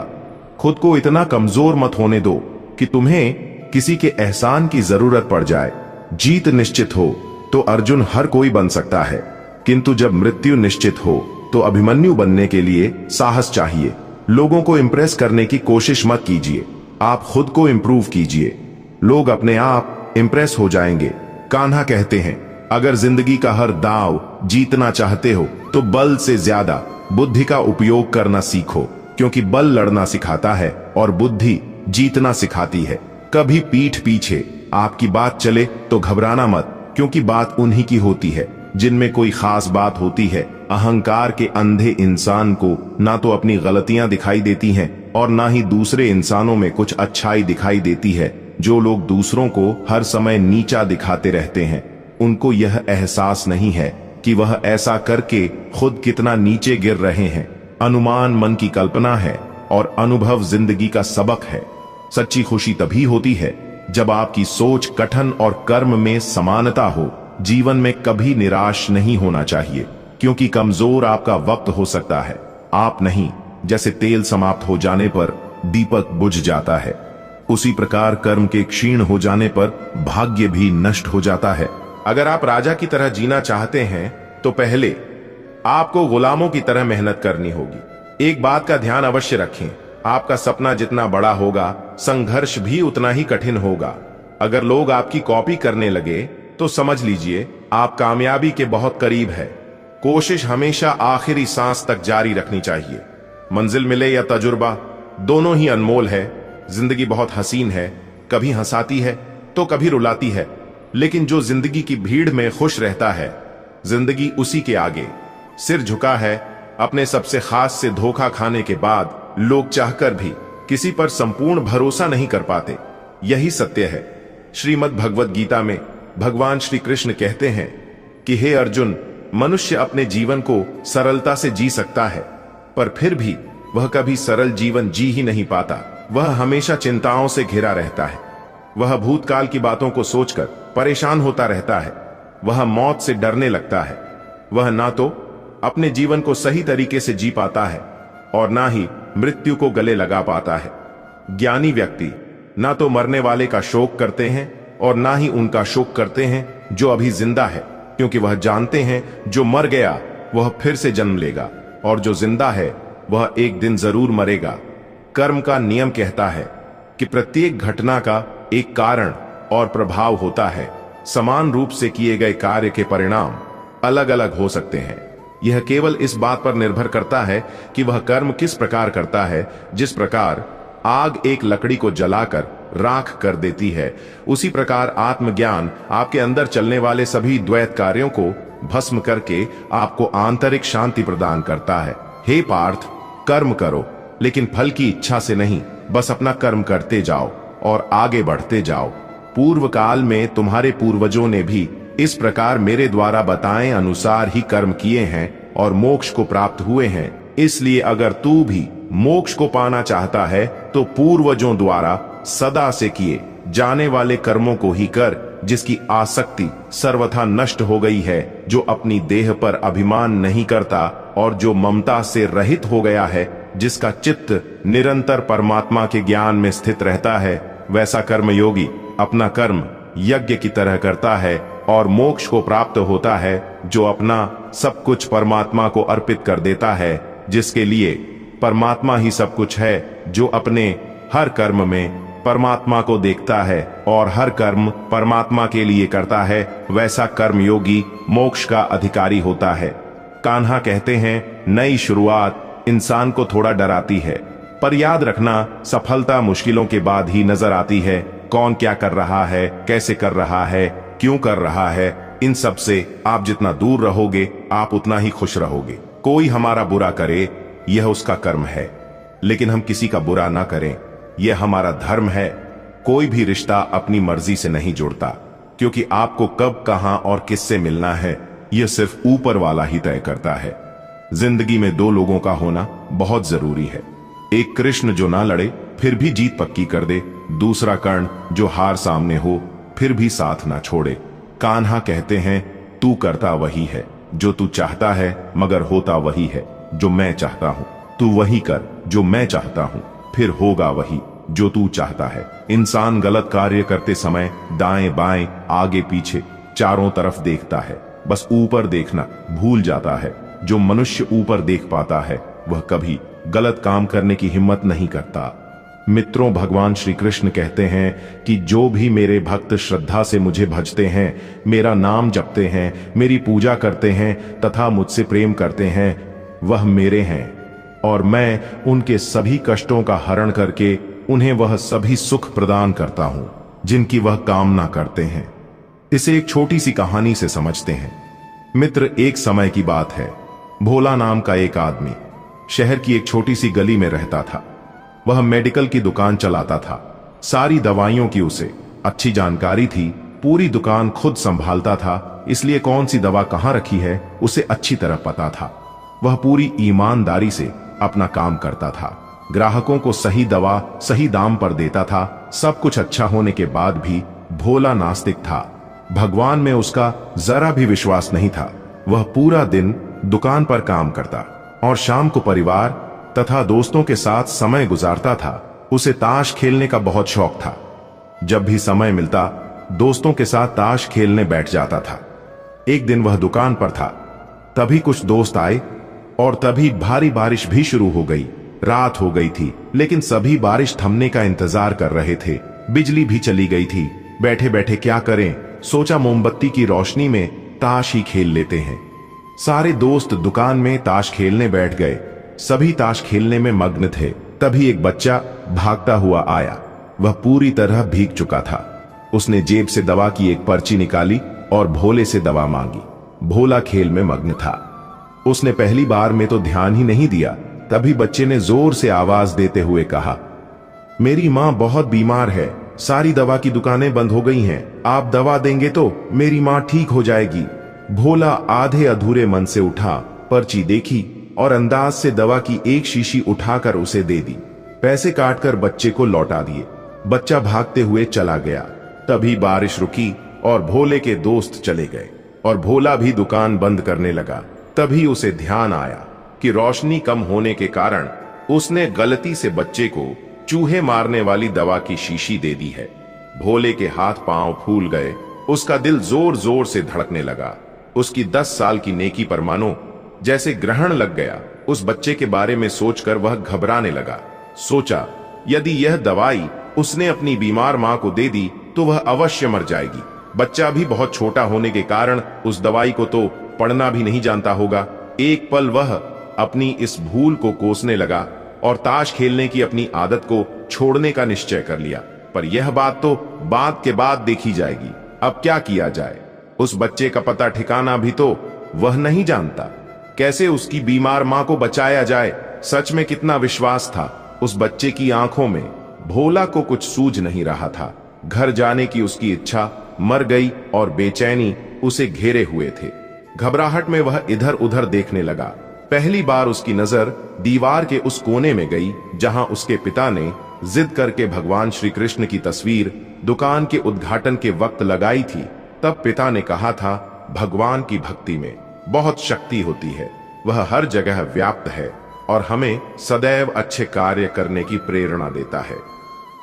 A: खुद को इतना कमजोर मत होने दो कि तुम्हें किसी के एहसान की जरूरत पड़ जाए। जीत निश्चित हो तो अर्जुन हर कोई बन सकता है, किंतु जब मृत्यु निश्चित हो तो अभिमन्यु बनने के लिए साहस चाहिए। लोगों को इंप्रेस करने की कोशिश मत कीजिए, आप खुद को इंप्रूव कीजिए, लोग अपने आप इंप्रेस हो जाएंगे। कान्हा कहते हैं, अगर जिंदगी का हर दांव जीतना चाहते हो तो बल से ज्यादा बुद्धि का उपयोग करना सीखो, क्योंकि बल लड़ना सिखाता है और बुद्धि जीतना सिखाती है। कभी पीठ पीछे आपकी बात चले तो घबराना मत, क्योंकि बात उन्हीं की होती है जिनमें कोई खास बात होती है। अहंकार के अंधे इंसान को ना तो अपनी गलतियां दिखाई देती हैं और ना ही दूसरे इंसानों में कुछ अच्छाई दिखाई देती है। जो लोग दूसरों को हर समय नीचा दिखाते रहते हैं, उनको यह एहसास नहीं है कि वह ऐसा करके खुद कितना नीचे गिर रहे हैं। अनुमान मन की कल्पना है और अनुभव जिंदगी का सबक है। सच्ची खुशी तभी होती है जब आपकी सोच, कथन और कर्म में समानता हो। जीवन में कभी निराश नहीं होना चाहिए, क्योंकि कमजोर आपका वक्त हो सकता है, आप नहीं। जैसे तेल समाप्त हो जाने पर दीपक बुझ जाता है, उसी प्रकार कर्म के क्षीण हो जाने पर भाग्य भी नष्ट हो जाता है। अगर आप राजा की तरह जीना चाहते हैं तो पहले आपको गुलामों की तरह मेहनत करनी होगी। एक बात का ध्यान अवश्य रखें, आपका सपना जितना बड़ा होगा, संघर्ष भी उतना ही कठिन होगा। अगर लोग आपकी कॉपी करने लगे तो समझ लीजिए आप कामयाबी के बहुत करीब है। कोशिश हमेशा आखिरी सांस तक जारी रखनी चाहिए। मंजिल मिले या तजुर्बा, दोनों ही अनमोल है। जिंदगी बहुत हसीन है, कभी हंसाती है तो कभी रुलाती है, लेकिन जो जिंदगी की भीड़ में खुश रहता है, जिंदगी उसी के आगे सिर झुका है। अपने सबसे खास से धोखा खाने के बाद लोग चाहकर भी किसी पर संपूर्ण भरोसा नहीं कर पाते। यही सत्य है। श्रीमद् भगवद गीता में भगवान श्री कृष्ण कहते हैं कि हे अर्जुन, मनुष्य अपने जीवन को सरलता से जी सकता है, पर फिर भी वह कभी सरल जीवन जी ही नहीं पाता। वह हमेशा चिंताओं से घिरा रहता है। वह भूतकाल की बातों को सोचकर परेशान होता रहता है। वह मौत से डरने लगता है। वह ना तो अपने जीवन को सही तरीके से जी पाता है और ना ही मृत्यु को गले लगा पाता है। ज्ञानी व्यक्ति ना तो मरने वाले का शोक करते हैं और ना ही उनका शोक करते हैं जो अभी जिंदा है, क्योंकि वह जानते हैं जो मर गया वह फिर से जन्म लेगा और जो जिंदा है वह एक दिन जरूर मरेगा। कर्म का नियम कहता है कि प्रत्येक घटना का एक कारण और प्रभाव होता है। समान रूप से किए गए कार्य के परिणाम अलग अलग हो सकते हैं। यह केवल इस बात पर निर्भर करता है कि वह कर्म किस प्रकार करता है। जिस प्रकार आग एक लकड़ी को जलाकर राख कर देती है, उसी प्रकार आत्मज्ञान आपके अंदर चलने वाले सभी द्वैत कार्यों को भस्म करके आपको आंतरिक शांति प्रदान करता है। हे पार्थ, कर्म करो, लेकिन फल की इच्छा से नहीं। बस अपना कर्म करते जाओ और आगे बढ़ते जाओ। पूर्व काल में तुम्हारे पूर्वजों ने भी इस प्रकार मेरे द्वारा बताए अनुसार ही कर्म किए हैं और मोक्ष को प्राप्त हुए हैं। इसलिए अगर तू भी मोक्ष को पाना चाहता है तो पूर्वजों द्वारा सदा से किए जाने वाले कर्मों को ही कर, जिसकी आसक्ति सर्वथा नष्ट हो गई है, जो अपनी देह पर अभिमान नहीं करता और जो ममता से रहित हो गया है, जिसका चित्त निरंतर परमात्मा के ज्ञान में स्थित रहता है। वैसा कर्मयोगी अपना कर्म यज्ञ की तरह करता है और मोक्ष को प्राप्त होता है, जो अपना सब कुछ परमात्मा को अर्पित कर देता है, जिसके लिए परमात्मा ही सब कुछ है, जो अपने हर कर्म में परमात्मा को देखता है और हर कर्म परमात्मा के लिए करता है। वैसा कर्मयोगी मोक्ष का अधिकारी होता है। कान्हा कहते हैं, नई शुरुआत इंसान को थोड़ा डराती है, पर याद रखना सफलता मुश्किलों के बाद ही नजर आती है। कौन क्या कर रहा है, कैसे कर रहा है, क्यों कर रहा है, इन सब से आप जितना दूर रहोगे आप उतना ही खुश रहोगे। कोई हमारा बुरा करे यह उसका कर्म है, लेकिन हम किसी का बुरा ना करें यह हमारा धर्म है। कोई भी रिश्ता अपनी मर्जी से नहीं जुड़ता, क्योंकि आपको कब, कहां और किससे मिलना है यह सिर्फ ऊपर वाला ही तय करता है। जिंदगी में दो लोगों का होना बहुत जरूरी है। एक कृष्ण जो ना लड़े फिर भी जीत पक्की कर दे, दूसरा कर्ण जो हार सामने हो फिर भी साथ ना छोड़े। कान्हा कहते हैं, तू करता वही है जो तू चाहता है, मगर होता वही है जो मैं चाहता हूं। तू वही कर जो मैं चाहता हूं, फिर होगा वही
B: जो तू चाहता है। इंसान गलत कार्य करते समय दाएं बाएं आगे पीछे चारों तरफ देखता है, बस ऊपर देखना भूल जाता है। जो मनुष्य ऊपर देख पाता है वह कभी गलत काम करने की हिम्मत नहीं करता। मित्रों, भगवान श्री कृष्ण कहते हैं कि जो भी मेरे भक्त श्रद्धा से मुझे भजते हैं, मेरा नाम जपते हैं, मेरी पूजा करते हैं तथा मुझसे प्रेम करते हैं, वह मेरे हैं और मैं उनके सभी कष्टों का हरण करके उन्हें वह सभी सुख प्रदान करता हूं जिनकी वह कामना करते हैं। इसे एक छोटी सी कहानी से समझते हैं। मित्र, एक समय की बात है। भोला नाम का एक आदमी शहर की एक छोटी सी गली में रहता था। वह मेडिकल की दुकान चलाता था। सारी दवाइयों की उसे अच्छी जानकारी थी। पूरी दुकान खुद संभालता था, इसलिए कौन सी दवा कहां रखी है उसे अच्छी तरह पता था। वह पूरी ईमानदारी से अपना काम करता था। ग्राहकों को सही दवा सही दाम पर देता था। सब कुछ अच्छा होने के बाद भी भोला नास्तिक था। भगवान में उसका जरा भी विश्वास नहीं था। वह पूरा दिन दुकान पर काम करता और शाम को परिवार तथा दोस्तों के साथ समय गुजारता था। उसे ताश खेलने का बहुत शौक था। जब भी समय मिलता दोस्तों के साथ ताश खेलने बैठ जाता था। एक दिन वह दुकान पर था, तभी कुछ दोस्त आए और तभी भारी बारिश भी शुरू हो गई। रात हो गई थी, लेकिन सभी बारिश थमने का इंतजार कर रहे थे। बिजली भी चली गई थी। बैठे बैठे क्या करें, सोचा मोमबत्ती की रोशनी में ताश ही खेल लेते हैं। सारे दोस्त दुकान में ताश खेलने बैठ गए। सभी ताश खेलने में मग्न थे। तभी एक बच्चा भागता हुआ आया। वह पूरी तरह भीग चुका था। उसने जेब से दवा की एक पर्ची निकाली और भोले से दवा मांगी। भोला खेल में मग्न था। उसने पहली बार में तो ध्यान ही नहीं दिया। तभी बच्चे ने जोर से आवाज देते हुए कहा, मेरी मां बहुत बीमार है, सारी दवा की दुकानें बंद हो गई हैं, आप दवा देंगे तो मेरी मां ठीक हो जाएगी। भोला आधे अधूरे मन से उठा, पर्ची देखी और अंदाज से दवा की एक शीशी उठाकर उसे दे दी। पैसे काटकर बच्चे को लौटा दिए। बच्चा भागते हुए चला गया। तभी बारिश रुकी और भोले के दोस्त चले गए और भोला भी दुकान बंद करने लगा। तभी उसे ध्यान आया कि रोशनी कम होने के कारण उसने गलती से बच्चे को चूहे मारने वाली दवा की शीशी दे दी है। भोले के हाथ पांव फूल गए। उसका दिल जोर जोर से धड़कने लगा। उसकी 10 साल की नेकी पर मानो जैसे ग्रहण लग गया। उस बच्चे के बारे में सोचकर वह घबराने लगा। सोचा, यदि यह दवाई उसने अपनी बीमार मां को दे दी तो वह अवश्य मर जाएगी। बच्चा भी बहुत छोटा होने के कारण उस दवाई को तो पढ़ना भी नहीं जानता होगा। एक पल वह अपनी इस भूल को कोसने लगा और ताश खेलने की अपनी आदत को छोड़ने का निश्चय कर लिया। पर यह बात तो बाद के बाद देखी जाएगी। अब क्या किया जाए? उस बच्चे का पता ठिकाना भी तो वह नहीं जानता। कैसे उसकी बीमार मां को बचाया जाए? सच में कितना विश्वास था उस बच्चे की आंखों में। भोला को कुछ सूझ नहीं रहा था। घर जाने की उसकी इच्छा मर गई और बेचैनी उसे घेरे हुए थे। घबराहट में वह इधर उधर देखने लगा। पहली बार उसकी नजर दीवार के उस कोने में गई जहां उसके पिता ने जिद करके भगवान श्री कृष्ण की तस्वीर दुकान के उद्घाटन के वक्त लगाई थी। तब पिता ने कहा था, भगवान की भक्ति में बहुत शक्ति होती है, वह हर जगह व्याप्त है और हमें सदैव अच्छे कार्य करने की प्रेरणा देता है।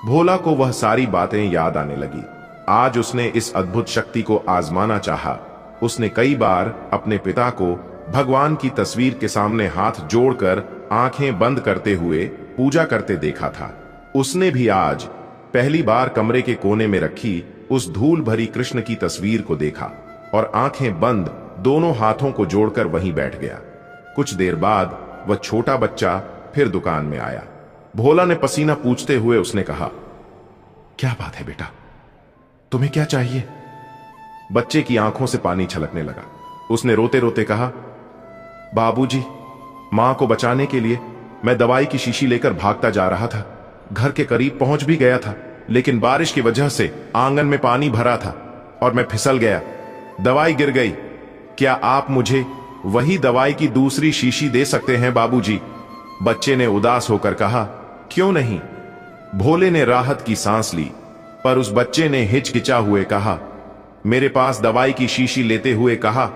B: भोला को वह सारी बातें याद आने लगी। आज उसने इस अद्भुत शक्ति को आजमाना चाहा। उसने कई बार अपने पिता को भगवान की तस्वीर के सामने हाथ जोड़कर आंखें बंद करते हुए पूजा करते देखा था। उसने भी आज पहली बार कमरे के कोने में रखी उस धूल भरी कृष्ण की तस्वीर को देखा और आंखें बंद दोनों हाथों को जोड़कर वहीं बैठ गया। कुछ देर बाद वह छोटा बच्चा फिर दुकान में आया। भोला ने पसीना पूछते हुए उसने कहा, क्या बात है बेटा, तुम्हें क्या चाहिए? बच्चे की आंखों से पानी छलकने लगा। उसने रोते रोते कहा, बाबूजी, मां को बचाने के लिए मैं दवाई की शीशी लेकर भागता जा रहा था। घर के करीब पहुंच भी गया था, लेकिन बारिश की वजह से आंगन में पानी भरा था और मैं फिसल गया। दवाई गिर गई। क्या आप मुझे वही दवाई की दूसरी शीशी दे सकते हैं बाबूजी? बच्चे ने उदास होकर कहा, क्यों नहीं? भोले ने राहत की सांस ली, पर उस बच्चे ने हिचकिचा हुए कहा, मेरे पास दवाई की शीशी लेते हुए कहा,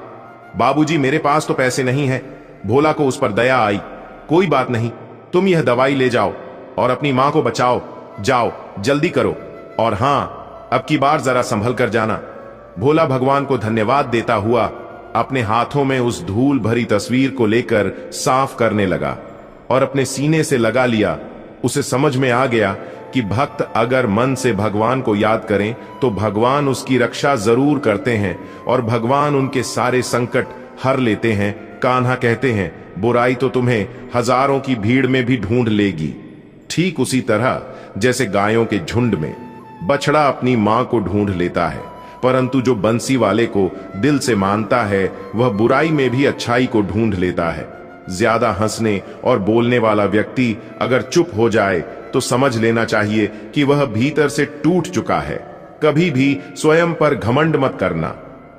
B: बाबूजी मेरे पास तो पैसे नहीं है। भोला को उस पर दया आई। कोई बात नहीं, तुम यह दवाई ले जाओ और अपनी मां को बचाओ। जाओ जल्दी करो, और हां, अब की बार जरा संभल कर जाना। भोला भगवान को धन्यवाद देता हुआ अपने हाथों में उस धूल भरी तस्वीर को लेकर साफ करने लगा और अपने सीने से लगा लिया। उसे समझ में आ गया कि भक्त अगर मन से भगवान को याद करें तो भगवान उसकी रक्षा जरूर करते हैं और भगवान उनके सारे संकट हर लेते हैं। कान्हा कहते हैं, बुराई तो तुम्हें हजारों की भीड़ में भी ढूंढ लेगी, ठीक उसी तरह जैसे गायों के झुंड में बछड़ा अपनी मां को ढूंढ लेता है, परंतु जो बंसी वाले को दिल से मानता है वह बुराई में भी अच्छाई को ढूंढ लेता है। ज्यादा हंसने और बोलने वाला व्यक्ति अगर चुप हो जाए तो समझ लेना चाहिए कि वह भीतर से टूट चुका है। कभी भी स्वयं पर घमंड मत करना।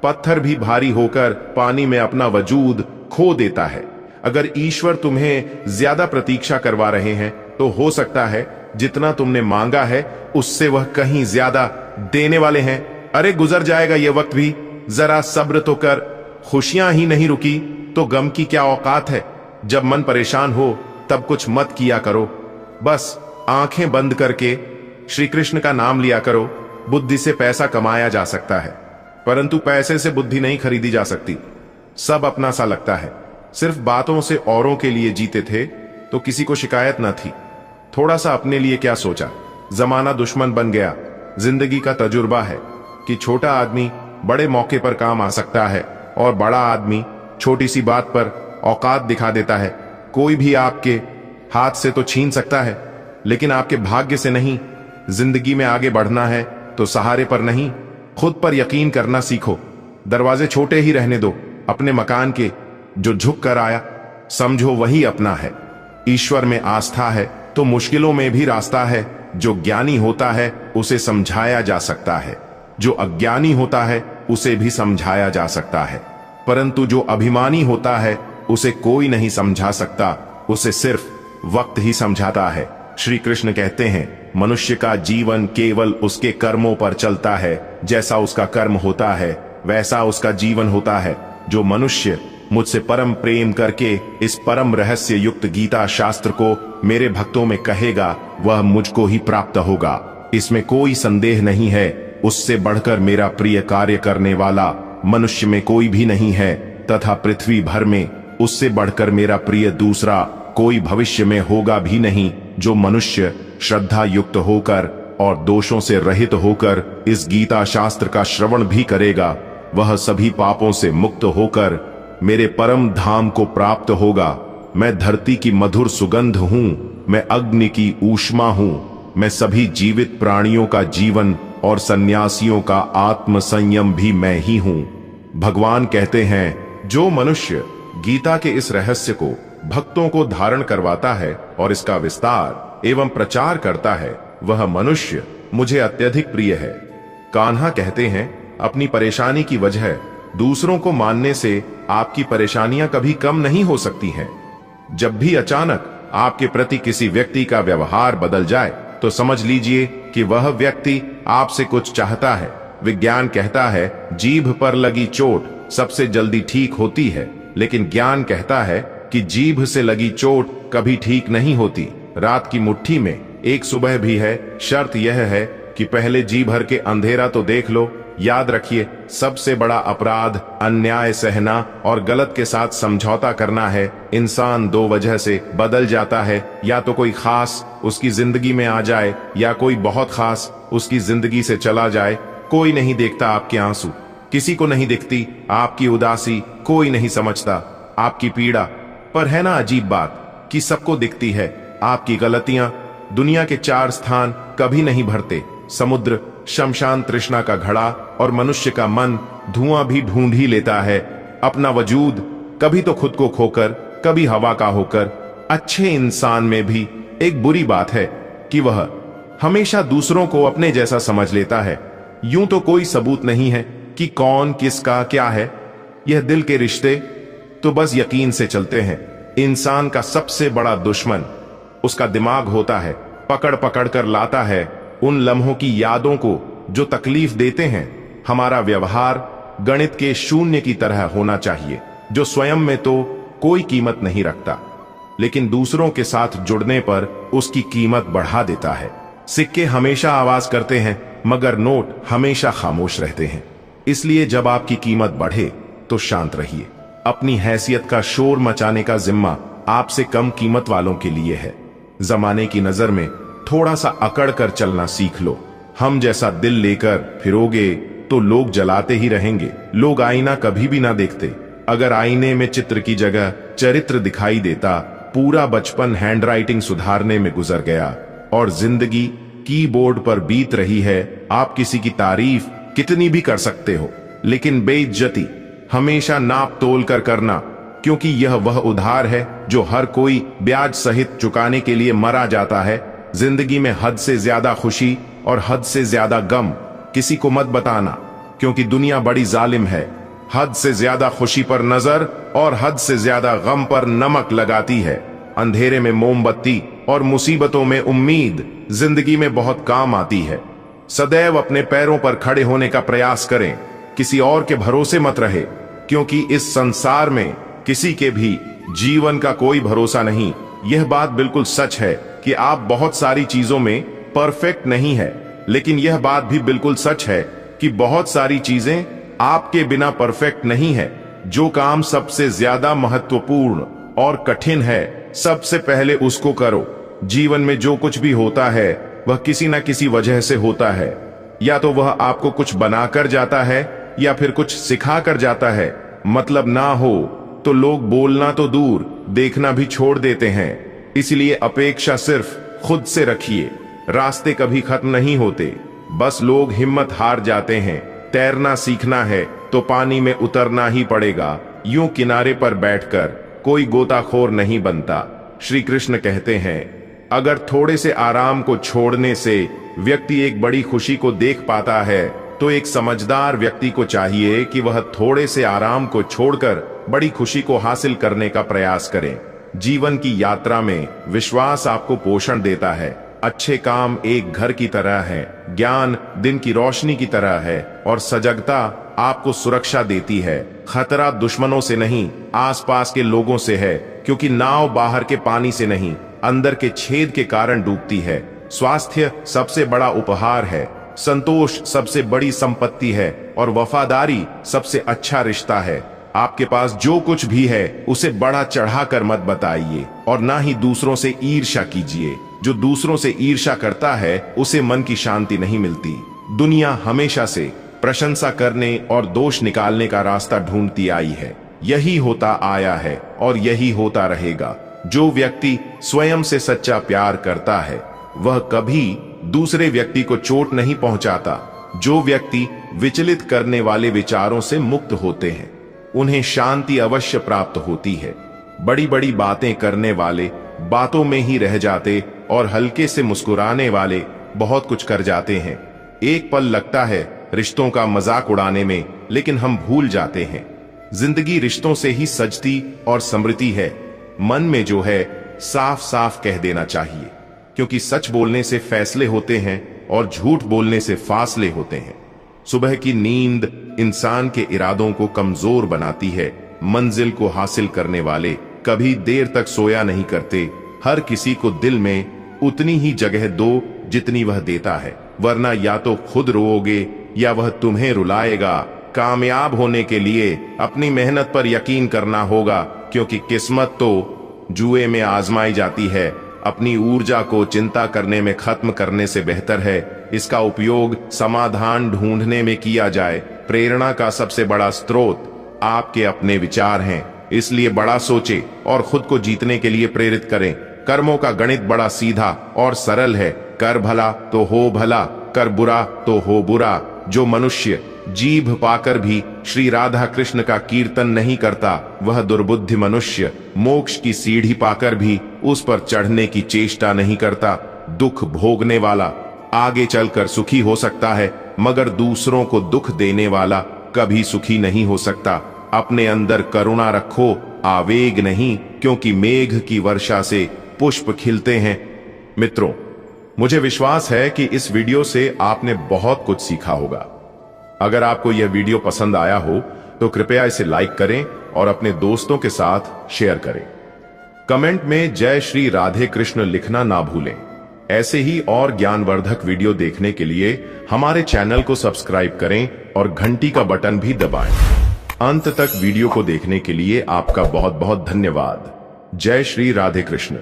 B: पत्थर भी भारी होकर पानी में अपना वजूद खो देता है। अगर ईश्वर तुम्हें ज्यादा प्रतीक्षा करवा रहे हैं तो हो सकता है जितना तुमने मांगा है उससे वह कहीं ज्यादा देने वाले हैं। अरे गुजर जाएगा ये वक्त भी, जरा सब्र तो कर। खुशियां ही नहीं रुकी तो गम की क्या औकात है। जब मन परेशान हो तब कुछ मत किया करो, बस आंखें बंद करके श्री कृष्ण का नाम लिया करो। बुद्धि से पैसा कमाया जा सकता है, परंतु पैसे से बुद्धि नहीं खरीदी जा सकती। सब अपना सा लगता है। सिर्फ बातों से औरों के लिए जीते थे तो किसी को शिकायत न थी। थोड़ा सा अपने लिए क्या सोचा। जमाना दुश्मन बन गया। जिंदगी का तजुर्बा है कि छोटा आदमी बड़े मौके पर काम आ सकता है और बड़ा आदमी छोटी सी बात पर औकात दिखा देता है। कोई भी आपके हाथ से तो छीन सकता है, लेकिन आपके भाग्य से नहीं। जिंदगी में आगे बढ़ना है तो सहारे पर नहीं, खुद पर यकीन करना सीखो। दरवाजे छोटे ही रहने दो अपने मकान के। जो झुक कर आया समझो वही अपना है। ईश्वर में आस्था है तो मुश्किलों में भी रास्ता है। जो ज्ञानी होता है उसे समझाया जा सकता है, जो अज्ञानी होता है उसे भी समझाया जा सकता है, परंतु जो अभिमानी होता है उसे कोई नहीं समझा सकता, उसे सिर्फ वक्त ही समझाता है। श्री कृष्ण कहते हैं, मनुष्य का जीवन केवल उसके कर्मों पर चलता है। जैसा उसका कर्म होता है वैसा उसका जीवन होता है। जो मनुष्य मुझसे परम प्रेम करके इस परम रहस्य युक्त गीता शास्त्र को मेरे भक्तों में कहेगा वह मुझको ही प्राप्त होगा, इसमें कोई संदेह नहीं है। उससे बढ़कर मेरा प्रिय कार्य करने वाला मनुष्य में कोई भी नहीं है, तथा पृथ्वी भर में उससे बढ़कर मेरा प्रिय दूसरा कोई भविष्य में होगा भी नहीं। जो मनुष्य श्रद्धा युक्त होकर और दोषों से रहित होकर इस गीता शास्त्र का श्रवण भी करेगा वह सभी पापों से मुक्त होकर मेरे परम धाम को प्राप्त होगा। मैं धरती की मधुर सुगंध हूं, मैं अग्नि की ऊष्मा हूं, मैं सभी जीवित प्राणियों का जीवन और सन्यासियों का आत्म संयम भी मैं ही हूं। भगवान कहते हैं, जो मनुष्य गीता के इस रहस्य को भक्तों को धारण करवाता है और इसका विस्तार एवं प्रचार करता है वह मनुष्य मुझे अत्यधिक प्रिय है। कान्हा कहते हैं, अपनी परेशानी की वजह दूसरों को मानने से आपकी परेशानियां कभी कम नहीं हो सकती हैं। जब भी अचानक आपके प्रति किसी व्यक्ति का व्यवहार बदल जाए तो समझ लीजिए कि वह व्यक्ति आपसे कुछ चाहता है। विज्ञान कहता है जीभ पर लगी चोट सबसे जल्दी ठीक होती है, लेकिन ज्ञान कहता है कि जीभ से लगी चोट कभी ठीक नहीं होती। रात की मुट्ठी में एक सुबह भी है। शर्त यह है कि पहले जी भर के अंधेरा तो देख लो। याद रखिए, सबसे बड़ा अपराध अन्याय सहना और गलत के साथ समझौता करना है। इंसान दो वजह से बदल जाता है, या तो कोई खास उसकी जिंदगी में आ जाए या कोई बहुत खास उसकी जिंदगी से चला जाए। कोई नहीं देखता आपके आंसू, किसी को नहीं दिखती आपकी उदासी, कोई नहीं समझता आपकी पीड़ा। पर है ना अजीब बात कि सबको दिखती है आपकी गलतियां। दुनिया के चार स्थान कभी नहीं भरते, समुद्र, शमशान तृष्णा का घड़ा और मनुष्य का मन धुआं भी ढूंढ ही लेता है अपना वजूद, कभी तो खुद को खोकर, कभी हवा का होकर। अच्छे इंसान में भी एक बुरी बात है कि वह हमेशा दूसरों को अपने जैसा समझ लेता है। यूं तो कोई सबूत नहीं है कि कौन किसका क्या है। यह दिल के रिश्ते तो बस यकीन से चलते हैं। इंसान का सबसे बड़ा दुश्मन उसका दिमाग होता है। पकड़ पकड़ कर लाता है उन लम्हों की यादों को जो तकलीफ देते हैं। हमारा व्यवहार गणित के शून्य की तरह होना चाहिए, जो स्वयं में तो कोई कीमत नहीं रखता, लेकिन दूसरों के साथ जुड़ने पर उसकी कीमत बढ़ा देता है। सिक्के हमेशा आवाज करते हैं, मगर नोट हमेशा खामोश रहते हैं। इसलिए जब आपकी कीमत बढ़े तो शांत रहिए। अपनी हैसियत का शोर मचाने का जिम्मा आपसे कम कीमत वालों के लिए है। जमाने की नजर में थोड़ा सा अकड़ कर चलना सीख लो। हम जैसा दिल लेकर फिरोगे तो लोग जलाते ही रहेंगे। लोग आईना कभी भी ना देखते। अगर आईने में चित्र की जगह चरित्र दिखाई देता, पूरा बचपन हैंडराइटिंग सुधारने में गुजर गया और जिंदगी कीबोर्ड पर बीत रही है। आप किसी की तारीफ कितनी भी कर सकते हो, लेकिन बेइज्जती हमेशा नाप तोल कर करना, क्योंकि यह वह उधार है जो हर कोई ब्याज सहित चुकाने के लिए मरा जाता है। जिंदगी में हद से ज्यादा खुशी और हद से ज्यादा गम किसी को मत बताना, क्योंकि दुनिया बड़ी जालिम है। हद से ज्यादा खुशी पर नजर और हद से ज्यादा गम पर नमक लगाती है। अंधेरे में मोमबत्ती और मुसीबतों में उम्मीद जिंदगी में बहुत काम आती है। सदैव अपने पैरों पर खड़े होने का प्रयास करें, किसी और के भरोसे मत रहे, क्योंकि इस संसार में किसी के भी जीवन का कोई भरोसा नहीं। यह बात बिल्कुल सच है कि आप बहुत सारी चीजों में परफेक्ट नहीं है, लेकिन यह बात भी बिल्कुल सच है कि बहुत सारी चीजें आपके बिना परफेक्ट नहीं है। जो काम सबसे ज्यादा महत्वपूर्ण और कठिन है, सबसे पहले उसको करो। जीवन में जो कुछ भी होता है वह किसी न किसी वजह से होता है। या तो वह आपको कुछ बनाकर जाता है या फिर कुछ सिखा कर जाता है। मतलब ना हो तो लोग बोलना तो दूर, देखना भी छोड़ देते हैं। इसलिए अपेक्षा सिर्फ खुद से रखिए। रास्ते कभी खत्म नहीं होते, बस लोग हिम्मत हार जाते हैं। तैरना सीखना है तो पानी में उतरना ही पड़ेगा। यूं किनारे पर बैठकर कोई गोताखोर नहीं बनता। श्री कृष्ण कहते हैं, अगर थोड़े से आराम को छोड़ने से व्यक्ति एक बड़ी खुशी को देख पाता है, तो एक समझदार व्यक्ति को चाहिए कि वह थोड़े से आराम को छोड़कर बड़ी खुशी को हासिल करने का प्रयास करें। जीवन की यात्रा में विश्वास आपको पोषण देता है। अच्छे काम एक घर की तरह है, ज्ञान दिन की रोशनी की तरह है और सजगता आपको सुरक्षा देती है। खतरा दुश्मनों से नहीं, आसपास के लोगों से है, क्योंकि नाव बाहर के पानी से नहीं, अंदर के छेद के कारण डूबती है। स्वास्थ्य सबसे बड़ा उपहार है, संतोष सबसे बड़ी संपत्ति है और वफादारी सबसे अच्छा रिश्ता है। आपके पास जो कुछ भी है उसे बड़ा चढ़ाकर मत बताइए और ना ही दूसरों से ईर्ष्या कीजिए। जो दूसरों से ईर्ष्या करता है उसे मन की शांति नहीं मिलती। दुनिया हमेशा से प्रशंसा करने और दोष निकालने का रास्ता ढूंढती आई है। यही होता आया है और यही होता रहेगा। जो व्यक्ति स्वयं से सच्चा प्यार करता है वह कभी दूसरे व्यक्ति को चोट नहीं पहुंचाता। जो व्यक्ति विचलित करने वाले विचारों से मुक्त होते हैं उन्हें शांति अवश्य प्राप्त होती है। बड़ी बड़ी बातें करने वाले बातों में ही रह जाते और हल्के से मुस्कुराने वाले बहुत कुछ कर जाते हैं। एक पल लगता है रिश्तों का मजाक उड़ाने में, लेकिन हम भूल जाते हैं जिंदगी रिश्तों से ही सजती और समृद्धि है। मन में जो है साफ साफ कह देना चाहिए, क्योंकि सच बोलने से फैसले होते हैं और झूठ बोलने से फासले होते हैं। सुबह की नींद इंसान के इरादों को कमजोर बनाती है। मंजिल को हासिल करने वाले कभी देर तक सोया नहीं करते। हर किसी को दिल में उतनी ही जगह दो जितनी वह देता है, वरना या तो खुद रोओगे या वह तुम्हें रुलाएगा। कामयाब होने के लिए अपनी मेहनत पर यकीन करना होगा, क्योंकि किस्मत तो जुए में आजमाई जाती है। अपनी ऊर्जा को चिंता करने में खत्म करने से बेहतर है इसका उपयोग समाधान ढूंढने में किया जाए। प्रेरणा का सबसे बड़ा स्रोत आपके अपने विचार हैं, इसलिए बड़ा सोचे और खुद को जीतने के लिए प्रेरित करें। कर्मों का गणित बड़ा सीधा और सरल है। कर भला तो हो भला, कर बुरा तो हो बुरा। जो मनुष्य जीभ पाकर भी श्री राधा कृष्ण का कीर्तन नहीं करता, वह दुर्बुद्धि मनुष्य मोक्ष की सीढ़ी पाकर भी उस पर चढ़ने की चेष्टा नहीं करता। दुख भोगने वाला आगे चलकर सुखी हो सकता है, मगर दूसरों को दुख देने वाला कभी सुखी नहीं हो सकता। अपने अंदर करुणा रखो, आवेग नहीं, क्योंकि मेघ की वर्षा से पुष्प खिलते हैं। मित्रों, मुझे विश्वास है कि इस वीडियो से आपने बहुत कुछ सीखा होगा। अगर आपको यह वीडियो पसंद आया हो तो कृपया इसे लाइक करें और अपने दोस्तों के साथ शेयर करें। कमेंट में जय श्री राधे कृष्ण लिखना ना भूलें। ऐसे ही और ज्ञानवर्धक वीडियो देखने के लिए हमारे चैनल को सब्सक्राइब करें और घंटी का बटन भी दबाएं। अंत तक वीडियो को देखने के लिए आपका बहुत बहुत धन्यवाद। जय श्री राधे कृष्ण।